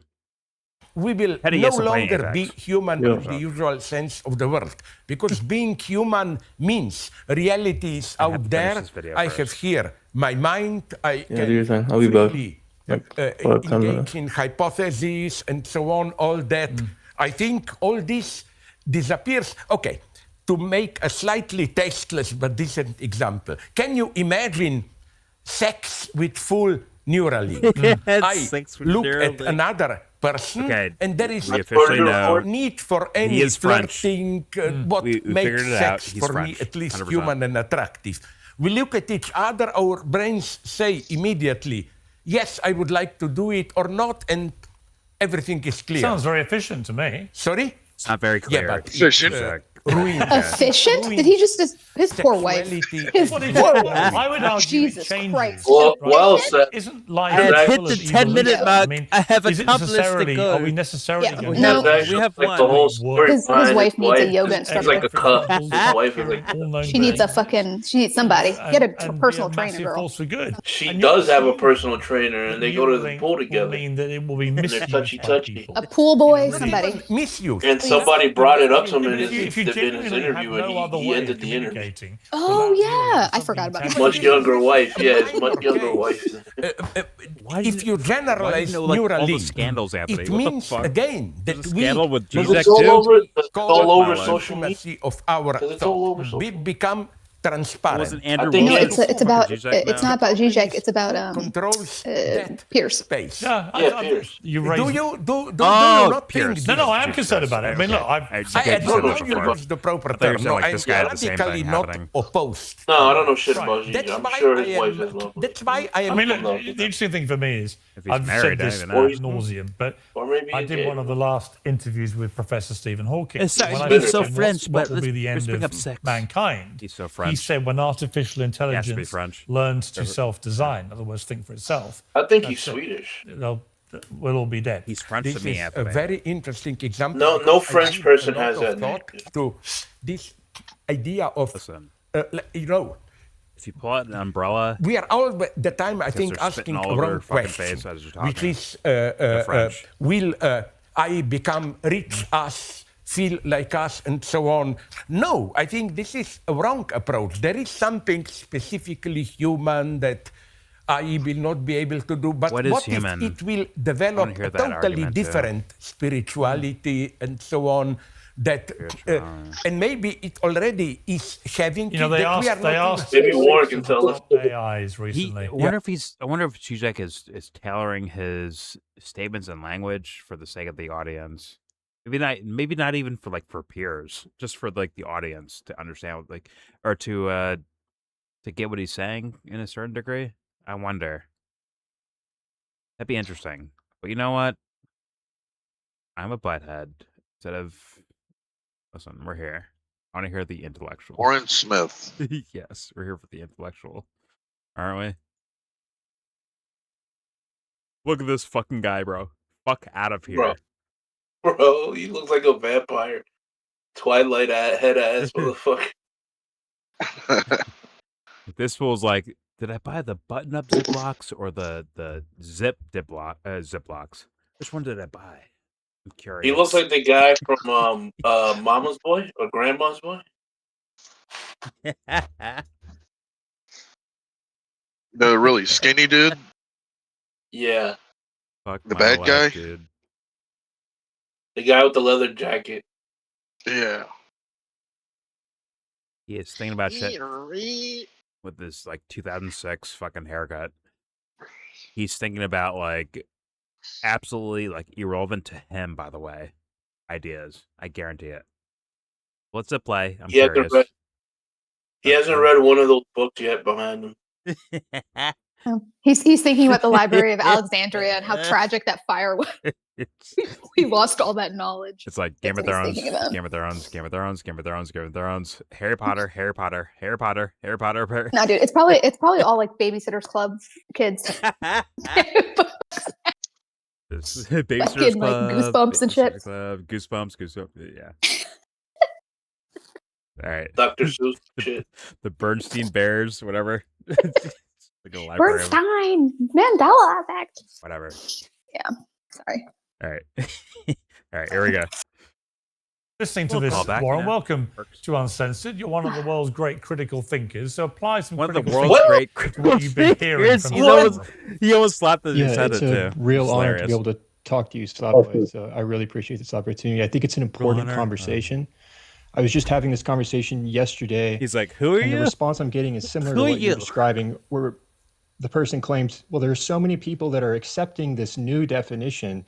we will no longer be human in the usual sense of the word. Because being human means reality is out there. I have here my mind. I can freely engage in hypotheses and so on, all that. I think all this disappears. Okay, to make a slightly tasteless but decent example, can you imagine sex with full Neuralink? I look at another person, and there is no need for any flirting. What makes sex for me at least 100%. Human and attractive? We look at each other, our brains say immediately, yes, I would like to do it or not, and everything is clear. Sounds very efficient to me. Sorry? It's not very clear. Yeah, but efficient. Efficient? Did he just his poor wife? His poor wife. I would argue Jesus Christ. Well said. Isn't life I hit the 10-minute mark. I mean, I have accomplished the goal. Are we necessarily going no. We have like the whole story. His wife needs a yoga instructor. It's like a cup. His wife is like. She needs somebody. Get a personal trainer, girl. She does have a personal trainer, and they go to the pool together. Mean that it will be touchy. A pool boy, somebody. Misuse. And somebody brought it up to him in his interview, and he ended the interview. Oh yeah, I forgot about that. Much younger wife, his much younger wife. If you generalize Neuralink, it means again that we with it's all over social media of our thought. We become transparent. It's about. It's not about Zizek. It's about controls Piers. Space. Yeah, Piers. Do you not Piers? think? No, I am concerned about it. I mean, look, I don't know if you use the proper term. No, I'm radically not opposed. No, I don't know shit about Zizek. I'm sure his wife is lovely. That's why I am. I mean, look, the interesting thing for me is I've said this ad nauseum, but I did one of the last interviews with Professor Stephen Hawking. He's so French, but what will be the end of mankind? He's so French. He said when artificial intelligence learns to self-design, in other words, think for itself. I think he's Swedish. We'll all be dead. He's French to me, Anthony. A very interesting example. No French person has that. To this idea of, if you pull out an umbrella, we are all the time, I think, asking a wrong question, which is, will I become rich as, feel like us, and so on? No, I think this is a wrong approach. There is something specifically human that I will not be able to do, but what if it will develop a totally different spirituality and so on? That and maybe it already is having. They asked maybe Warren can tell us. AIs recently. I wonder if Zizek is tailoring his statements and language for the sake of the audience. Maybe not even for peers, just for the audience to understand or to get what he's saying in a certain degree. I wonder. That'd be interesting. But you know what? I'm a butthead. Listen, we're here. I want to hear the intellectual. Warren Smith. Yes, we're here for the intellectual. Aren't we? Look at this fucking guy, bro. Fuck out of here. Bro, he looks like a vampire. Twilight head ass motherfucker. This fool's like, did I buy the button-up Ziplocs or the Ziplocs? Which one did I buy? I'm curious. He looks like the guy from Mama's Boy or Grandma's Boy. The really skinny dude? Yeah. Fuck the bad life, guy? Dude. The guy with the leather jacket. Yeah. He is thinking about shit with this 2006 fucking haircut. He's thinking about absolutely irrelevant to him, by the way, ideas. I guarantee it. What's it play? I'm curious. He hasn't read one of those books yet behind him. He's thinking about the Library of Alexandria and how tragic that fire was. We lost all that knowledge. It's like Game of Thrones, Game of Thrones, Game of Thrones, Game of Thrones, Game of Thrones, Harry Potter, Harry Potter, Harry Potter, Harry Potter. No, dude, it's probably all Babysitters Club kids. Babysitters Club, Goosebumps and shit. Goosebumps, yeah. All right. Dr. Seuss shit. The Bernstein Bears, whatever. Bernstein, Mandela effect. Whatever. Yeah. Sorry. All right. All right, here we go. Listening to this, Warren, welcome to Uncensored. You're one of the world's great critical thinkers, so apply some critical thinking to what you've been hearing from he almost slapped his head it's a real honor to be able to talk to you, Slavoj. So I really appreciate this opportunity. I think it's an important conversation. I was just having this conversation yesterday. He's like, who are you? And the response I'm getting is similar to what you're describing, where the person claims, well, there are so many people that are accepting this new definition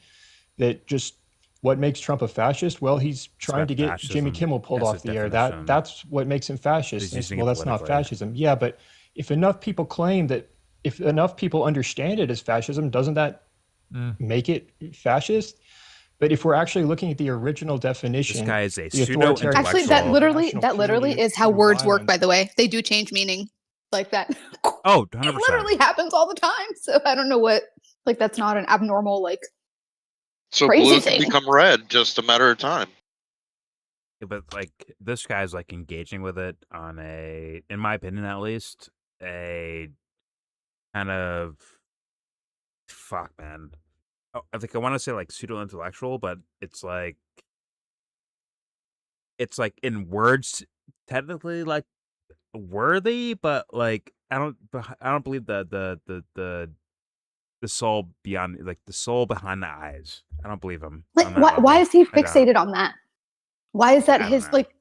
that just what makes Trump a fascist? Well, he's trying to get Jimmy Kimmel pulled off the air. That's what makes him fascist. Well, that's not fascism. Yeah, but if enough people claim that, if enough people understand it as fascism, doesn't that make it fascist? But if we're actually looking at the original definition, this guy is a pseudo-intellectual. Actually, that literally is how words work. By the way, they do change meaning like that. Oh, 100%. It literally happens all the time. So I don't know what. Like that's not an abnormal like. So blue can become red, just a matter of time. Yeah, but like this guy's like engaging with it on in my opinion at least, a kind of fuck, man. Oh, I think I want to say like pseudo-intellectual, but it's like in words technically like worthy, but like I don't believe the soul beyond, like the soul behind the eyes. I don't believe him. Like why is he fixated on that? Why is that his like?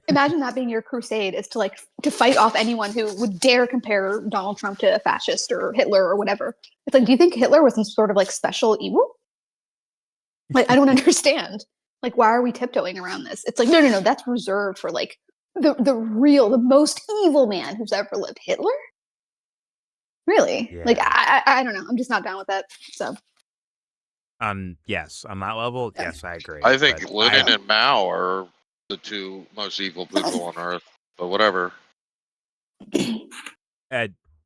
Imagine that being your crusade, is to fight off anyone who would dare compare Donald Trump to a fascist or Hitler or whatever. It's like, do you think Hitler was some sort of like special evil? Like, I don't understand. Like, why are we tiptoeing around this? It's like, no, that's reserved for like the most evil man who's ever lived. Hitler? Really? Yeah. Like, I don't know. I'm just not down with that. So. Yes, on that level, yes, I agree. I think Lenin and Mao are the two most evil people on earth, but whatever.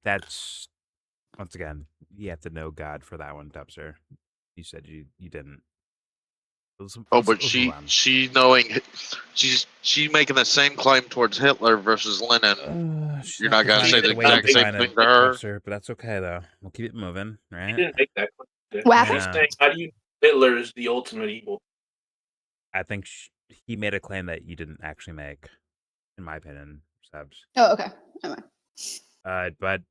That's, once again, you have to know God for that one, Dubster. You said you didn't. But she knowing, she making the same claim towards Hitler versus Lenin. You're not gonna say the exact same thing to her, Dubster, but that's okay though. We'll keep it moving, right? He didn't make that claim. What? He's saying, how do you Hitler is the ultimate evil? I think he made a claim that you didn't actually make, in my opinion, Sebs. Oh, okay. Anyway. But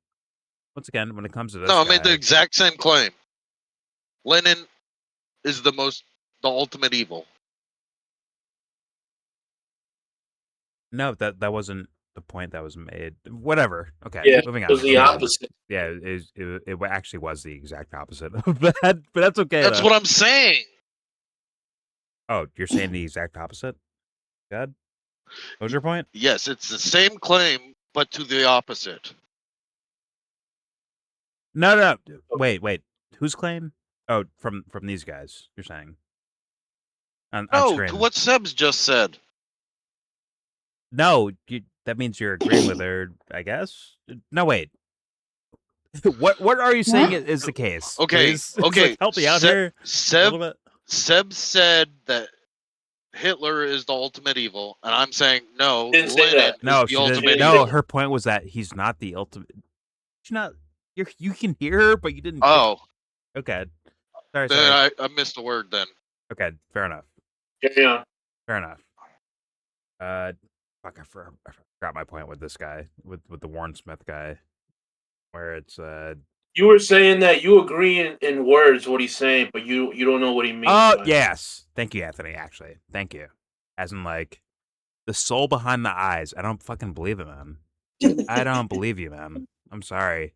once again, when it comes to this, I made the exact same claim. Lenin is the ultimate evil. No, that wasn't the point that was made. Whatever. Okay, yeah, moving on. It was the opposite. Yeah, it actually was the exact opposite of that, but that's okay. That's what I'm saying. Oh, you're saying the exact opposite? Good. What was your point? Yes, it's the same claim, but to the opposite. No. Wait. Whose claim? Oh, from these guys, you're saying? On screen. To what Seb's just said. No, that means you're agreeing with her, I guess? No, wait. What are you saying is the case? Okay, okay. Help me out here. Seb said that Hitler is the ultimate evil, and I'm saying no. Didn't say that. No, the ultimate no. evil. Her point was that he's not the ultimate. She's not. You can hear her, but you didn't. Oh, okay. Sorry. I missed a word then. Okay, fair enough. Yeah. Fair enough. Fuck, I forgot my point with this guy, with the Warren Smith guy, where it's You were saying that you agree in words what he's saying, but you don't know what he means. Oh, yes. Thank you, Anthony, actually. Thank you. As in, like, the soul behind the eyes. I don't fucking believe it, man. I don't believe you, man. I'm sorry.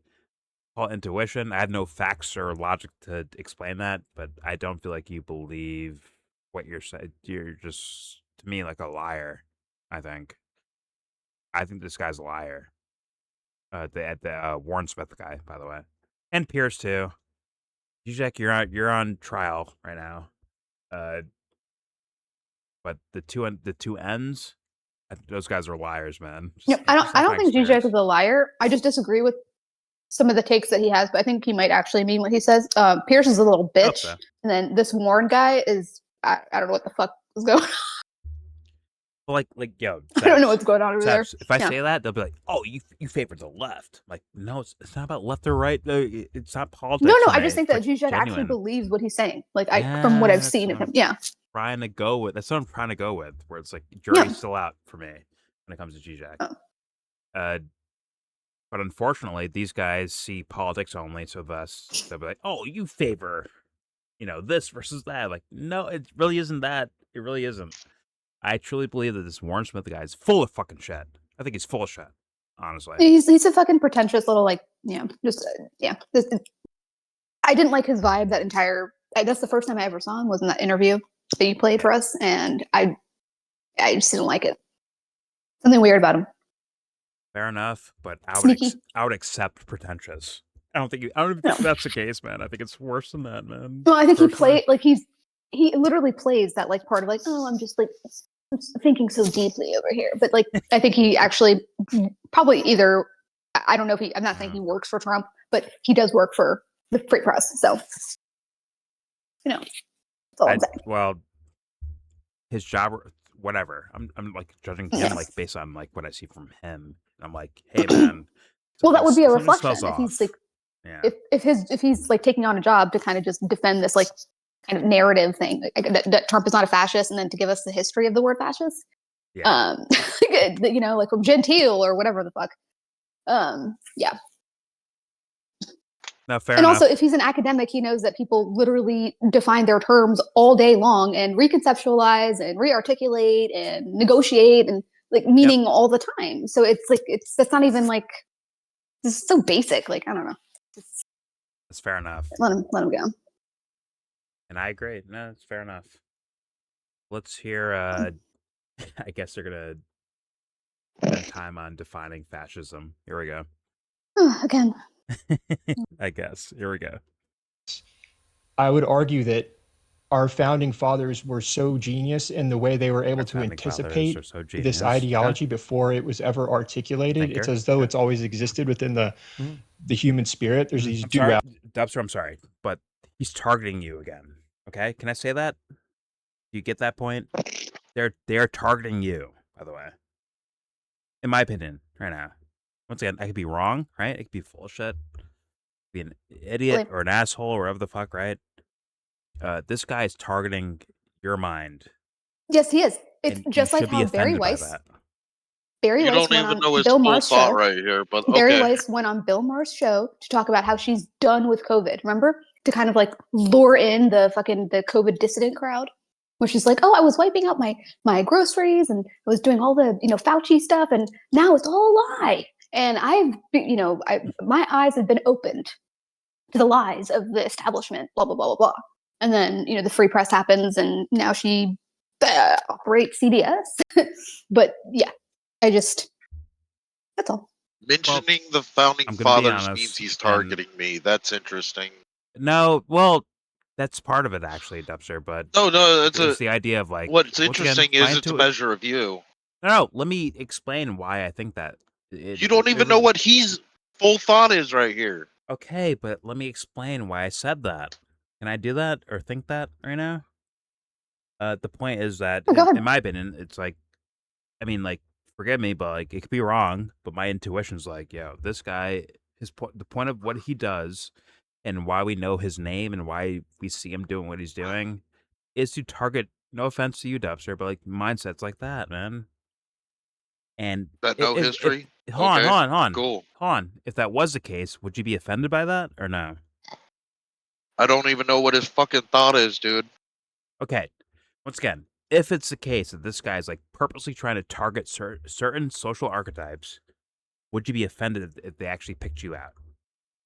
Call it intuition. I have no facts or logic to explain that, but I don't feel like you believe what you're saying. You're just, to me, like a liar, I think. I think this guy's a liar. The Warren Smith guy, by the way. And Piers too. Zizek, you're on trial right now. But the two ends, those guys are liars, man. I don't think Zizek is a liar. I just disagree with some of the takes that he has, but I think he might actually mean what he says. Piers is a little bitch, so. And then this Warren guy is I don't know what the fuck is going on. Well, yo, I don't know what's going on over there. If I say that, they'll be like, "Oh, you favor the left." Like, no, it's not about left or right. It's not politics. No, I just think that Zizek actually believes what he's saying. Like, from what I've seen of him, trying to go with. That's what I'm trying to go with. Where it's like jury's still out for me when it comes to Zizek. Oh. But unfortunately, these guys see politics only, so thus they'll be like, "Oh, you favor, this versus that." Like, no, it really isn't that. It really isn't. I truly believe that this Warren Smith guy is full of fucking shit. I think he's full of shit. Honestly, he's a fucking pretentious little I didn't like his vibe that entire. That's the first time I ever saw him was in that interview that you played for us, and I just didn't like it. Something weird about him. Fair enough, but I would accept pretentious. I don't think that's the case, man. I think it's worse than that, man. No, I think he literally plays that part of I'm just thinking so deeply over here. But I think he actually probably either I don't know if I'm not saying he works for Trump, but he does work for the free press. So that's all I'm saying. Well, his job, whatever. I'm judging him based on what I see from him. I'm like, hey man. Well, that would be a reflection if he's if he's taking on a job to kind of just defend this kind of narrative thing that Trump is not a fascist, and then to give us the history of the word fascist. Yeah. From Gentile or whatever the fuck. Yeah. No, fair and enough. Also, if he's an academic, he knows that people literally define their terms all day long and reconceptualize and rearticulate and negotiate and meaning all the time. So that's not even this is so basic. I don't know. That's fair enough. Let him go. And I agree. No, it's fair enough. Let's hear. I guess they're gonna spend time on defining fascism. Here we go. Again. I guess. Here we go. I would argue that our founding fathers were so genius in the way they were able to anticipate this ideology before it was ever articulated. It's as though it's always existed within the human spirit. There's these Dubster, I'm sorry, but he's targeting you again. Okay, can I say that? Do you get that point? They're targeting you, by the way. In my opinion, right now. Once again, I could be wrong, right? It could be full of shit. Be an idiot or an asshole or whatever the fuck, right? This guy is targeting your mind. Yes, he is. It's just like how Barry Weiss. Barry Weiss went on Bill Maher's show right here, but Barry Weiss went on Bill Maher's show to talk about how she's done with COVID. Remember, to kind of lure in the COVID dissident crowd, where she's like, "Oh, I was wiping out my groceries and I was doing all the Fauci stuff, and now it's all a lie." And my eyes have been opened to the lies of the establishment. Blah blah blah blah blah. And then, the free press happens, and now she operates CBS. But yeah, that's all. Mentioning the founding fathers means he's targeting me. That's interesting. No, well, that's part of it actually, Dubster. But no, it's the idea of what's interesting is it's a measure of you. No, let me explain why I think that. You don't even know what his full thought is right here. Okay, but let me explain why I said that. Can I do that or think that right now? The point is that, in my opinion, it's forgive me, but it could be wrong, but my intuition's this guy, the point of what he does and why we know his name and why we see him doing what he's doing is to target, no offense to you, Dubster, but mindsets like that, man. And history? Hold on. Cool. Hold on. If that was the case, would you be offended by that or no? I don't even know what his fucking thought is, dude. Okay. Once again, if it's the case that this guy's purposely trying to target certain social archetypes, would you be offended if they actually picked you out?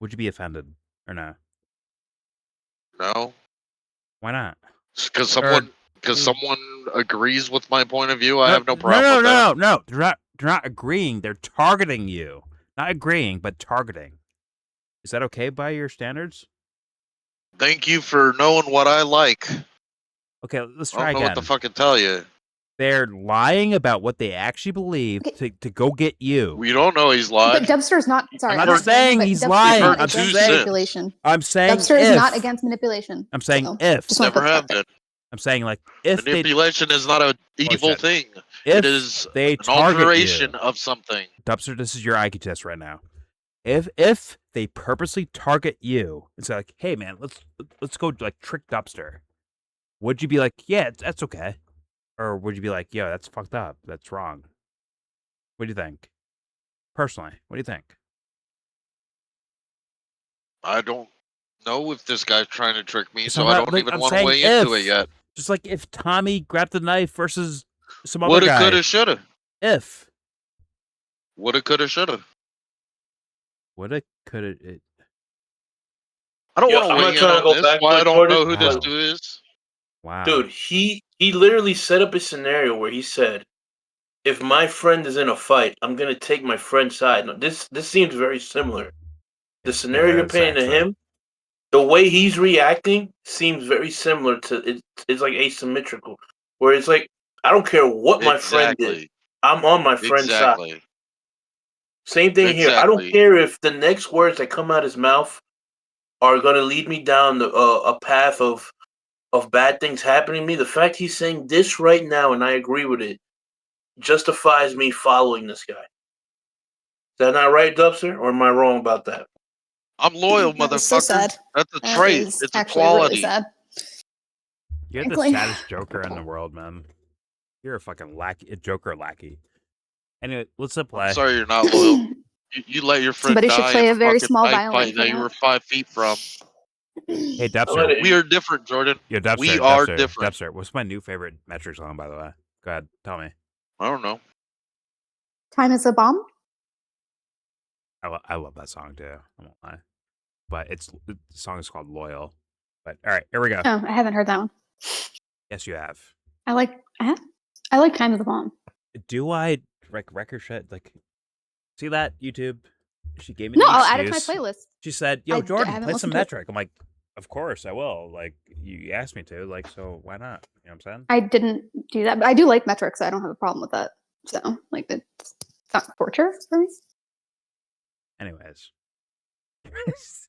Would you be offended or no? No. Why not? Because someone agrees with my point of view. I have no problem with that. No. They're not agreeing. They're targeting you. Not agreeing, but targeting. Is that okay by your standards? Thank you for knowing what I like. Okay, let's try again. I don't know what to fucking tell you. They're lying about what they actually believe to go get you. We don't know he's lying. But Dubster's not. Sorry, I'm not saying he's lying. I'm saying manipulation. I'm saying Dubster is not against manipulation. I'm saying if. Never have been. I'm saying if manipulation is not an evil thing. If it is they an target alteration you, of something. Dubster, this is your IQ test right now. If they purposely target you and say like, "Hey man, let's go like trick Dubster," would you be like, "Yeah, that's okay," or would you be like, "Yo, that's fucked up. That's wrong"? What do you think? Personally, what do you think? I don't know if this guy's trying to trick me, So so I don't even want to weigh into it yet. Just like if Tommy grabbed the knife versus some other Woulda, guy. coulda, shoulda. If. Woulda, coulda, shoulda. Woulda, coulda. I don't want to weigh in on this. Why I don't know who this dude is. Wow. Dude, he literally set up a scenario where he said, if my friend is in a fight, I'm gonna take my friend's side. Now, this seems very similar. The scenario you're painting to him, the way he's reacting seems very similar to it. It's like asymmetrical, where it's like, I don't care what my friend did, I'm on my friend's side. Same thing here. I don't care if the next words that come out his mouth are gonna lead me down a path of bad things happening to me. The fact he's saying this right now, and I agree with it, justifies me following this guy. Is that not right, Dubster? Or am I wrong about that? I'm loyal, motherfucker. So sad. That's a trait. It's a quality. Really sad. You're the saddest Joker in the world, man. You're a fucking Joker lackey. Anyway, let's play. I'm sorry, you're not loyal. You let your friend Somebody die should play a very small fight violin that you were 5 feet from. Hey, Dubster. We are different, Jordan. Yo, Dubster, we are different. Dubster, what's my new favorite metric song, by the way? Go ahead, tell me. I don't know. Time is a Bomb? I love that song, too. I won't lie. But the song is called Loyal. But, all right, here we go. Oh, I haven't heard that one. Yes, you have. I like Time is a Bomb. Do I ricochet? Like, see that, YouTube? She gave me No, I'll add it to my playlist. She said, "Yo, Jordan, play some metric." I'm like, "Of course I will." Like, you asked me to. Like, so why not? You know what I'm saying? I didn't do that, but I do like metrics. So I don't have a problem with that. So, like, it's not torture for me. Anyways,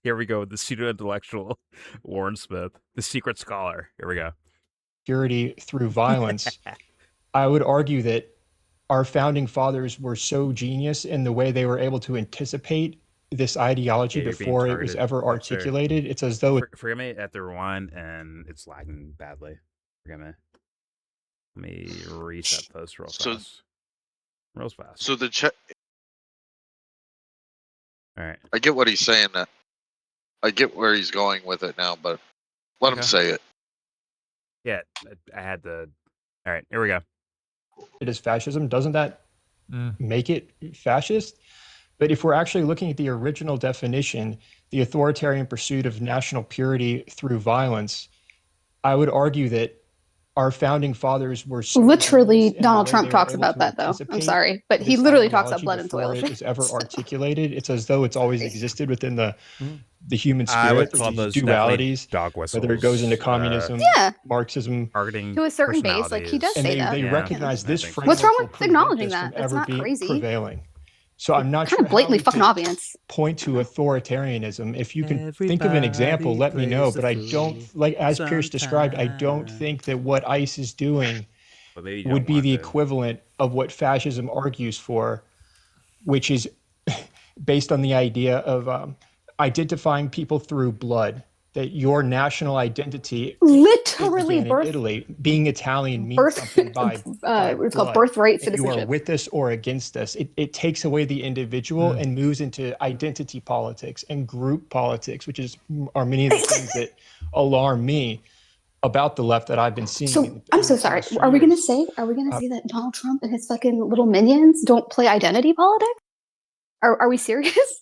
here we go with the pseudo-intellectual Warren Smith, the secret scholar. Here we go. Purity through violence. I would argue that our founding fathers were so genius in the way they were able to anticipate this ideology before it was ever articulated. It's as though... Forgive me, I have to rewind, and it's lagging badly. Forgive me. Let me reset post real fast. Real fast. So the all right. I get what he's saying. I get where he's going with it now, but let him say it. Yeah, I had the... All right, here we go. It is fascism. Doesn't that make it fascist? But if we're actually looking at the original definition, the authoritarian pursuit of national purity through violence, I would argue that our founding fathers were so literally Donald Trump talks about that, though. I'm sorry, but he literally talks about blood and soil. It was ever articulated. It's as though it's always existed within the human spirit. I would call those dualities, dog whistles, whether it goes into communism, Marxism, targeting to a certain base. Like he does say that. They recognize this framework. What's wrong with acknowledging that? It's not crazy. Prevailing. So I'm not kind of blatantly fucking obvious. Point to authoritarianism. If you can think of an example, let me know. But I don't, like as Piers described, I don't think that what ICE is doing would be the equivalent of what fascism argues for, which is based on the idea of identifying people through blood. That your national identity, literally birth, Italy, being Italian means something by it's called birthright citizenship. You are with us or against us. It takes away the individual and moves into identity politics and group politics, which are many of the things that alarm me about the left that I've been seeing. So I'm so sorry. Are we gonna say that Donald Trump and his fucking little minions don't play identity politics? Are we serious?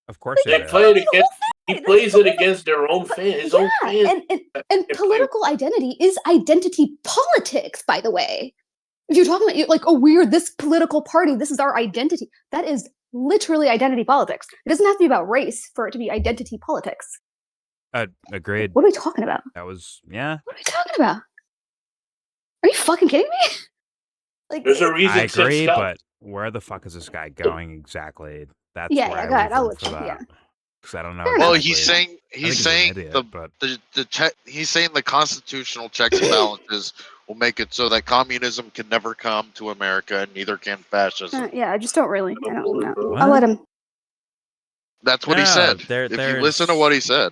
Of course they play it against. He plays it against their own fans. His own fans. And political identity is identity politics, by the way. If you're talking about like, oh, we're this political party, this is our identity. That is literally identity politics. It doesn't have to be about race for it to be identity politics. Agreed. What are we talking about? That was What are we talking about? Are you fucking kidding me? Like, there's a reason. I agree, but where the fuck is this guy going exactly? That's where I got it. I'll let you. Yeah. Because I don't know. Well, he's saying the constitutional checks and balances will make it so that communism can never come to America, and neither can fascism. Yeah, I just don't really. I don't know. What? I'll let him. That's what he said. If you listen to what he said,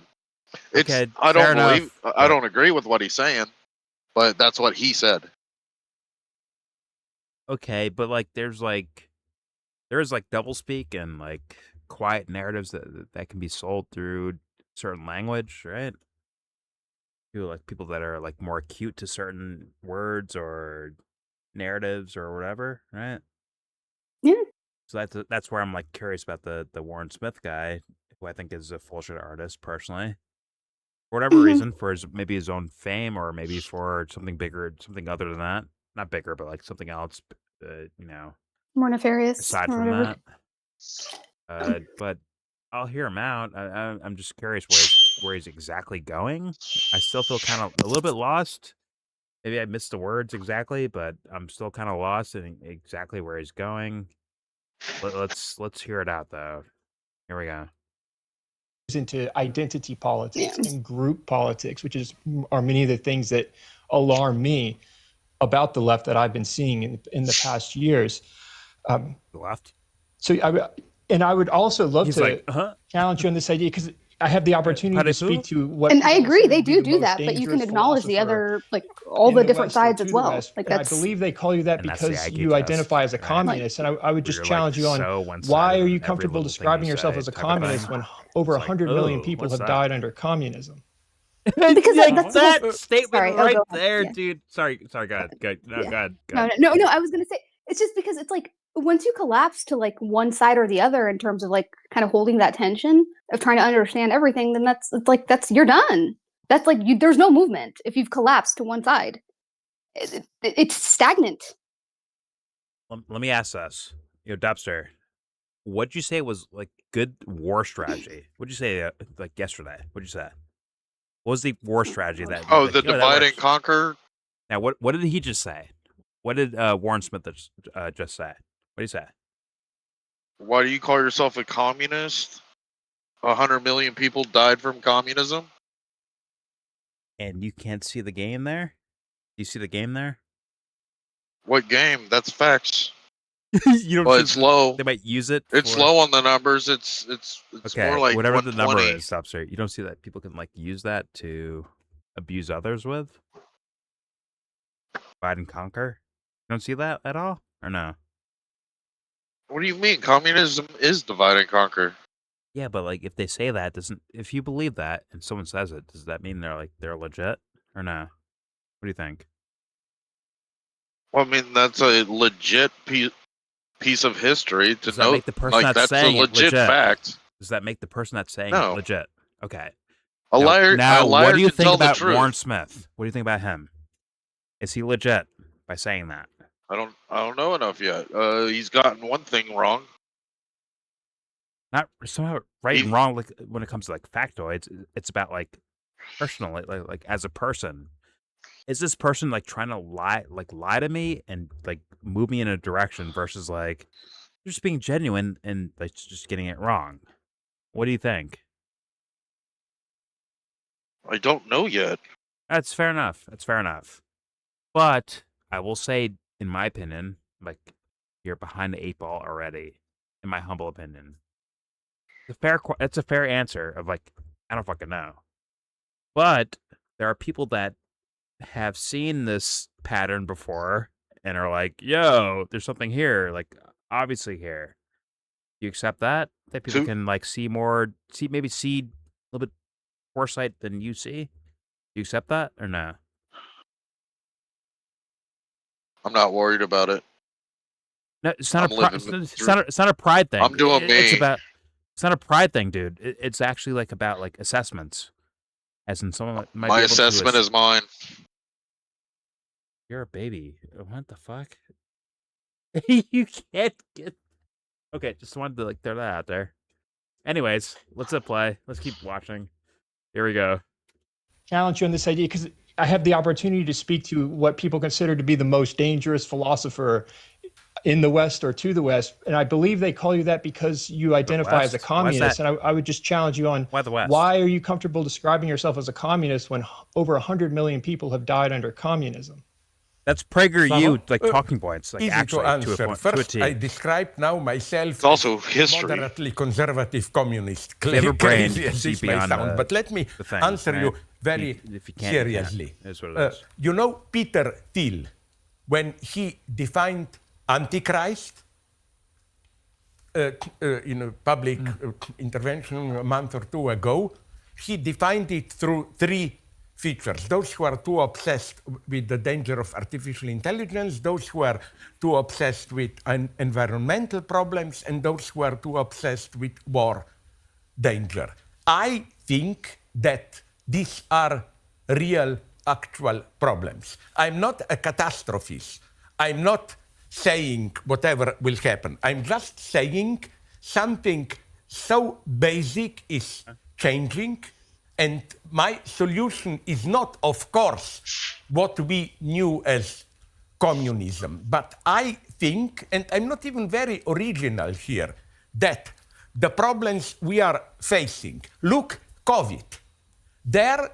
Okay, I don't agree with what he's saying, but that's what he said. Okay, but like there's like doublespeak and like quiet narratives that can be sold through certain language, right? People that are like more acute to certain words or narratives or whatever, right? Yeah. So that's where I'm like curious about the Warren Smith guy, who I think is a full-shit artist personally. For whatever reason, for maybe his own fame, or maybe for something bigger, something other than that. Not bigger, but like something else, more nefarious. Aside from that. But I'll hear him out. I'm just curious where he's exactly going. I still feel kind of a little bit lost. Maybe I missed the words exactly, but I'm still kind of lost in exactly where he's going. Let's hear it out though. Here we go. Into identity politics and group politics, which are many of the things that alarm me about the left that I've been seeing in the past years. The left. So I would also love to challenge you on this idea, because I have the opportunity to speak to what. And I agree, they do that, but you can acknowledge the other, like all the different sides as well. Like that's. I believe they call you that because you identify as a communist, and I would just challenge you on why are you comfortable describing yourself as a communist when over 100 million people have died under communism? Because that's that statement right there, dude. Sorry, go ahead. No, go ahead. No, I was gonna say it's just because it's like once you collapse to like one side or the other in terms of like kind of holding that tension of trying to understand everything, then that's you're done. That's like there's no movement if you've collapsed to one side. It's stagnant. Let me ask this, Dubster. What'd you say was like good war strategy? What'd you say like yesterday? What'd you say? What was the war strategy that? Oh, the divide and conquer. Now, what did he just say? What did Warren Smith just say? What did he say? Why do you call yourself a communist? 100 million people died from communism. And you can't see the game there? You see the game there? What game? That's facts. You don't. Well, it's low. They might use it. It's low on the numbers. It's okay, more like whatever the number is. Stop, sir. You don't see that people can like use that to abuse others with. Divide and conquer. You don't see that at all, or no? What do you mean? Communism is divide and conquer. Yeah, but like if they say that, if you believe that and someone says it, does that mean they're legit or no? What do you think? Well, I mean that's a legit piece of history to know. Make the person like that's a legit fact. Does that make the person that's saying it legit? Okay. A liar. Now, what do you think about Warren Smith? What do you think about him? Is he legit by saying that? I don't know enough yet. He's gotten one thing wrong. Not somehow right and wrong. Like when it comes to like factoids, it's about like personal, like as a person. Is this person like trying to lie to me and like move me in a direction versus like just being genuine and like just getting it wrong? What do you think? I don't know yet. That's fair enough. But I will say, in my opinion, like you're behind the 8 ball already. In my humble opinion, it's a fair answer. Of like, I don't fucking know. But there are people that have seen this pattern before and are like, "Yo, there's something here. Like, obviously here." You accept that people can like see a little bit foresight than you see. You accept that or no? I'm not worried about it. No, it's not it's not a pride thing. I'm doing me. It's not a pride thing, dude. It's actually like about like assessments. As in someone might my assessment is mine. You're a baby. What the fuck? You can't get. Okay, just wanted to like throw that out there. Anyways, let's play. Let's keep watching. Here we go. Challenge you on this idea because I have the opportunity to speak to what people consider to be the most dangerous philosopher in the West or to the West. And I believe they call you that because you identify as a communist. And I would just challenge you on why are you comfortable describing yourself as a communist when over 100 million people have died under communism? That's PragerU like talking points. Like easy actually, to answer. First, to I describe now myself it's also history. Moderately conservative communist. Crazy as this may sound, but let me answer you very seriously. You know Peter Thiel, when he defined Antichrist in a public intervention a month or two ago, he defined it through three features. Those who are too obsessed with the danger of artificial intelligence, those who are too obsessed with environmental problems, and those who are too obsessed with war danger. I think that these are real, actual problems. I'm not a catastrophist. I'm not saying whatever will happen. I'm just saying something so basic is changing. And my solution is not, of course, what we knew as communism. But I think, and I'm not even very original here, that the problems we are facing, look, COVID. There,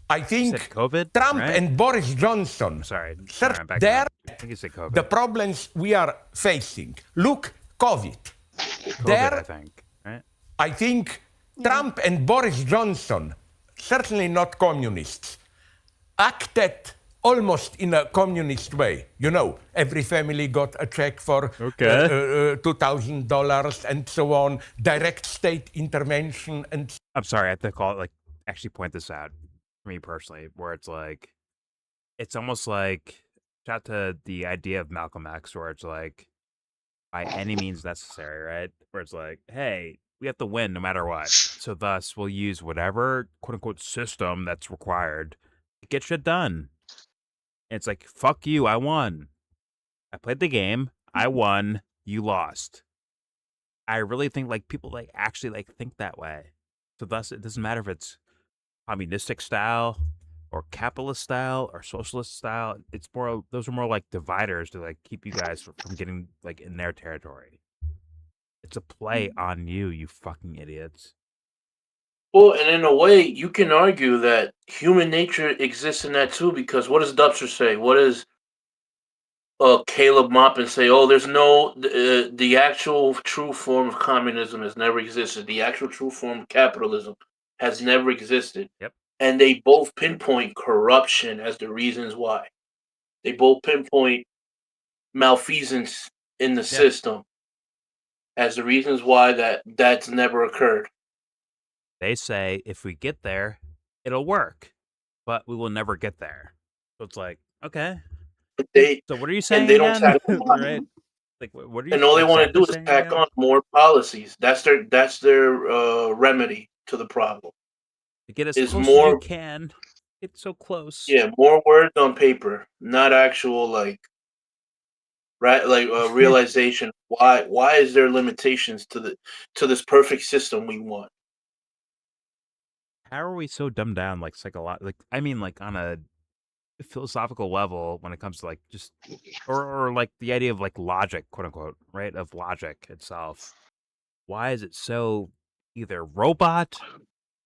I think COVID, Trump right? and Boris Johnson, I'm back there, I think you said COVID. The problems we are facing, look, COVID. There, I think, right? I think Trump and Boris Johnson, certainly not communists, acted almost in a communist way. You know, every family got a check for $2,000 and so on, direct state intervention. And I'm sorry, I have to call it, like, actually point this out for me personally, where it's like, it's almost like, shout out to the idea of Malcolm X, where it's like, by any means necessary, right? Where it's like, hey, we have to win no matter what. So thus, we'll use whatever quote-unquote system that's required to get shit done. And it's like, fuck you, I won. I played the game, I won, you lost. I really think like people like actually like think that way. So thus, it doesn't matter if it's communistic style or capitalist style or socialist style. It's more, those are more like dividers to like keep you guys from getting like in their territory. It's a play on you, you fucking idiots. Well, and in a way, you can argue that human nature exists in that too, because what does Dubster say? What does Caleb Maupin say? Oh, there's no, the actual true form of communism has never existed. The actual true form of capitalism has never existed. Yep. And they both pinpoint corruption as the reasons why. They both pinpoint malfeasance in the system as the reasons why that's never occurred. They say if we get there, it'll work, but we will never get there. So it's like, okay. But so what are you saying? And they don't tack right? Like, what are you? And all they want to do is tack on more policies. That's their remedy to the problem. To get as close as you can. It's so close. Yeah, more words on paper, not actual like realization. Why is there limitations to this perfect system we want? How are we so dumbed down, like like I mean, like on a philosophical level when it comes to like just or like the idea of like logic, quote unquote, right? Of logic itself. Why is it so either robot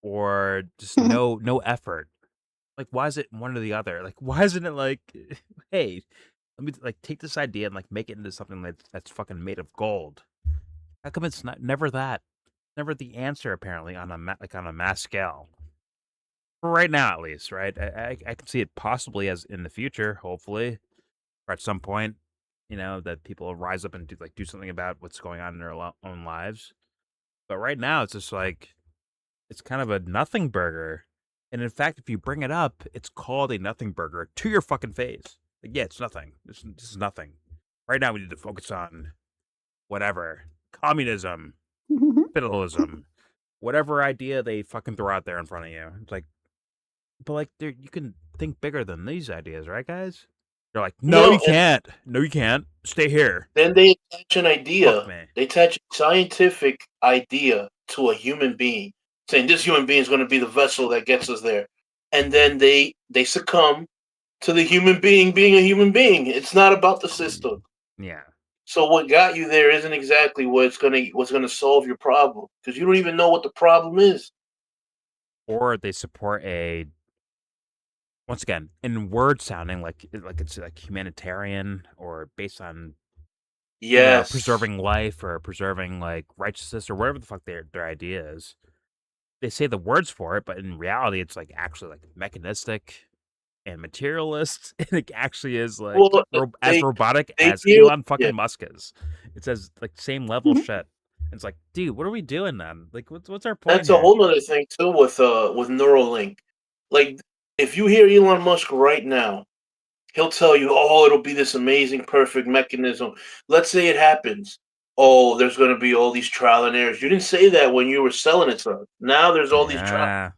or just no effort? Like, why is it one or the other? Like, why isn't it like, hey, let me like take this idea and like make it into something that's fucking made of gold? How come it's never that? Never the answer apparently on a mass scale. For right now, at least, right? I can see it possibly as in the future, hopefully, or at some point, you know, that people will rise up and do something about what's going on in their own lives. But right now, it's just like it's kind of a nothing burger. And in fact, if you bring it up, it's called a nothing burger to your fucking face. Like, yeah, it's nothing. This is nothing. Right now, we need to focus on whatever. Communism, capitalism, whatever idea they fucking throw out there in front of you. It's like, but like, you can think bigger than these ideas, right, guys? They're like, no, you can't. No, you can't. Stay here. Then they attach an idea. They attach a scientific idea to a human being, saying this human being is going to be the vessel that gets us there. And then they succumb to the human being being a human being. It's not about the system. Yeah. So what got you there isn't exactly what's gonna solve your problem, because you don't even know what the problem is. Or they support once again, in word sounding like it's like humanitarian or based on Yes. preserving life or preserving like righteousness or whatever the fuck their idea is. They say the words for it, but in reality, it's like actually like mechanistic and materialist, and it actually is like Well, as robotic they as deal. Elon fucking Yeah. Musk is. It says like same level shit. It's like, dude, what are we doing then? Like, what's our point? That's a whole other thing too with Neuralink. Like, if you hear Elon Musk right now, he'll tell you, "Oh, it'll be this amazing, perfect mechanism." Let's say it happens. Oh, there's going to be all these trial and errors. You didn't say that when you were selling it to us. Now there's all these trials.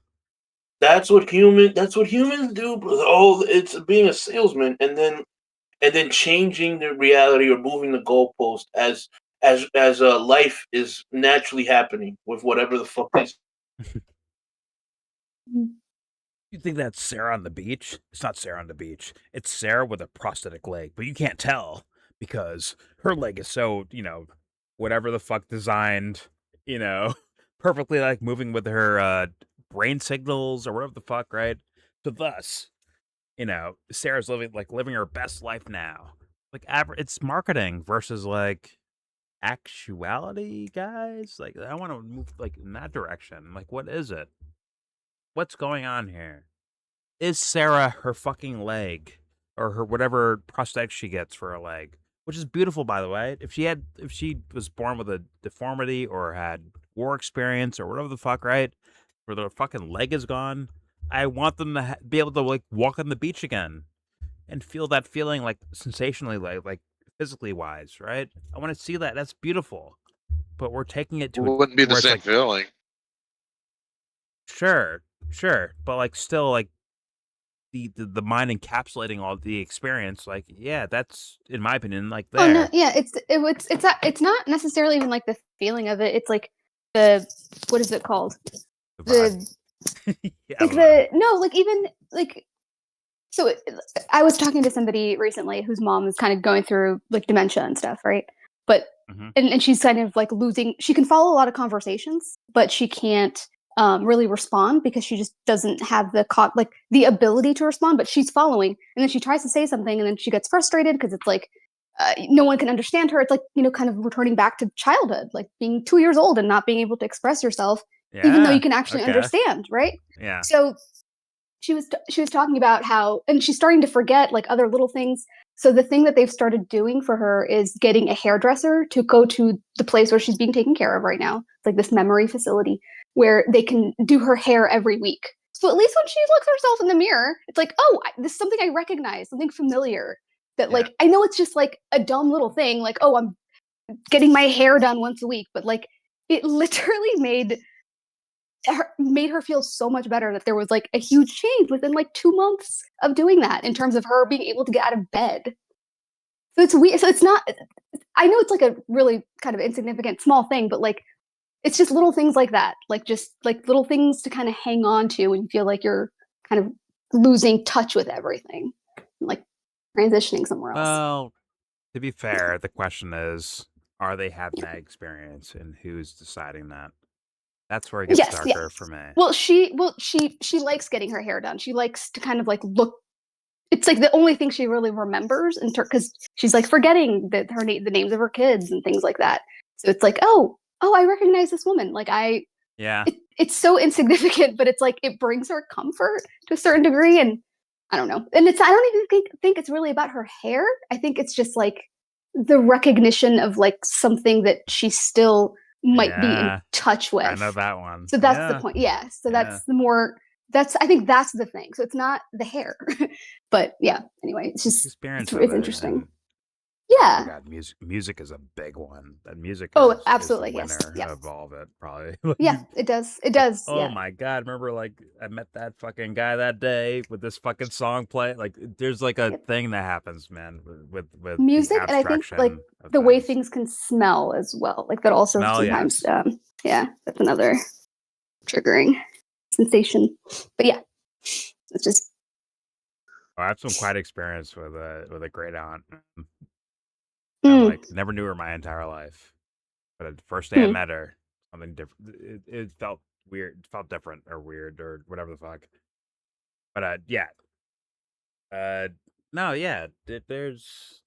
That's what humans do. Oh, it's being a salesman, and then changing the reality or moving the goalpost as life is naturally happening with whatever the fuck these. You think that's Sarah on the beach? It's not Sarah on the beach. It's Sarah with a prosthetic leg, but you can't tell because her leg is so, whatever the fuck designed, perfectly like moving with her brain signals or whatever the fuck, right? So thus, Sarah's living her best life now. Like it's marketing versus like actuality, guys. Like I want to move like in that direction. Like what is it? What's going on here? Is Sarah her fucking leg or her whatever prosthetic she gets for her leg, which is beautiful, by the way. If she was born with a deformity or had war experience or whatever the fuck, right, where their fucking leg is gone, I want them to be able to like walk on the beach again and feel that feeling like sensationally, like physically wise, right? I want to see that. That's beautiful, but we're taking it to It wouldn't be the where it's same like, feeling. sure, but like still like. The mind encapsulating all the experience, like that's in my opinion like there. Oh no, yeah, it's not necessarily even like the feeling of it. It's like the what is it called? So I was talking to somebody recently whose mom is kind of going through like dementia and stuff, right? But and she's kind of like losing. She can follow a lot of conversations, but she can't really respond because she just doesn't have the ability to respond. But she's following, and then she tries to say something, and then she gets frustrated because it's like no one can understand her. It's like kind of returning back to childhood, like being 2 years old and not being able to express yourself, even though you can actually understand, right? Yeah. So she was talking about how, and she's starting to forget like other little things. So the thing that they've started doing for her is getting a hairdresser to go to the place where she's being taken care of right now. It's like this memory facility where they can do her hair every week. So at least when she looks herself in the mirror, it's like, oh, this is something I recognize, something familiar. That like I know it's just like a dumb little thing, like, oh, I'm getting my hair done once a week, but like it literally made her feel so much better that there was like a huge change within like 2 months of doing that in terms of her being able to get out of bed. So it's weird. So it's not, I know it's like a really kind of insignificant small thing, but like it's just little things like that, like just like little things to kind of hang on to when you feel like you're kind of losing touch with everything, like transitioning somewhere else. Well, to be fair, the question is, are they having that experience, and who's deciding that? That's where it gets darker for me. Well, she likes getting her hair done. She likes to kind of like look. It's like the only thing she really remembers, because she's like forgetting the names of her kids and things like that. So it's like, oh, I recognize this woman. Like it's so insignificant, but it's like it brings her comfort to a certain degree, and I don't know. And I don't even think it's really about her hair. I think it's just like the recognition of like something that she still might be in touch with. I know that one. So that's the point. Yeah. So that's the more. I think that's the thing. So it's not the hair, but yeah. Anyway, it's just it's interesting. Yeah. Oh my God, music is a big one. That music. Absolutely. Is the winner of all of it, probably. Yeah, it does. It does. Oh my God! Remember, like I met that fucking guy that day with this fucking song play. Like, there's like a thing that happens, man, with music, and I think like the way things can smell as well. Like that also sometimes. Yeah, that's another triggering sensation. But yeah, it's just. I have some quite experience with a great aunt. I like never knew her my entire life, but the first day I met her, something different. It felt weird. It felt different or weird or whatever the fuck. But yeah, No, yeah. There's.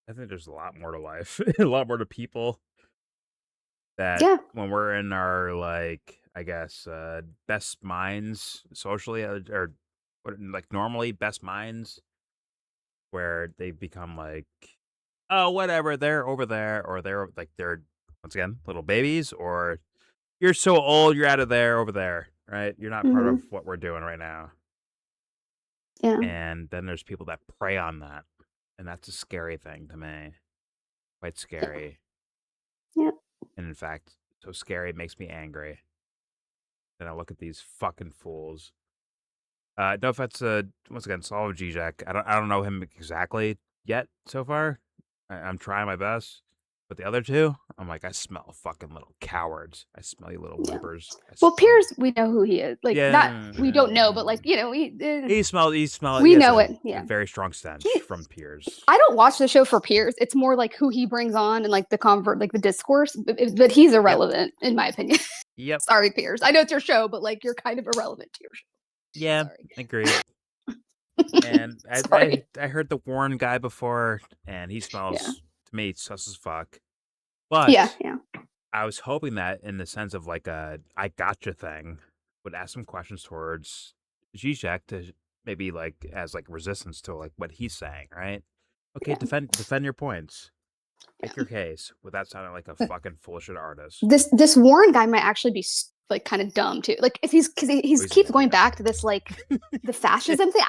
I think there's a lot more to life, a lot more to people. That when we're in our like, I guess, best minds socially, or like normally best minds, where they become like, oh, whatever, they're over there, or they're like they're once again little babies, or you're so old, you're out of there, over there, right? You're not part of what we're doing right now. Yeah. And then there's people that prey on that, and that's a scary thing to me. Quite scary. Yeah. And in fact, so scary it makes me angry. Then I look at these fucking fools. No offense, once again, Slavoj Zizek. I don't know him exactly yet so far. I'm trying my best. But the other two, I'm like, I smell fucking little cowards. I smell you little whippers. Well, Piers, we know who he is. Like, not we don't know, but like, you know, he smells. We know it. Yeah, a very strong stench from Piers. I don't watch the show for Piers. It's more like who he brings on and like the discourse. But he's irrelevant in my opinion. Yep. Sorry, Piers. I know it's your show, but like you're kind of irrelevant to your show. Yeah, agreed. And I heard the Warren guy before, and he smells to me sus as fuck. But yeah. I was hoping that in the sense of like a I gotcha thing would ask some questions towards Zizek to maybe like as like resistance to like what he's saying, right? Okay, defend your points. Make your case without sounding like a fucking full shit artist. This Warren guy might actually be like kind of dumb too. Like if he's keeps going back to this like the fascism thing.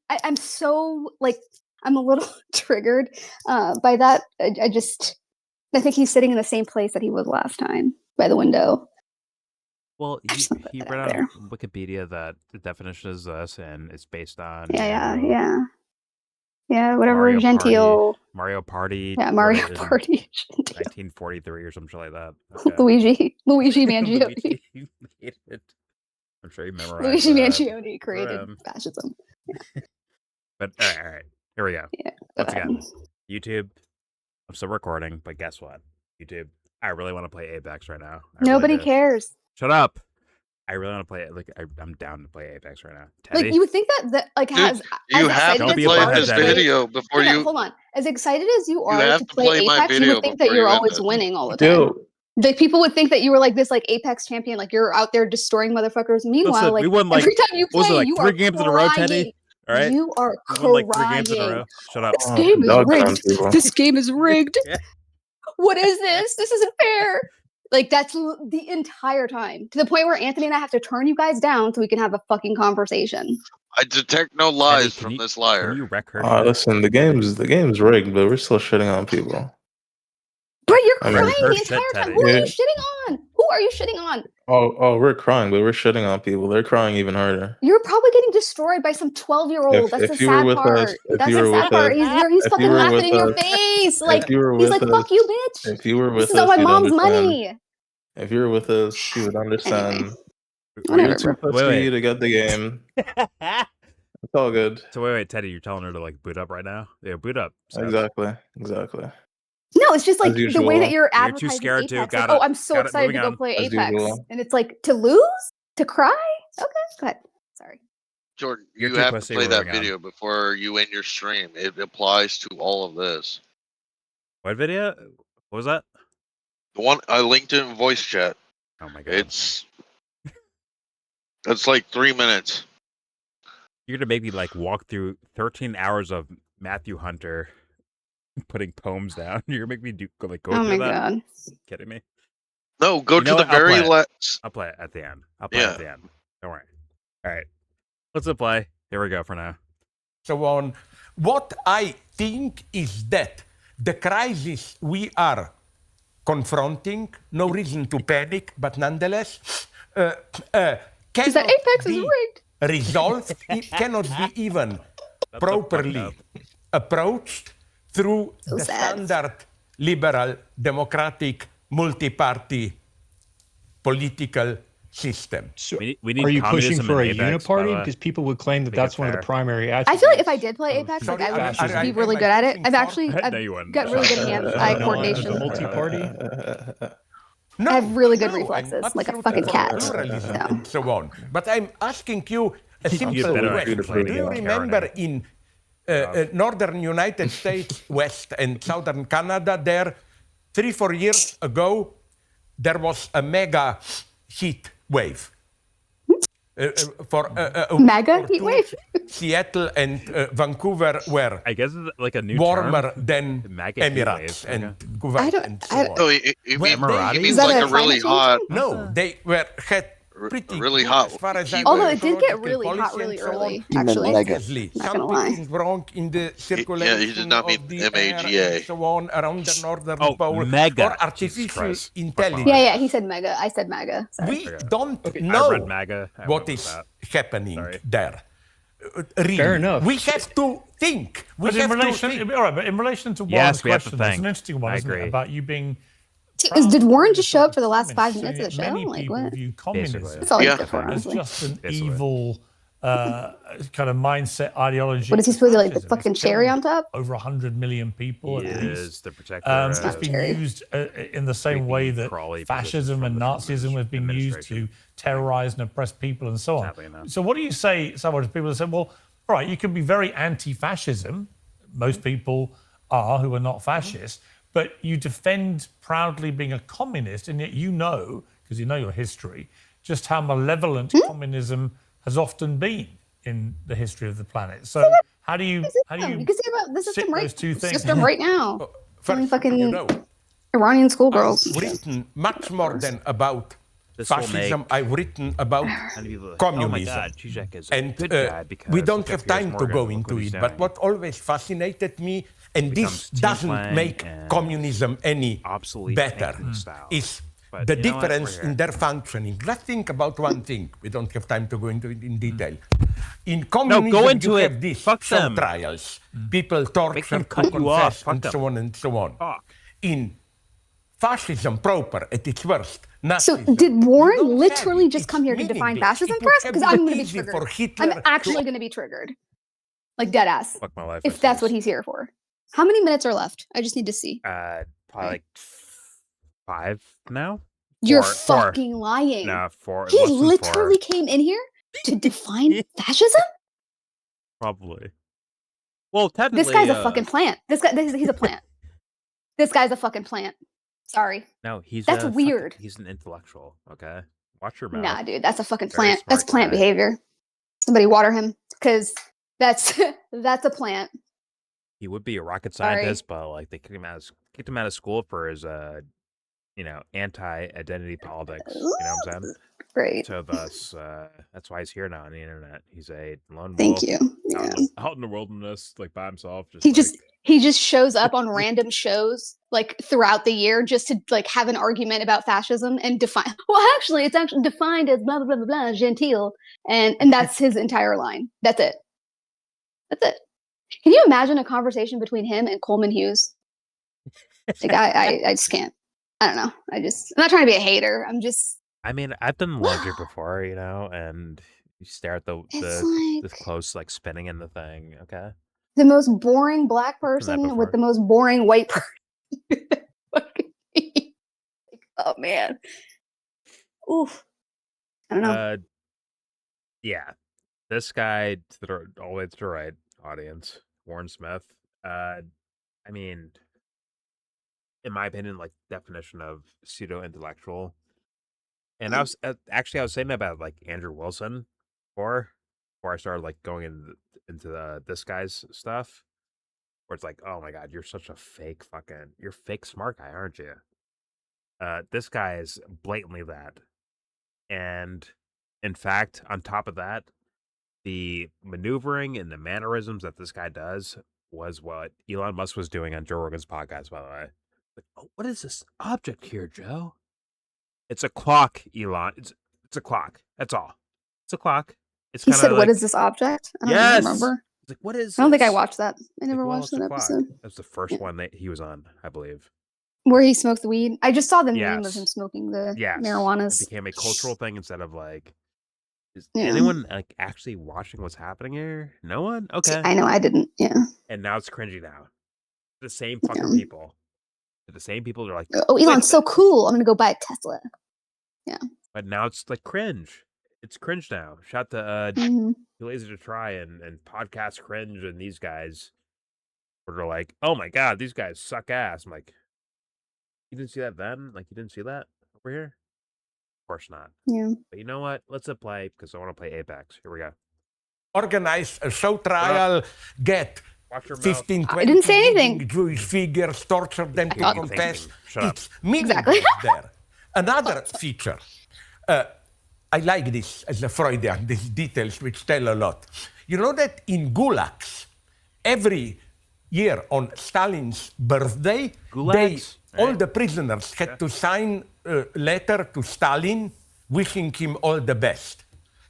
I'm so like I'm a little triggered by that. I think he's sitting in the same place that he was last time by the window. Well, he read on Wikipedia that the definition is this, and it's based on whatever Mario Party. Yeah, Mario Party. 1943 or something like that. Okay. Luigi Mangione. I'm sure you memorized. Luigi Mangione created fascism. Yeah. But all right, here we go. Yeah, once again, YouTube. I'm still recording, but guess what? YouTube. I really want to play Apex right now. Nobody cares. Shut up. I really want to play it. Like I'm down to play Apex right now. Teddy? Like you would think that like has you have to play this video before you. Hold on. As excited as you are to play Apex, you would think that you're always winning all the time. The people would think that you were like this like Apex champion, like you're out there destroying motherfuckers. Meanwhile, like every time you play, you are 3 games in a row, Teddy. All right. You are crying. Like 3 games in a row. Shut up. This game is rigged. This game is rigged. What is this? This isn't fair. Like that's the entire time to the point where Anthony and I have to turn you guys down so we can have a fucking conversation. I detect no lies from this liar. Can you wreck her? Listen, the game's rigged, but we're still shitting on people. Bro, you're crying the entire time. Who are you shitting on? Who are you shitting on? Oh, we're crying, but we're shitting on people. They're crying even harder. You're probably getting destroyed by some 12-year-old. That's the sad part. That's the sad part. He's fucking laughing in your face. Like he's like, "Fuck you, bitch." If you were with us, this is all my mom's money. If you were with us, you would understand. Anyway. You're too pussy to get the game. It's all good. So wait, Teddy, you're telling her to like boot up right now? Yeah, boot up. So. Exactly. No, it's just like the way that you're advertising. You're too scared Apex. to. Like, I'm so excited to go play Apex, and it's like to lose, to cry. Okay, go ahead. Sorry, Jordan. You have to play that video before you end your stream. It applies to all of this. What video? What was that? The one I linked in voice chat. Oh my god! It's like 3 minutes. You're gonna make me like walk through 13 hours of Matthew Hunter putting poems down. You're gonna make me go through that? Oh my god! Kidding me? No, go to the very last. I'll play it at the end. I'll play it at the end. Don't worry. All right, let's play. Here we go for now. So on, what I think is that the crisis we are confronting, no reason to panic, but nonetheless, cannot Apex is rigged. Resolved. It cannot be even properly approached through the standard liberal, democratic, multi-party political system. So we need are you pushing for a Apex, uniparty? Because people would claim that that's one of the primary attributes. I feel like if I did play Apex, like I would just be really good at it. I've got really good hand-eye coordination. Multi-party. No, I have really good reflexes, like a fucking cat. And so on. But I'm asking you, a simple question. Do you remember in northern United States, West and southern Canada, there 3-4 years ago, there was a mega heat wave. For mega heat wave. Seattle and Vancouver were, I guess, it's like a new warmer term. than Emirates and Kuwait and so on. Oh, it Emirati? means like a really hot. No, they had pretty really good hot. as far as Although it did get really hot really early, actually. Obviously, something wrong in the circulation he did not mean of the MAGA. air and so on around the northern pole. mega. Or artificial intelligence. Yeah, he said mega. I said MAGA. Sorry. We don't know I read MAGA. what is happening there. Really. Fair enough. We have to think. But in relation to Warren's question, that's an interesting one, isn't it? About you being. Did Warren just show up for the last 5 minutes of the show? Many Like people what? view communism As just an evil kind of mindset ideology. What is he supposed to like? The fucking cherry on top? Over 100 million people He at is least. the protector. It's been used in the same way that fascism and Nazism have been used to terrorize and oppress people and so on. So what do you say, Slavoj, to people that say, well, all right, you can be very anti-fascism. Most people are who are not fascists. But you defend proudly being a communist, and yet you know, because you know your history, just how malevolent communism has often been in the history of the planet. So how do you you can see about the system those two things? System right now. First, fucking Iranian schoolgirls. I've written much more than about fascism. I've written about communism. Oh my God, Zizek is and a good guy because we don't have Piers time to go into it. But what always fascinated me, and this doesn't make communism any better, is the difference in their functioning. Let's think about one thing. We don't have time to go into it in detail. In communism, you have these show trials. People torture, confess, and so on and so on. In fascism proper, at its worst, Nazism, so did Warren literally just come here to define fascism for us? Because I'm going to be triggered. I'm actually going to be triggered. Like dead ass. Fuck my life. If that's what he's here for. How many minutes are left? I just need to see. Probably like 5 now. You're fucking lying. No, 4. He literally came in here to define fascism? Probably. Well, technically, this guy's a fucking plant. He's a plant. This guy's a fucking plant. Sorry. No, that's weird. He's an intellectual. Okay, watch your mouth. Nah, dude, that's a fucking plant. That's plant behavior. Somebody water him, because that's a plant. He would be a rocket scientist, but like they kicked him out of school for his anti-identity politics. You know what I'm saying? Great. So thus, that's why he's here now on the internet. He's a lone wolf. Thank you. Out in the wilderness, like by himself. He just shows up on random shows like throughout the year just to like have an argument about fascism and define. Well, actually, it's actually defined as blah blah blah blah gentile, and that's his entire line. That's it. That's it. Can you imagine a conversation between him and Coleman Hughes? Like I just can't. I don't know. I'm not trying to be a hater. I mean, I've done laundry before, and you stare at the clothes like spinning in the thing. Okay. The most boring black person with the most boring white person. Oh man. Oof. I don't know. Yeah. This guy all the way to the right audience, Warren Smith. I mean, in my opinion, like definition of pseudo-intellectual. And I was saying about like Andrew Wilson before I started like going into this guy's stuff, where it's like, oh my God, you're such a you're fake smart guy, aren't you? This guy is blatantly that. And in fact, on top of that, the maneuvering and the mannerisms that this guy does was what Elon Musk was doing on Joe Rogan's podcast, by the way. Like, oh, what is this object here, Joe? It's a clock, Elon. It's a clock. That's all. It's a clock. It's he said, "What is this object?" I don't even remember. It's like, what is? I don't think I watched that. I never watched that episode. That's the first one that he was on, I believe. Where he smoked the weed. I just saw the meme of him smoking the marijuanas. It became a cultural thing instead of like. Is anyone like actually watching what's happening here? No one. Okay. I know I didn't. Yeah. And now it's cringy now. The same fucking people. The same people are like, oh, Elon's so cool. I'm gonna go buy a Tesla. Yeah. But now it's like cringe. it's cringe now. Shout to Too Lazy to Try and Podcast Cringe and these guys are like, oh my god, these guys suck ass. I'm like, you didn't see that then? Like, you didn't see that over here? Of course not. Yeah. But you know what? Let's play because I want to play Apex. Here we go. Organize a show trial, get 15, 20 I didn't say anything. Jewish figures, torture them to confess. It's Exactly. there. Another feature. I like this as a Freudian, these details which tell a lot. You know that in gulags, every year on Stalin's birthday, all the prisoners had to sign a letter to Stalin wishing him all the best.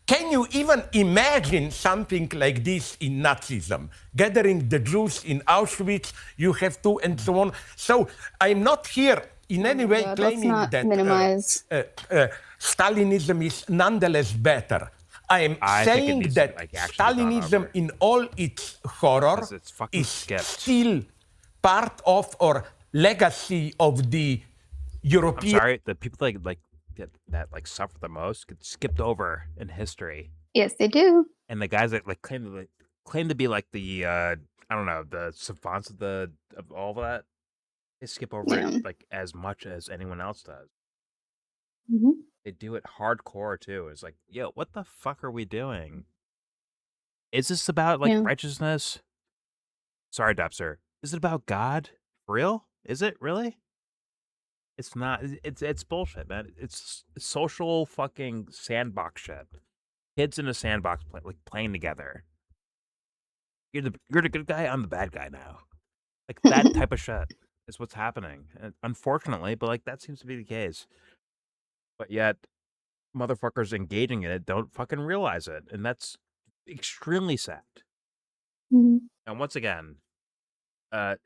Can you even imagine something like this in Nazism? Gathering the Jews in Auschwitz, you have to, and so on. So I'm not here in any way claiming that Stalinism is nonetheless better. I am saying that Stalinism in all its horror is still part of or legacy of the European... I'm sorry, the people that suffer the most get skipped over in history. Yes, they do. And the guys that claim to be like the I don't know, the savants of all of that, they skip over it like as much as anyone else does. They do it hardcore too. It's like, yo, what the fuck are we doing? Is this about righteousness? Sorry, Dubster. Is it about God? For real? Is it really? It's not. It's bullshit, man. It's social fucking sandbox shit. Kids in a sandbox playing together. You're the good guy. I'm the bad guy now. Like that type of shit is what's happening. And unfortunately, but that seems to be the case. But yet, motherfuckers engaging in it don't fucking realize it, and that's extremely sad. And once again, to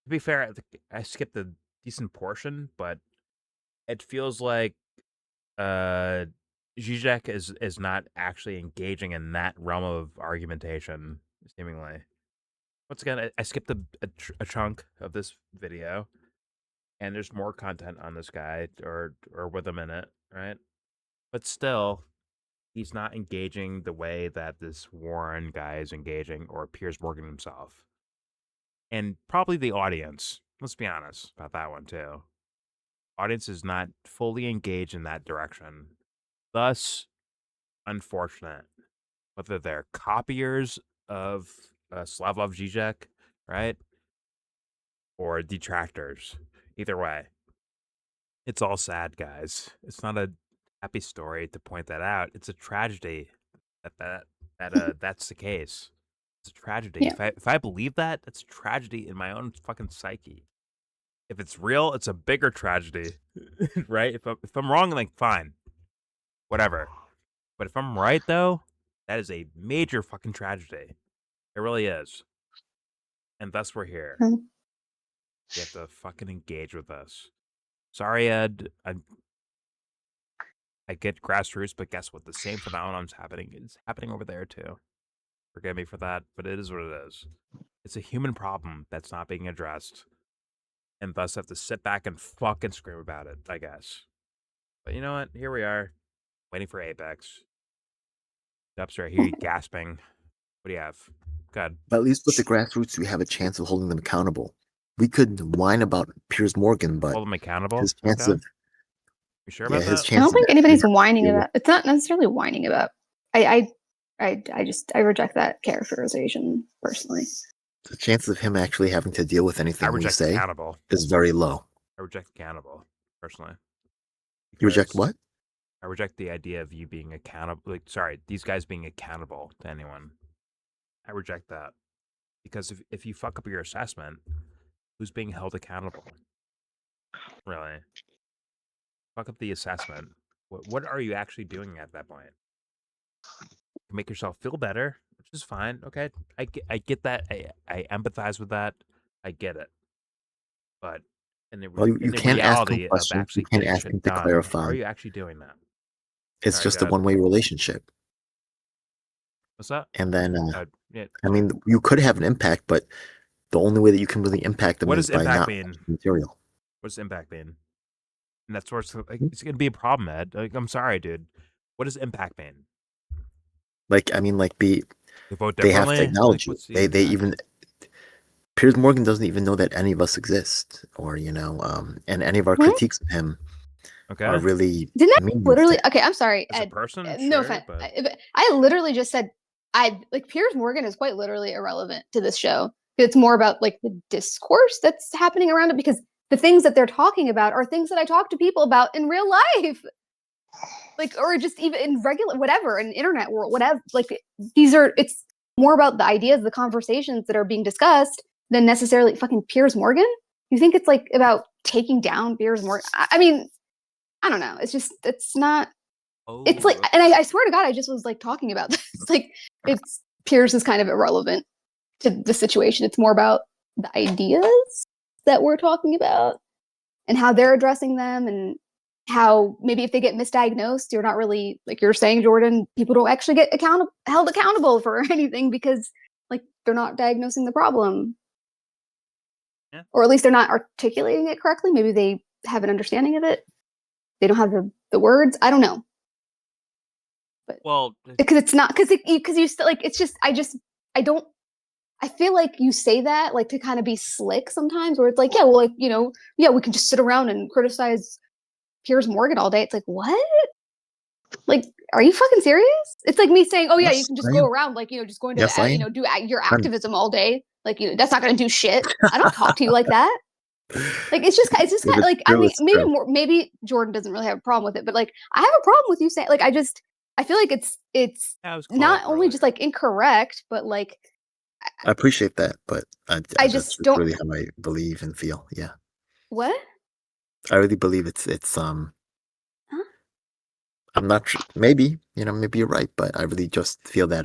be fair, I skipped a decent portion, but it feels like Zizek is not actually engaging in that realm of argumentation, seemingly. Once again, I skipped a chunk of this video, and there's more content on this guy or with him in it, right? But still, he's not engaging the way that this Warren guy is engaging, or Piers Morgan himself. And probably the audience. Let's be honest about that one, too. Audience is not fully engaged in that direction. Thus, unfortunate. Whether they're copiers of Slavoj Zizek, right? Or detractors. Either way. It's all sad, guys. It's not a happy story to point that out. It's a tragedy that's the case. It's a tragedy. Yeah. If I believe that, it's a tragedy in my own fucking psyche. If it's real, it's a bigger tragedy, right? If I'm wrong, like fine, whatever. But if I'm right, though, that is a major fucking tragedy. It really is. And thus we're here. You have to fucking engage with us. Sorry, Ed. I get grassroots, but guess what? The same phenomenon's happening. It's happening over there too. Forgive me for that, but it is what it is. It's a human problem that's not being addressed, and thus have to sit back and fucking scream about it, I guess. But you know what? Here we are, waiting for Apex. Dubster, I hear you gasping. What do you have? Good. But at least with the grassroots, we have a chance of holding them accountable. We could whine about Piers Morgan, but hold them accountable. His chance of you sure about that? I don't think anybody's whining about. It's not necessarily whining about. I reject that characterization personally. The chance of him actually having to deal with anything we say is very low. I reject accountable, personally. You reject what? I reject the idea of you being accountable. These guys being accountable to anyone. I reject that. Because if you fuck up your assessment, who's being held accountable? Really? Fuck up the assessment. What are you actually doing at that point? Make yourself feel better, which is fine. Okay, I get that. I empathize with that. I get it. But in the reality of actually you can't ask him to clarify. How are you actually doing that? It's just a one-way relationship. What's that? And then, yeah. I mean, you could have an impact, but the only way that you can really impact them is by not material. What does impact mean? And that's where it's going to be a problem, Ed. Like, I'm sorry, dude. What does impact mean? Like, I mean, like They vote they have differently? technology. Like, what's the They impact? even Piers Morgan doesn't even know that any of us exist, or and any of our critiques of him Okay. are really Didn't I meaningless literally? to him. Okay, I'm sorry. As a person, no sure, offense. but I literally just said Piers Morgan is quite literally irrelevant to this show. It's more about like the discourse that's happening around it, because the things that they're talking about are things that I talk to people about in real life, like, or just even in regular whatever, in internet world, whatever. Like, it's more about the ideas, the conversations that are being discussed than necessarily fucking Piers Morgan. You think it's like about taking down Piers Morgan? I mean, I don't know. It's just, it's not. It's like, and I swear to God, I just was like talking about this. Like, Piers is kind of irrelevant to the situation. It's more about the ideas that we're talking about and how they're addressing them, and how maybe if they get misdiagnosed, you're not really, like you're saying, Jordan, people don't actually get held accountable for anything because like they're not diagnosing the problem. Yeah. Or at least they're not articulating it correctly. Maybe they have an understanding of it. They don't have the words. I don't know. Well, because it's not, because you still like, it's just, I feel like you say that like to kind of be slick sometimes, where it's like, yeah, well, like, we can just sit around and criticize Piers Morgan all day. It's like, what? Like, are you fucking serious? It's like me saying, oh yeah, you can just go around like, just going to, do your activism all day. Like, that's not going to do shit. I don't talk to you like that. Like, it's just kind of like, I mean, maybe Jordan doesn't really have a problem with it, but like, I have a problem with you saying, like, I feel like it's not only just like incorrect, but like, I appreciate that, but I just don't really how I believe and feel. Yeah. What? I really believe it's Huh? I'm not sure. Maybe you're right, but I really just feel that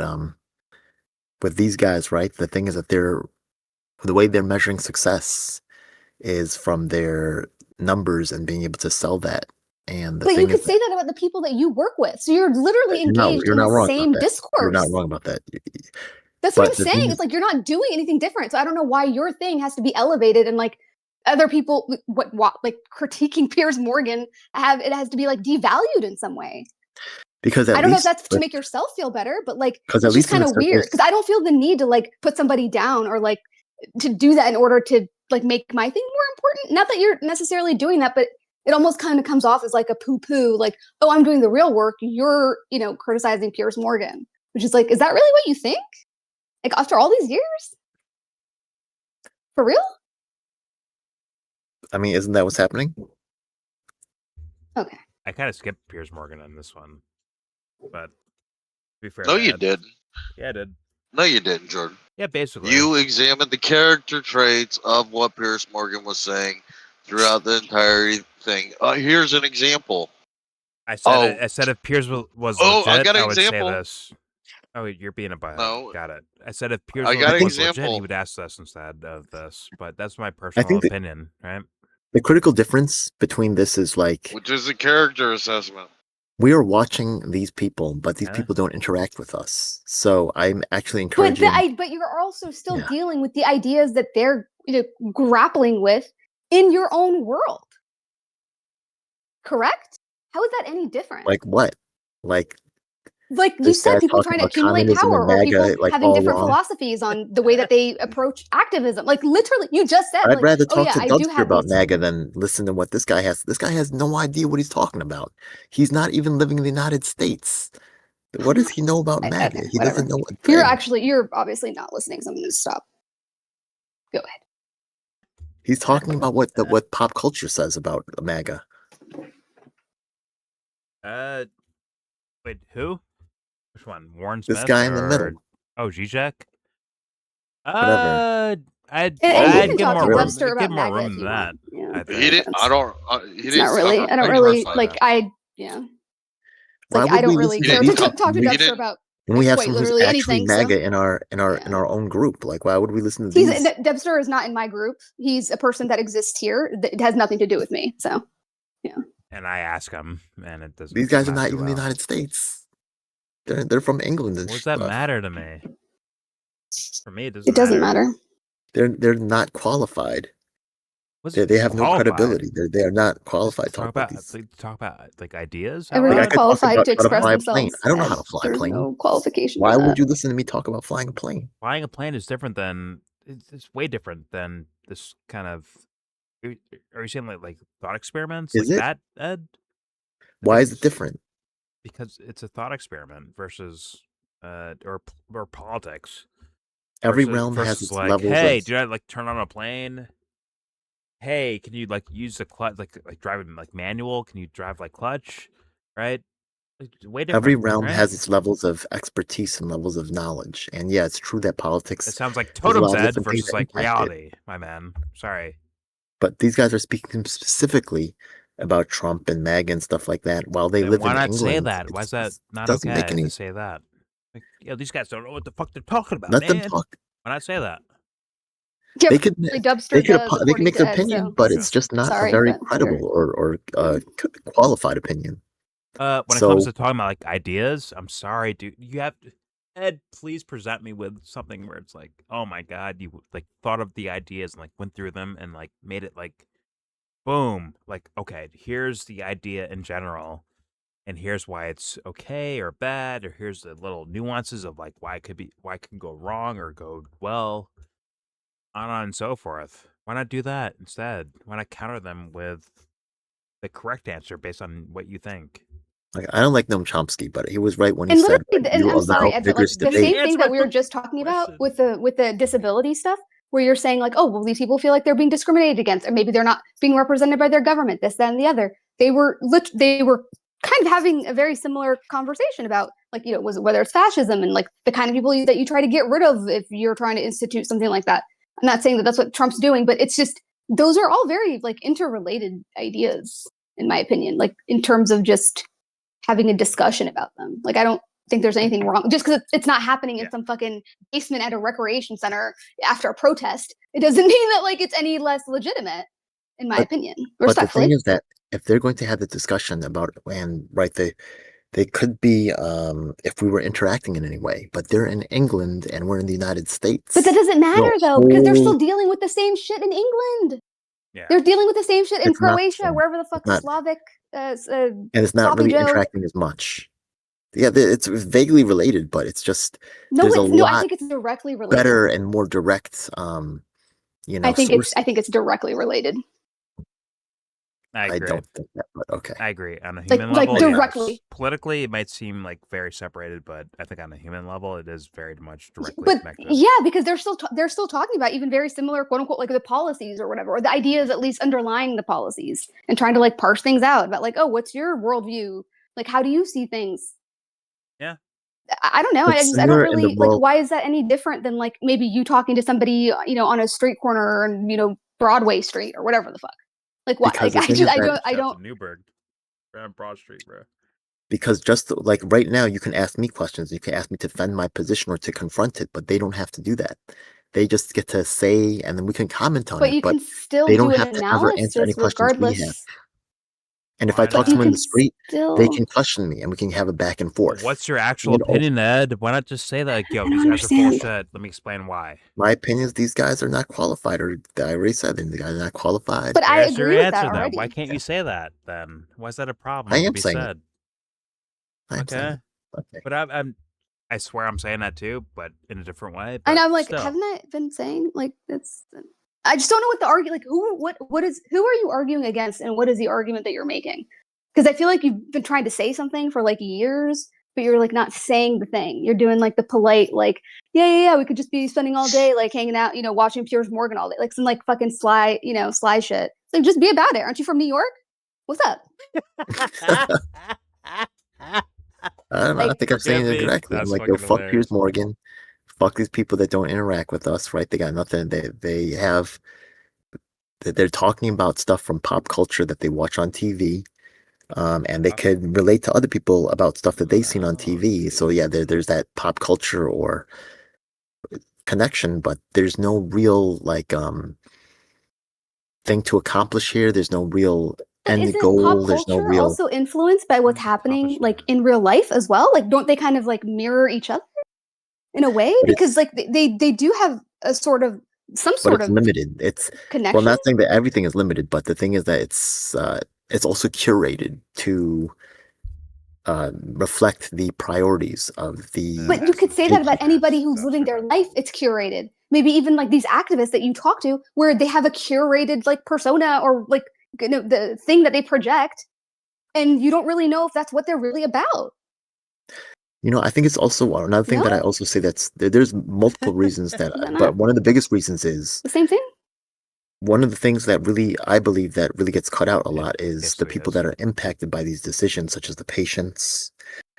with these guys, right? The thing is that the way they're measuring success is from their numbers and being able to sell that. And but you could say that about the people that you work with. So you're literally engaged in the same discourse. You're not wrong about that. That's what I'm saying. It's like you're not doing anything different. So I don't know why your thing has to be elevated and like other people like critiquing Piers Morgan it has to be like devalued in some way. Because I don't know if that's to make yourself feel better, but like it's just kind of weird, because I don't feel the need to like put somebody down or like to do that in order to like make my thing more important. Not that you're necessarily doing that, but it almost kind of comes off as like a poo-poo, like, oh, I'm doing the real work. You're, criticizing Piers Morgan, which is like, is that really what you think? Like, after all these years? For real? I mean, isn't that what's happening? Okay. I kind of skipped Piers Morgan on this one, but to be fair, no, you did. Yeah, I did. No, you didn't, Jordan. Yeah, basically. You examined the character traits of what Piers Morgan was saying throughout the entire thing. Here's an example. I said if Piers was legit, I got an would example. say this. Oh, you're being a butthead. No. Got it. I said if Piers was legit, he would ask this instead of this. But that's my personal opinion, right? The critical difference between this is like, which is a character assessment. We are watching these people, but these people don't interact with us. So I'm actually encouraging. But you're also still dealing with the ideas that they're grappling with in your own world. Correct? How is that any different? Like what? Like you said, people trying to accumulate power, or people having different philosophies on the way that they approach activism. Like literally, you just said. I'd rather talk to Dubster about MAGA than listen to what this guy has. This guy has no idea what he's talking about. He's not even living in the United States. What does he know about MAGA? Okay, he doesn't know what. You're obviously not listening, so I'm going to stop. Go ahead. He's talking about what pop culture says about MAGA. Wait, who? Which one? Warren Smith? This guy in the middle. Oh, Zizek? Whatever. I'd give more room than that. Yeah. He didn't. I don't. He didn't. Not really. I don't really like. Yeah. Like I don't really care to talk to Dubster about. When we have someone who's actually MAGA in our own group, like why would we listen to these? Dubster is not in my group. He's a person that exists here. It has nothing to do with me. So, yeah. And I ask him, and it doesn't. These guys are not even in the United States. They're from England. What does that matter to me? For me, it doesn't. It doesn't matter. They're not qualified. They have no credibility. They are not qualified to talk about these. Talk about like ideas. Everyone's qualified to express themselves. I don't know how to fly a plane. No qualification. Why would you listen to me talk about flying a plane? Flying a plane is different than it's way different than this kind of. Are you saying like thought experiments? Is like it? That, Ed? Why is it different? Because it's a thought experiment versus or politics. Every realm has its like, levels. Hey, do I like turn on a plane? Hey, can you like use the clutch like driving like manual? Can you drive like clutch? Right? Way different. Every realm has its levels of expertise and levels of knowledge. And yeah, it's true that politics. It sounds like Totem's Ed versus like reality, my man. Sorry. But these guys are speaking specifically about Trump and MAGA and stuff like that while they live in England. Why not say that? Why is that not okay to say that? Like, these guys don't know what the fuck they're talking about, Let them talk. Why not say that? Yeah, they could make an opinion, but it's just not a very credible or qualified opinion. When it comes to talking about like ideas, I'm sorry, dude. You have to, Ed, please present me with something where it's like, oh my god, you like thought of the ideas and like went through them and like made it like, boom, like okay, here's the idea in general, and here's why it's okay or bad, or here's the little nuances of like why it can go wrong or go well. On and so forth. Why not do that instead? Why not counter them with the correct answer based on what you think? Like, I don't like Noam Chomsky, but he was right when he said I'm sorry, Ed, but like the same thing that we were just talking about with the disability stuff, where you're saying like, oh, well, these people feel like they're being discriminated against, or maybe they're not being represented by their government, this, that, and the other. They were kind of having a very similar conversation about like, whether it's fascism and like the kind of people that you try to get rid of if you're trying to institute something like that. I'm not saying that that's what Trump's doing, but it's just those are all very like interrelated ideas, in my opinion, like in terms of just having a discussion about them. Like, I don't think there's anything wrong just because it's not happening in some fucking basement at a recreation center after a protest. It doesn't mean that like it's any less legitimate, in my opinion. But the thing is that if they're going to have the discussion about they could be if we were interacting in any way, but they're in England and we're in the United States. But that doesn't matter though, because they're still dealing with the same shit in England. Yeah. They're dealing with the same shit in Croatia, wherever the fuck Slavic. And it's not really interacting as much. Yeah, it's vaguely related, but it's just I think it's directly related. Better and more direct. I think it's directly related. I don't think that, but okay. I agree. On a human level, like directly. Yes. Politically, it might seem like very separated, but I think on a human level, it is very much directly connected. Yeah, because they're still talking about even very similar, quote unquote, like the policies or whatever, or the ideas at least underlying the policies, and trying to like parse things out about like, oh, what's your worldview? Like, how do you see things? Yeah. I don't know. I don't really like. Why is that any different than like maybe you talking to somebody, on a street corner and Broadway Street or whatever the fuck? Like why? Like, I don't. Newburgh, Broad Street, bro. Because just like right now, you can ask me questions. You can ask me to defend my position or to confront it, but they don't have to do that. They just get to say, and then we can comment on it. But you can still they don't do have an to ever answer any questions we have. And if I talk to them in the street, they can question me, and we can have a back and forth. What's your actual opinion, Ed? Why not just say that? Like, yo, these guys are full of shit. Let me explain why. My opinion is these guys are not qualified, or I already said the guys are not qualified. But I agree with that already. Why can't you say that then? Why is that a problem? I am saying it. Okay. But I swear I'm saying that too, but in a different way. And I'm like, haven't I been saying like it's? I just don't know what the argument, like who are you arguing against, and what is the argument that you're making? Because I feel like you've been trying to say something for like years, but you're like not saying the thing. You're doing like the polite, like, yeah, we could just be spending all day like hanging out, watching Piers Morgan all day, like some like fucking sly shit. So just be about it. Aren't you from New York? What's up? I think I'm saying it directly. I'm like, yo, fuck Piers Morgan. Fuck these people that don't interact with us, right? They got nothing. They're talking about stuff from pop culture that they watch on TV, and they could relate to other people about stuff that they've seen on TV. So yeah, there's that pop culture or connection, but there's no real like thing to accomplish here. There's no real end goal. Pop there's no culture real also influenced by what's happening like in real life as well. Like, don't they kind of like mirror each other? In a way, because like they do have a sort of some sort of limited. It's connection. Well, not saying that everything is limited, but the thing is that it's also curated to reflect the priorities of the. But you could say that about anybody who's living their life. It's curated. Maybe even like these activists that you talk to, where they have a curated like persona or like the thing that they project, and you don't really know if that's what they're really about. I think it's also another thing that I also say there's multiple reasons but one of the biggest reasons is the same thing. One of the things that really, I believe, that really gets cut out a lot is the people that are impacted by these decisions, such as the patients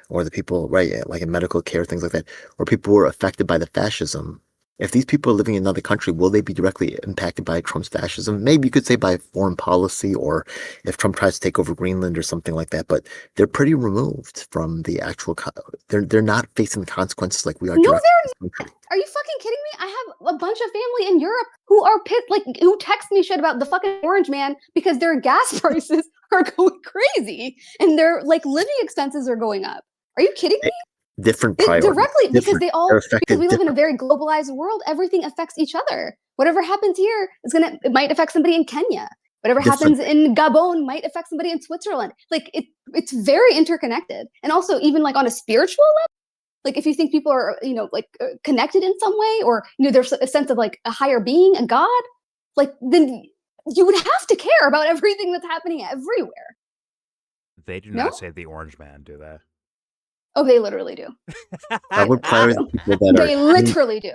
or the people, right, like in medical care, things like that, or people who are affected by the fascism. If these people are living in another country, will they be directly impacted by Trump's fascism? Maybe you could say by foreign policy, or if Trump tries to take over Greenland or something like that. But they're pretty removed from the actual. They're not facing the consequences like we are. No, they're not. Are you fucking kidding me? I have a bunch of family in Europe who are pissed, like who text me shit about the fucking orange man because their gas prices are going crazy and their like living expenses are going up. Are you kidding me? Different priorities. Directly, because because we live in a very globalized world, everything affects each other. Whatever happens here it might affect somebody in Kenya. Whatever happens in Gabon might affect somebody in Switzerland. Like it's very interconnected. And also even like on a spiritual level, like if you think people are, like connected in some way, or, there's a sense of like a higher being, a God, like then you would have to care about everything that's happening everywhere. They do not say the orange man, do they? Oh, they literally do. I would prioritize people that they literally do.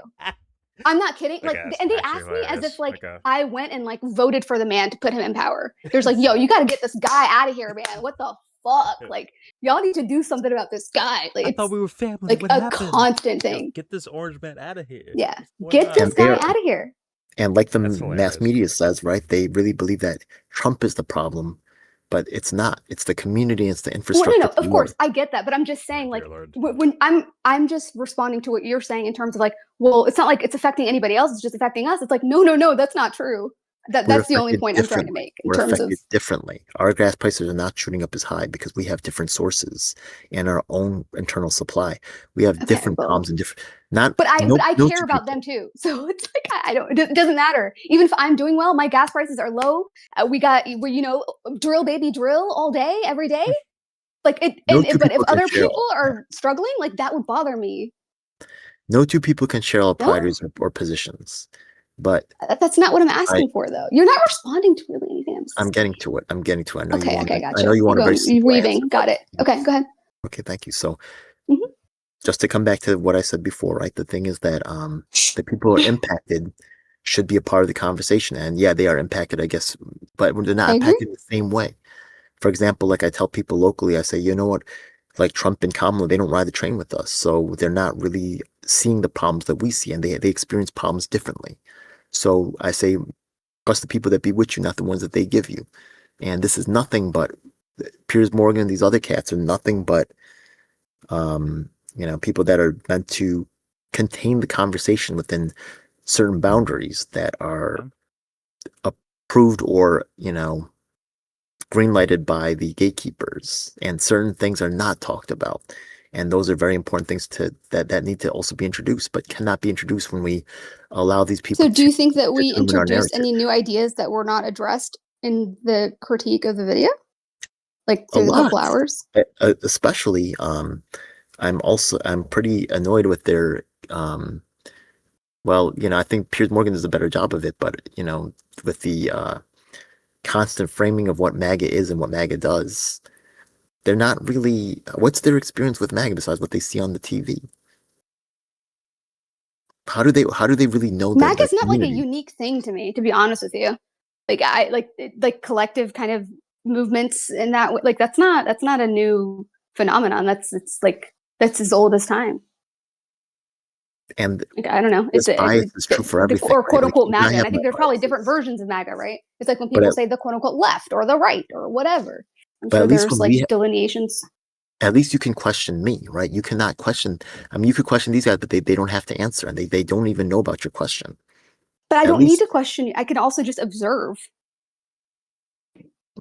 I'm not kidding. Like, and they ask me hilarious. as if like I went and like voted for the man to put him in power. There's like, yo, you got to get this guy out of here, man. What the fuck? Like, y'all need to do something about this guy. Like, I thought we were family. Like a constant thing. Get this orange man out of here. Yeah, get this guy out of here. And like the mass media says, right? They really believe that Trump is the problem. But it's not. It's the community. It's the infrastructure. Well, no, of course, I get that. But I'm just saying, like, when I'm just responding to what you're saying in terms of like, well, it's not like it's affecting anybody else. It's just affecting us. It's like, no, that's not true. That's the only point I'm trying to make. We're affected differently. Our gas prices are not shooting up as high because we have different sources and our own internal supply. We have different problems and different. But I care about them too. So it's like I don't. It doesn't matter. Even if I'm doing well, my gas prices are low. We drill baby drill all day, every day. Like it. But if other people are struggling, like that would bother me. No two people can share all priorities or positions. But that's not what I'm asking for, though. You're not responding to really anything. I'm getting to it. I know you want. Gotcha. I know you want a very simple weaving. answer. Got it. Okay, go ahead. Okay, thank you. So, just to come back to what I said before, right? The thing is that the people who are impacted should be a part of the conversation, and yeah, they are impacted, I guess, but they're not impacted the same way. For example, like I tell people locally, I say, you know what? Like Trump and Kamala, they don't ride the train with us, so they're not really seeing the problems that we see, and they experience problems differently. So I say, trust the people that be with you, not the ones that they give you. And this is nothing but Piers Morgan and these other cats are nothing but, people that are meant to contain the conversation within certain boundaries that are approved or, green-lighted by the gatekeepers. And certain things are not talked about. And those are very important things that need to also be introduced, but cannot be introduced when we allow these people. So do you think that we introduced any new ideas that were not addressed in the critique of the video? Like through the couple hours? Especially, I'm pretty annoyed with their, I think Piers Morgan does a better job of it, but, with the constant framing of what MAGA is and what MAGA does. They're not really. What's their experience with MAGA besides what they see on the TV? How do they really know that? MAGA's not like a unique thing to me, to be honest with you. Like I like collective kind of movements in that. Like that's not a new phenomenon. That's as old as time. And like, I don't know. It's bias is true for everything, or quote unquote MAGA. And I think there's probably different versions of MAGA, right? It's like when people say the quote unquote left or the right or whatever. I'm sure there's like delineations. At least you can question me, right? You cannot question. I mean, you could question these guys, but they don't have to answer, and they don't even know about your question. But I don't need to question you. I can also just observe.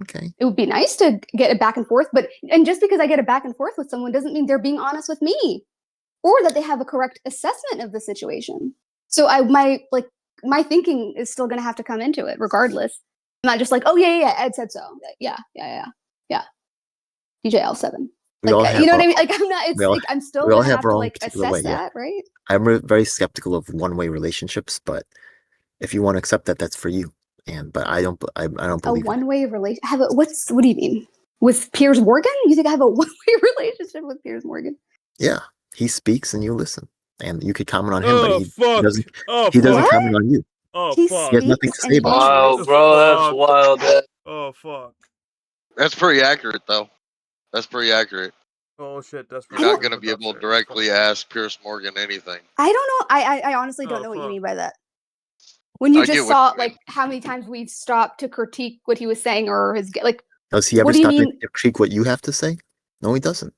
Okay. It would be nice to get a back and forth, and just because I get a back and forth with someone doesn't mean they're being honest with me, or that they have a correct assessment of the situation. So my my thinking is still going to have to come into it regardless. I'm not just like, oh yeah, Ed said so. Yeah. DJL7. Like, you know what I mean? Like, I'm not. It's like I'm still going to have to like assess that, right? I'm very skeptical of one-way relationships, but if you want to accept that, that's for you. But I don't believe a one-way relation. What do you mean with Piers Morgan? You think I have a one-way relationship with Piers Morgan? Yeah, he speaks and you listen, and you could comment on him, but he doesn't. Oh, he doesn't comment on you. Oh, fuck. He has nothing to say about you. Wow, bro, that's wild. Oh, fuck. That's pretty accurate, though. That's pretty accurate. Oh, shit. That's You're not going to be able to directly ask Piers Morgan anything. I don't know. I honestly don't know what you mean by that. When you just saw like how many times we've stopped to critique what he was saying or his like. Does he ever stop to critique what you have to say? No, he doesn't.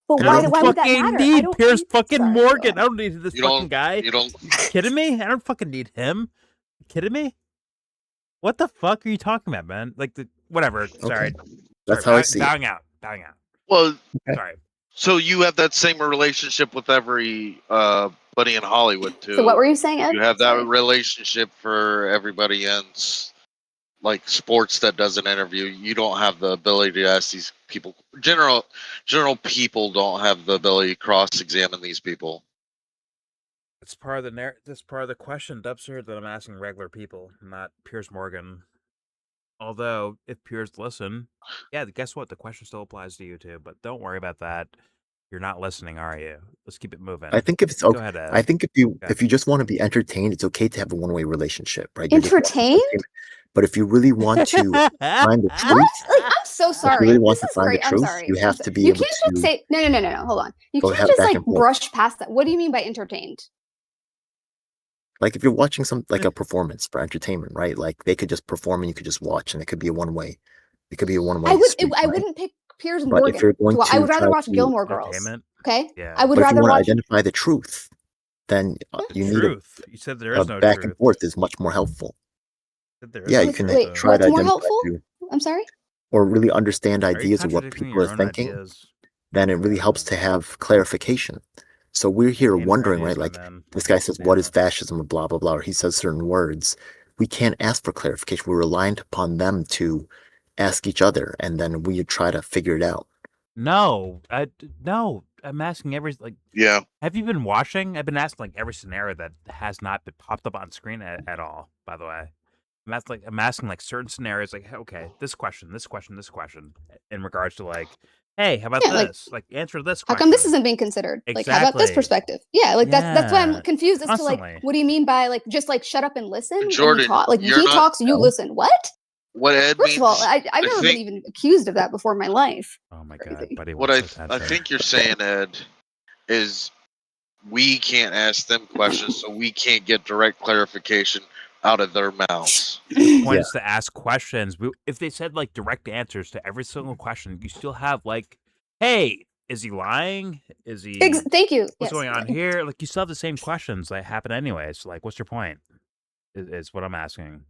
But why would that matter? Need Piers fucking Morgan. I don't need this fucking guy. You don't. Kidding me? I don't fucking need him. You kidding me? What the fuck are you talking about, man? Like whatever. Okay. Sorry. That's how I see it. Bowing out. Well, sorry. So you have that same relationship with every buddy in Hollywood too. So what were you saying, Ed? You have that relationship for everybody in like sports that does an interview. You don't have the ability to ask these people. General people don't have the ability to cross-examine these people. It's part of this part of the question, Dubster, that I'm asking regular people, not Piers Morgan. Although, if Piers listen, yeah, guess what? The question still applies to you too. But don't worry about that. You're not listening, are you? Let's keep it moving. I think if it's okay, go ahead, Ed. I think if you just want to be entertained, it's okay to have a one-way relationship, right? Entertained? But if you really want to find the truth, like, I'm so sorry. If you really want to find the truth, you have to be able to. You can't just say no. Hold on. You can't just like brush past that. What do you mean by entertained? Like if you're watching like a performance for entertainment, right? Like they could just perform and you could just watch, and it could be a one-way. It could be a one-way. I wouldn't pick Piers Morgan. If you're going I would rather watch Gilmore Girls. Okay. Yeah. I would rather watch. If you want to identify the truth, then you need truth. You said there is no back truth. and forth is much more helpful. Yeah, you can try what's to more identify helpful? I'm sorry. Or really understand ideas of what people are thinking. Then it really helps to have clarification. So we're here wondering, right? Like this guy says, "What is fascism?" and blah blah blah. Or he says certain words. We can't ask for clarification. We're reliant upon them to ask each other, and then we try to figure it out. No, I'm asking Yeah. Have you been watching? I've been asking like every scenario that has not been popped up on screen at all. By the way, I'm asking like certain scenarios, like okay, this question, in regards to like, hey, how about this? Like answer this question. How come this isn't being considered? Exactly. Like how about this perspective? Yeah, like that's why I'm confused as Constantly. to like what do you mean by like just like shut up and listen? Jordan, like he talks, you listen. What? What Ed First means, of all, I've never been even accused of that before in my life. Oh my god, buddy! What I think you're saying, Ed, is we can't ask them questions, so we can't get direct clarification out of their mouths. The point is to ask questions. If they said like direct answers to every single question, you still have like, hey, is he lying? Is he? Thank you. What's going on here? Like you still have the same questions that happen anyways. Like, what's your point? Is what I'm asking.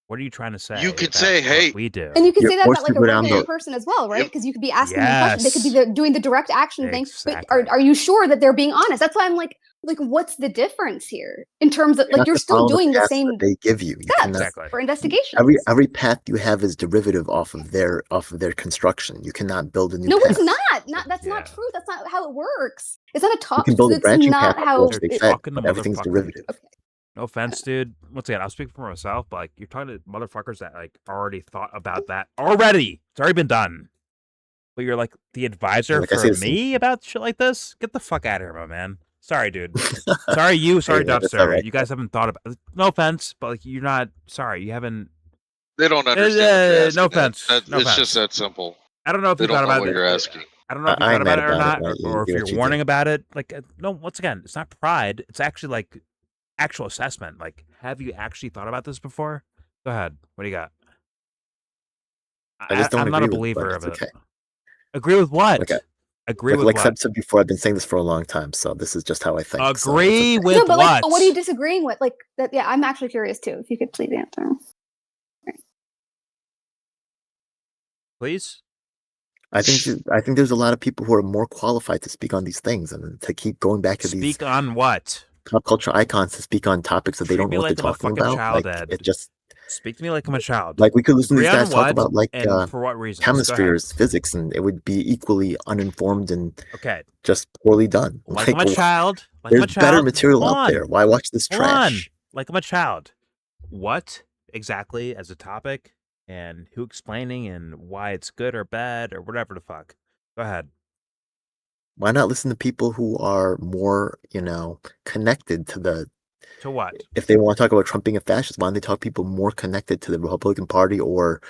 What are you trying to say? You could say, "Hey, we do," and you can say that about like a regular person as well, right? Because you could be asking them questions. They could be doing the direct action thing. But are you sure that they're being honest? That's why I'm like, what's the difference here in terms of like you're still doing the same they give you steps for investigation. Every path you have is derivative off of their construction. You cannot build a new. No, path. it's not. That's not true. That's not how it works. It's not a top. You can build a branching not path. how Everything's derivative. Okay. No offense, dude. Once again, I'll speak for myself, but like you're talking to motherfuckers that like already thought about that already. It's already been done. But you're like the advisor for me about shit like this? Get the fuck out of here, my man. Sorry, dude. Sorry Dubster. Right. You guys haven't thought about it. No offense, but like you're not sorry, you haven't They don't understand. No offense. It's just that simple. I don't know if you thought about what it. You're asking. I don't know if you thought about it or not, or if you're warning about it. Like no, once again, it's not pride. It's actually like actual assessment. Like, have you actually thought about this before? Go ahead. What do you got? I'm not a believer of it. Okay. Agree with what? Okay. Agree with like what? I've said before, I've been saying this for a long time, so this is just how I think. Agree with but what? Like, what are you disagreeing with? Like that? Yeah, I'm actually curious too. If you could please answer. Please. I think there's a lot of people who are more qualified to speak on these things and to keep going back to these. Speak on what? pop culture icons to speak on topics that they don't know what they're talking about. Child, like it just speak to me like I'm a child. Like we could listen to these guys talk about like and for what reasons? chemistry or physics, and it would be equally uninformed and just poorly done. Like I'm a child. Like there's I'm a child. better material out there. Why watch this trash? Like I'm a child. What exactly as a topic, and who explaining, and why it's good or bad or whatever the fuck? Go ahead. Why not listen to people who are more, connected to the... To what? If they want to talk about Trump being a fascist, why don't they talk to people more connected to the Republican Party, or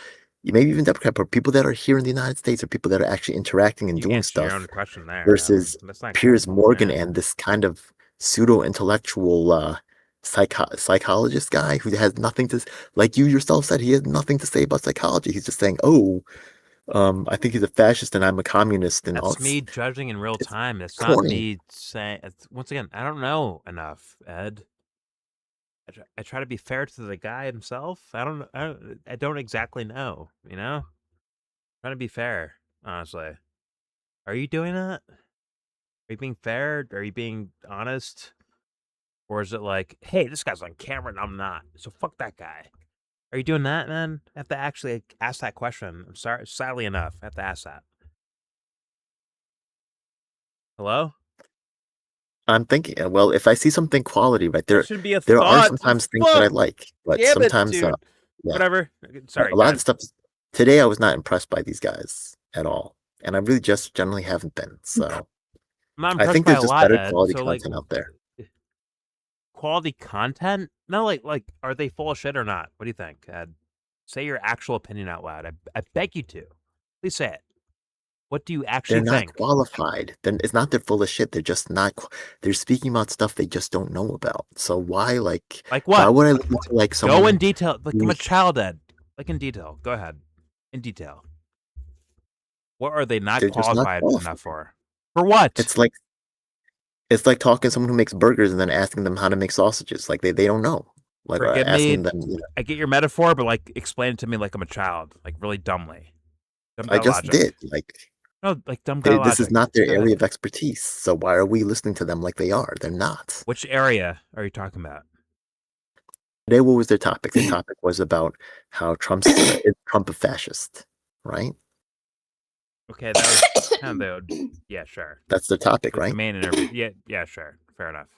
maybe even Democrat, but people that are here in the United States, or people that are actually interacting and doing stuff, your own question there, versus Piers Morgan and this kind of pseudo-intellectual psychologist guy who has nothing to... Like you yourself said, he has nothing to say about psychology. He's just saying, I think he's a fascist and I'm a communist. And that's me judging in real time. That's not me saying... Once again, I don't know enough, Ed. I try to be fair to the guy himself. I don't exactly know, trying to be fair, honestly. Are you doing that? Are you being fair? Are you being honest? Or is it like, hey, this guy's on camera and I'm not, so fuck that guy? Are you doing that, man? I have to actually ask that question. I'm sorry, sadly enough, I have to ask that. Hello? I'm thinking, well, if I see something quality right there, there are sometimes things that I like, but sometimes, whatever. Sorry, a lot of stuff. Today, I was not impressed by these guys at all, and I really just generally haven't been. So, I think there's just better quality content out there. Quality content? No, like, are they full of shit or not? What do you think, Ed? Say your actual opinion out loud. I beg you to. Please say it. What do you actually think? They're not qualified. It's not they're full of shit. They're just not. They're speaking about stuff they just don't know about. So why, like what? Why would I listen to like someone? Go in detail. Like I'm a child, Ed. Like in detail. Go ahead. In detail. What are they not qualified enough for? For what? It's like talking to someone who makes burgers and then asking them how to make sausages. Like they don't know. Like asking them. I get your metaphor, but like explain it to me like I'm a child, like really dumbly. I just did. No, like dumb guy this is not their area of expertise. So why are we listening to them like they are? They're not. Which area are you talking about? Today, what was their topic? The topic was about how Trump is a fascist, right? Okay, that was kind of yeah, sure. That's the topic, right? The main interview. Yeah, sure. Fair enough.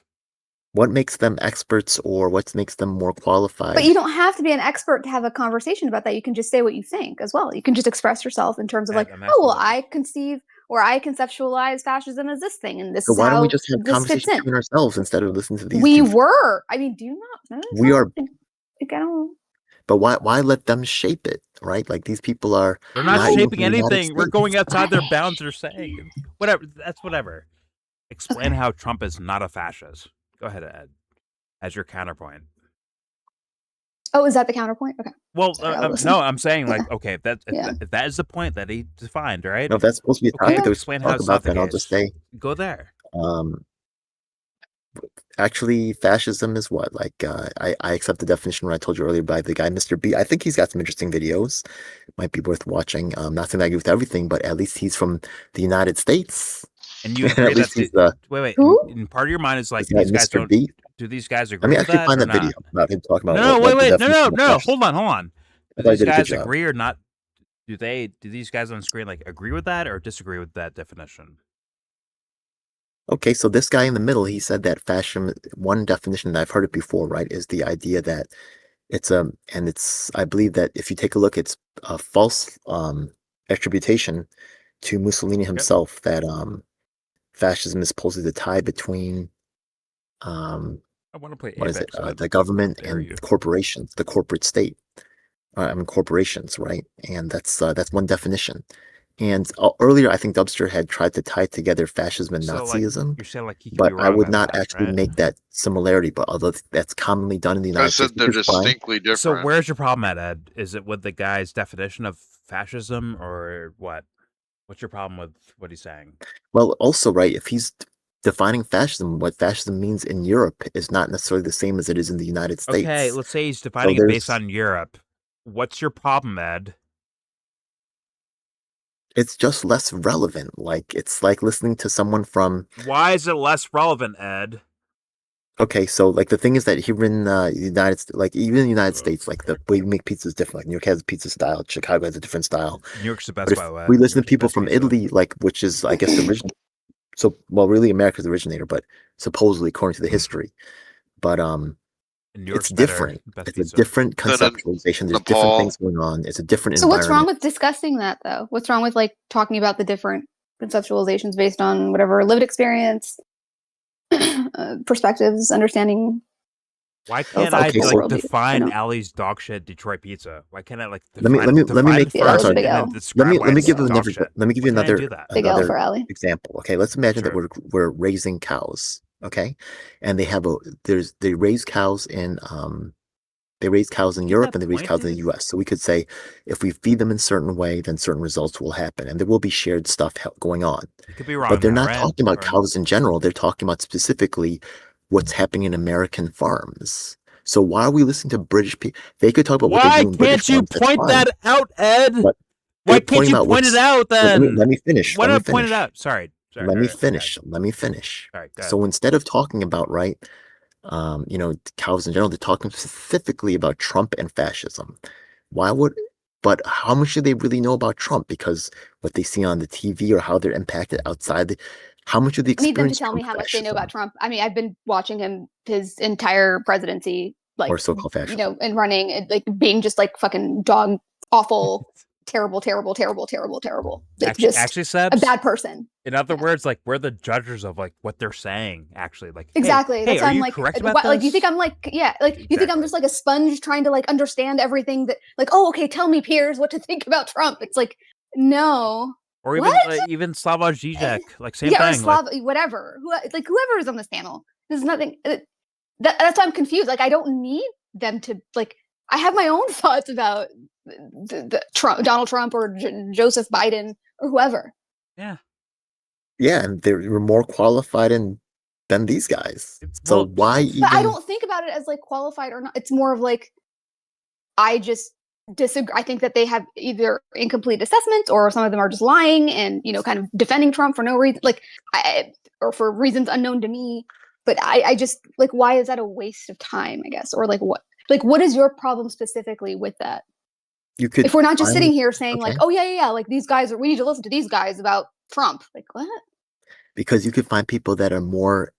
What makes them experts, or what makes them more qualified? But you don't have to be an expert to have a conversation about that. You can just say what you think as well. You can just express yourself in terms of like, I conceive or I conceptualize fascism as this thing, and this. So why don't we just have conversations between ourselves instead of listening to these? We were. I mean, do you not? We are. I don't. But why let them shape it, right? Like these people are. They're not shaping anything. We're going outside their bounds. They're saying whatever. That's whatever. Explain how Trump is not a fascist. Go ahead, Ed, as your counterpoint. Oh, is that the counterpoint? Okay. Well, no, I'm saying like, okay, if that is the point that he defined, right? No, if that's supposed to be a topic that we explain how talk about, then I'll just say, go there. Actually, fascism is what? Like, I accept the definition what I told you earlier by the guy, Mr. B. I think he's got some interesting videos. Might be worth watching. Not saying I agree with everything, but at least he's from the United States. And you agree that wait. And part of your mind is like these guys don't. Do these guys agree? Let me actually find that video about him talking about. No. Hold on. Do these guys agree or not? Do these guys on screen like agree with that or disagree with that definition? Okay, so this guy in the middle, he said that fascism. One definition that I've heard it before, right, is the idea that it's I believe that if you take a look, it's a false attribution to Mussolini himself that fascism is supposedly the tie between I want to play what is it? The government and corporations, the corporate state. Corporations, right? And that's one definition. And earlier, I think Dubster had tried to tie together fascism and Nazism. You're saying like but I would not actually make that similarity. But although that's commonly done in the United States, they're distinctly different. So where's your problem at, Ed? Is it with the guy's definition of fascism or what? What's your problem with what he's saying? Well, also, right, if he's defining fascism, what fascism means in Europe is not necessarily the same as it is in the United States. Okay, let's say he's defining it based on Europe. What's your problem, Ed? It's just less relevant. Like, it's like listening to someone from... Why is it less relevant, Ed? Okay, so like the thing is that here in the United States, like even in the United States, like the way we make pizza is different. Like New York has a pizza style, Chicago has a different style. New York's the best, But if by the way. we listen to New York's the people best from pizza. Italy, like which is I guess the original. So well, really America's the originator, but supposedly according to the history. But And New York's it's different. Best It's pizza. a different conceptualization. There's different things going on. It's a different So environment. what's wrong with discussing that though? What's wrong with like talking about the different conceptualizations based on whatever lived experience, perspectives, understanding? Why can't I define Ali's dog shit Detroit pizza? Why can't I like define let me make first and then describe let me give you dog shit? let me give you another example. Okay, let's imagine that we're raising cows. Okay, and they raise cows in Europe and they raise cows in the U.S. So we could say if we feed them in a certain way, then certain results will happen, and there will be shared stuff going on. You could be wrong, but they're not talking about cows in general. They're talking about specifically what's happening in American farms. So why are we listening to British people? They could talk about what they do in British farms. Why can't you point that out, Ed? Why can't you point it out then? Let me finish. Why not point it out? Sorry. Let me finish. All right, so instead of talking about cows in general, they're talking specifically about Trump and fascism. But how much do they really know about Trump? Because what they see on the TV or how they're impacted outside how much of the experience? I need them to tell me how much they know about Trump. I mean, I've been watching his entire presidency, like, or so-called fascism, and running, like being just like fucking dog awful, terrible. Like, actually, Sebs, a bad person. In other words, like we're the judges of like what they're saying. Actually, like exactly. Hey, are you like, correct about this? Like, do you think I'm like, you think I'm just like a sponge trying to like understand everything that, like, oh, okay, tell me, Piers, what to think about Trump? It's like, no. Or even Slavoj Zizek, like same thing. Whatever. Whoever is on this panel. There's nothing. That's why I'm confused. Like, I don't need them to like. I have my own thoughts about Donald Trump or Joseph Biden or whoever. Yeah. Yeah, and they were more qualified than these guys. So why even? But I don't think about it as like qualified or not. It's more of like, I just disagree. I think that they have either incomplete assessments or some of them are just lying and kind of defending Trump for no reason, or for reasons unknown to me. But I just like, why is that a waste of time? I guess, or like what is your problem specifically with that? If we're not just sitting here saying like, oh yeah, like these guys we need to listen to these guys about Trump. Like what? Because you could find people that are more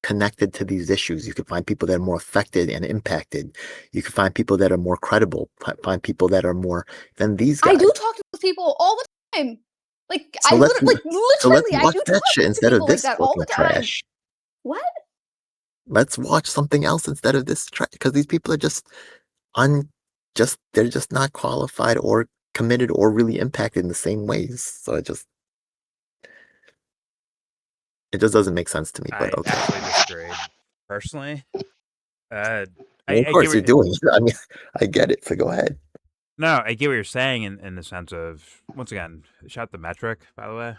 connected to these issues. You could find people that are more affected and impacted. You could find people that are more credible. Find people that are more than these guys. I do talk to those people all the time. Like so I literally, so let's watch I do that talk shit to instead of this like that all the time. trash. What? Let's watch something else instead of this trash, because these people are they're just not qualified or committed or really impacted in the same ways. So it just doesn't make sense to me. But okay. I actually disagree. Personally, of course you're doing it. I mean, I get it. So go ahead. No, I get what you're saying in the sense of, once again, shout out the metric, by the way.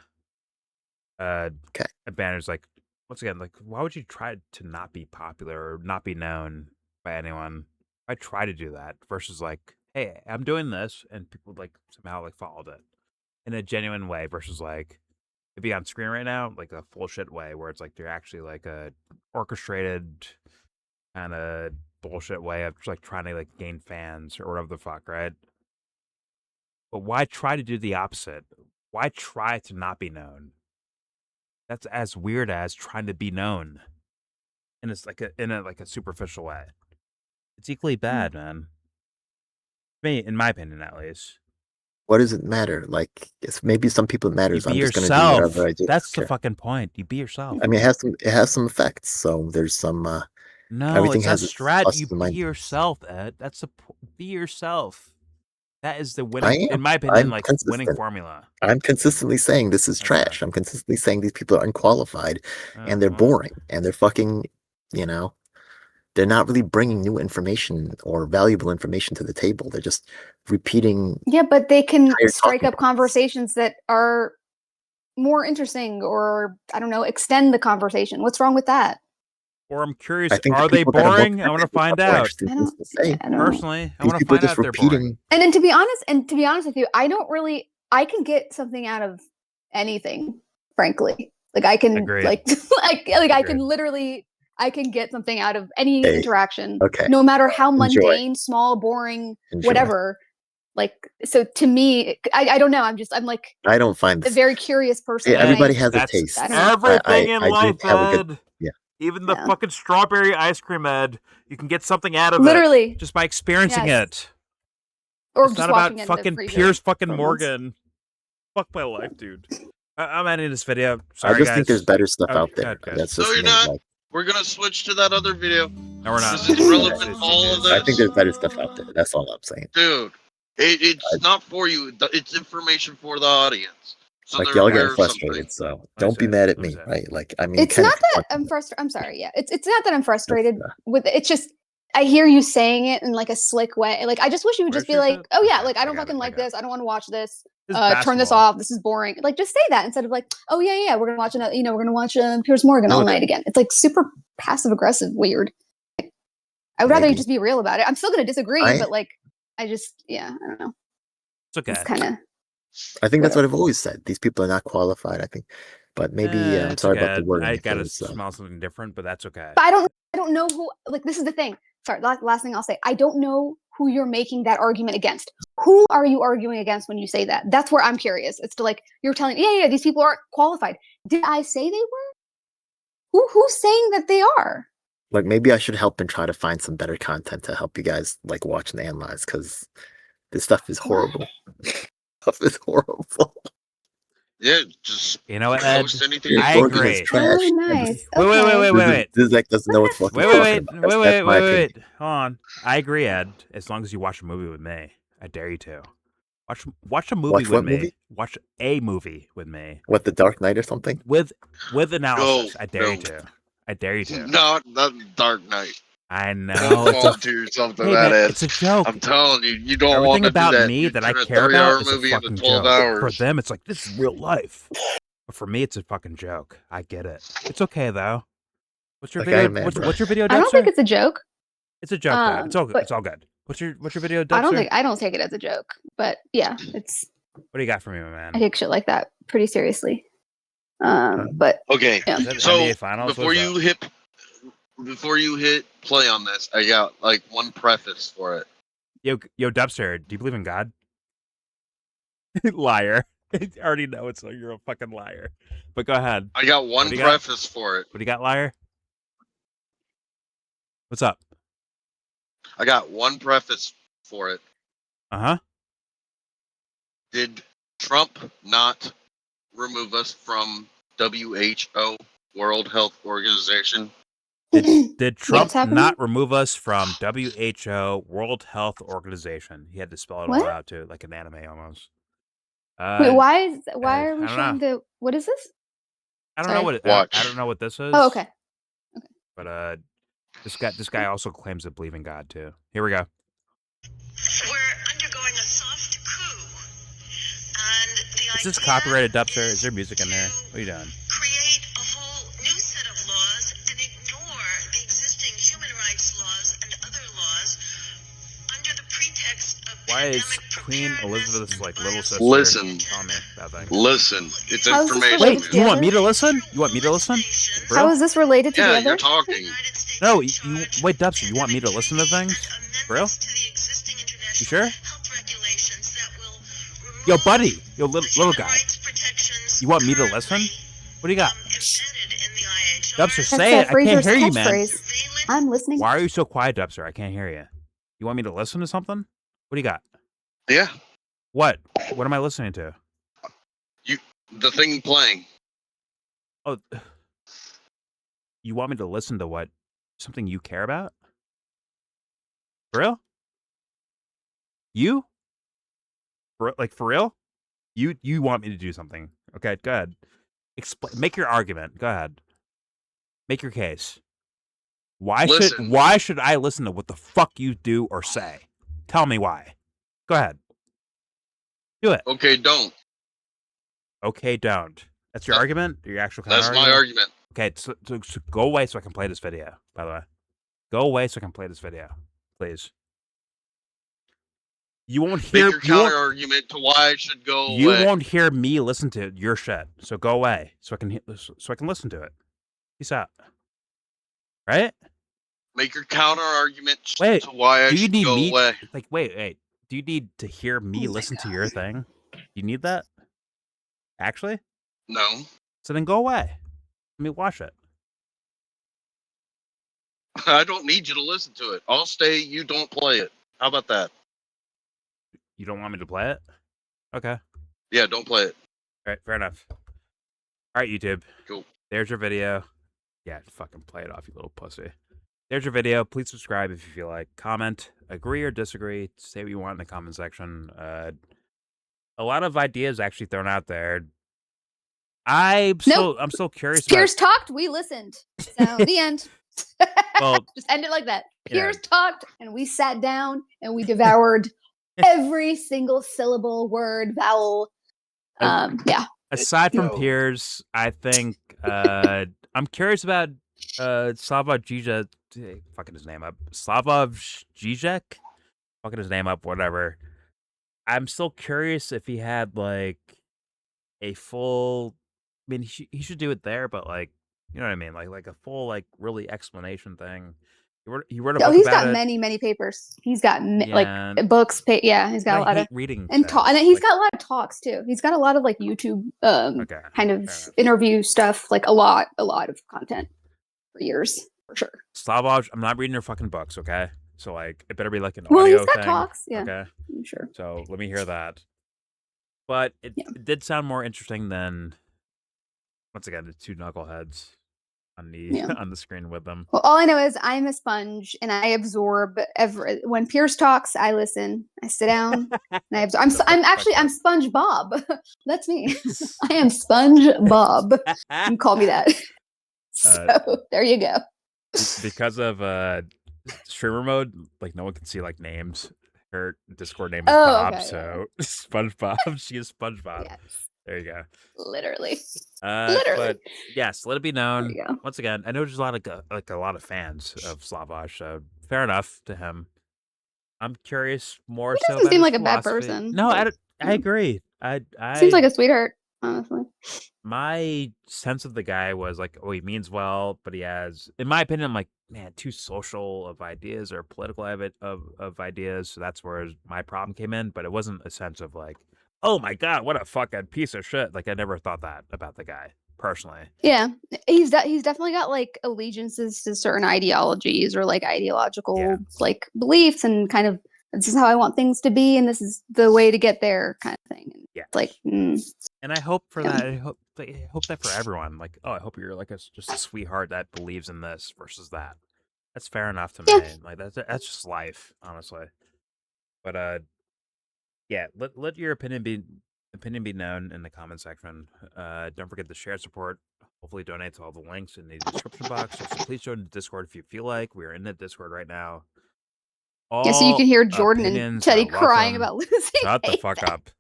Okay. A banner's like, once again, like, why would you try to not be popular or not be known by anyone? I try to do that versus like, hey, I'm doing this, and people like somehow like followed it in a genuine way versus like, be on screen right now, like a bullshit way where it's like they're actually like a orchestrated kind of bullshit way of just like trying to like gain fans or whatever the fuck, right? But why try to do the opposite? Why try to not be known? That's as weird as trying to be known, and it's like in a superficial way. It's equally bad, man. Me, in my opinion, at least. What does it matter? Like, maybe some people it matters. You be I'm just yourself. Gonna do whatever I do. That's the fucking point. You be yourself. I mean, it has some effects. So there's some. No, everything it's has a strat. You be yourself, Ed. That's be yourself. That is the winning, in my opinion, like winning formula. I'm consistently saying this is trash. I'm consistently saying these people are unqualified, and they're boring, and they're fucking, they're not really bringing new information or valuable information to the table. They're just repeating. Yeah, but they can strike up conversations that are more interesting, or I don't know, extend the conversation. What's wrong with that? Or I'm curious, are they boring? I want to find out. Personally, I want to find out if they're boring. And then to be honest with you, I can get something out of anything, frankly. Like I can Agreed. like I can literally I can get something out of any interaction, okay. no matter how mundane, small, boring, whatever. Like, so to me, I don't know. I'm like, I don't find a very curious person. Yeah, everybody has a taste. Everything in life, Ed. Yeah. Even the fucking strawberry ice cream, Ed. You can get something out of Literally. it just by experiencing it. Or it's just not walking about in fucking the Piers fucking Morgan. Fuck my life, dude. I'm ending this video. Sorry, I just guys. think there's better stuff out there. Good. That's just you're me, not. like, We're gonna switch to that other video. No, we're not. Because it's relevant to all of this. I think there's better stuff out there. That's all I'm saying. Dude, it's not for you. It's information for the audience. So like y'all getting frustrated, so don't be mad at me, right? Like, I mean, it's not that I'm frustrated. I'm sorry. Yeah, it's not that I'm frustrated with it. It's just I hear you saying it in like a slick way. Like I just wish you would just be like, oh yeah, like I don't fucking like this. I don't want to watch this. Turn this off. This is boring. Like just say that instead of like, oh yeah, we're gonna watch another. You know, we're gonna watch Piers Morgan all night again. It's like super passive aggressive, weird. I would rather you just be real about it. I'm still gonna disagree, but like, I don't know. It's okay. It's kind of. I think that's what I've always said. These people are not qualified. I think, but maybe I'm sorry about the wording. I gotta smell something different, but that's okay. But I don't know who. Like this is the thing. Sorry, last thing I'll say. I don't know who you're making that argument against. Who are you arguing against when you say that? That's where I'm curious. It's to like you're telling, yeah, these people aren't qualified. Did I say they were? Who's saying that they are? Like maybe I should help and try to find some better content to help you guys like watch and analyze because this stuff is horrible. Stuff is horrible. Yeah, just post anything. I agree. Trash. Oh, nice. Wait. Zizek doesn't know what fucking wait. Hold on. I agree, Ed. As long as you watch a movie with me, I dare you to. Watch a movie with me. Movie? Watch a movie with me. What, The Dark Knight or something? With analysis. I dare you to. I dare you to. Not Dark Knight. I know. It's a joke. I'm telling you, you don't want to do that. Everything about me that I care about is a fucking joke. Hours. For them, it's like, this is real life. But for me, it's a fucking joke. I get it. It's okay, though. What's your video? What's your video, Dubster? I don't think it's a joke. It's a joke, though. It's all good. It's all good. What's your video, Dubster? I don't take it as a joke. But yeah, it's... What do you got for me, my man? I take shit like that pretty seriously. But... Okay, yeah. So before you hit play on this, I got like one preface for it. Yo, Dubster, do you believe in God? Liar. I already know you're a fucking liar. But go ahead. I got one preface for it. What do you got, liar? What's up? I got one preface for it. Uh-huh. Did Trump not remove us from WHO, World Health Organization? Did Trump not remove us from WHO, World Health Organization? He had to spell it all out too, like an anime almost. Wait, why are we showing the? What is this? I don't know what I don't know what this is. Oh, okay. But this guy also claims to believe in God too. Here we go. We're undergoing a soft coup, and is this copyrighted, Dubster? Is there music in there? What are you doing? Create a whole new set of laws and ignore the existing human rights laws and other laws under the pretext of why is Queen Elizabeth's like little sister? Listen, it's How's information. Wait, you want me to listen? You want me to listen? Bro? How is this related to the other? You're talking. No, wait, Dubster, you want me to listen to things? Bro? You sure? Yo, buddy, little guy. You want me to listen? What do you got? Dubster, say it. I can't hear you, man. I'm listening. Why are you so quiet, Dubster? I can't hear you. You want me to listen to something? What do you got? Yeah. What? What am I listening to? The thing playing. Oh, you want me to listen to what? Something you care about? For real? You? For real? You want me to do something? Okay, go ahead. Make your argument. Go ahead. Make your case. Why should I listen to what the fuck you do or say? Tell me why. Go ahead. Do it. Okay, don't. Okay, don't. That's your argument? Your actual That's my argument. Okay, so go away so I can play this video, by the way. Go away so I can play this video. Please. You won't hear... Make your counter-argument to why I should go away. You won't hear me listen to your shit, so go away so I can listen to it. Peace out. Right? Make your counter argument Wait, to why I do you should need go me? away. Like, wait. Do you need to hear me listen to your thing? You need that? Actually? No. So then go away. Let me watch it. I don't need you to listen to it. I'll stay. You don't play it. How about that? You don't want me to play it? Okay. Yeah, don't play it. All right, fair enough. All right, YouTube. Cool. There's your video. Yeah, fucking play it off, you little pussy. There's your video. Please subscribe if you feel like. Comment, agree or disagree. Say what you want in the comment section. A lot of ideas actually thrown out there. I'm so curious. Piers talked. We listened. So the end. Well, just end it like that. Piers talked, and we sat down and we devoured every single syllable, word, vowel. Yeah. Aside from Piers, I think I'm curious about Slavoj Zizek. Fucking his name up. Slavoj Zizek. Fucking his name up. Whatever. I'm still curious if he had like a full. I mean, he should do it there, but like, you know what I mean, like a full like really explanation thing. He wrote a book he's about got many papers. He's got like books. He's got a lot of reading and then he's got a lot of talks too. He's got a lot of like YouTube kind of interview stuff. Like a lot of content for years for sure. Slavoj, I'm not reading your fucking books, okay? So like, it better be like an audio he's got thing. talks. Yeah. Okay. I'm sure. So let me hear that. But it did sound more interesting than, once again, the two knuckleheads on the on the screen with them. Well, all I know is I'm a sponge and I absorb when Piers talks, I listen. I sit down and I absorb. I'm Sponge Bob. That's me. I am Sponge Bob. You can call me that. So there you go. Because of streamer mode, like no one can see like names. Her Discord name is Bob, so SpongeBob. She is SpongeBob. Yes. There you go. Literally. But yes, let it be known. Once again, I know there's a lot of fans of Slavoj, so fair enough to him. I'm curious more. He doesn't seem like a bad person. No, I agree. I seems like a sweetheart, honestly. My sense of the guy was like, oh, he means well, but he has, in my opinion, I'm like, man, too social of ideas or political of ideas. So that's where my problem came in. But it wasn't a sense of like, oh my god, what a fucking piece of shit. Like I never thought that about the guy personally. Yeah, he's definitely got like allegiances to certain ideologies or like ideological like beliefs and kind of, this is how I want things to be and this is the way to get there kind of thing. And it's like, and I hope for that. I hope that for everyone. Like, oh, I hope you're like just a sweetheart that believes in this versus that. That's fair enough to me. Like that's just life, honestly. But let your opinion be known in the comment section. Don't forget to share, support, hopefully donate to all the links in the description box. Also, please join the Discord if you feel like. We are in the Discord right now. So you can hear Jordan and Teddy crying about losing. Shut the fuck up.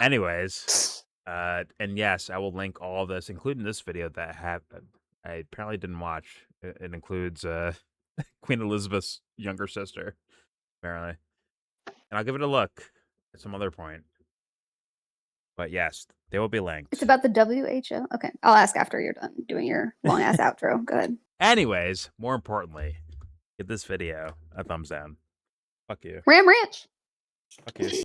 Anyways, and yes, I will link all of this, including this video that I apparently didn't watch. It includes Queen Elizabeth's younger sister, apparently, and I'll give it a look at some other point. But yes, they will be linked. It's about the WHO. Okay, I'll ask after you're done doing your long ass outro. Go ahead. Anyways, more importantly, give this video a thumbs down. Fuck you. Ram Ranch. Fuck you.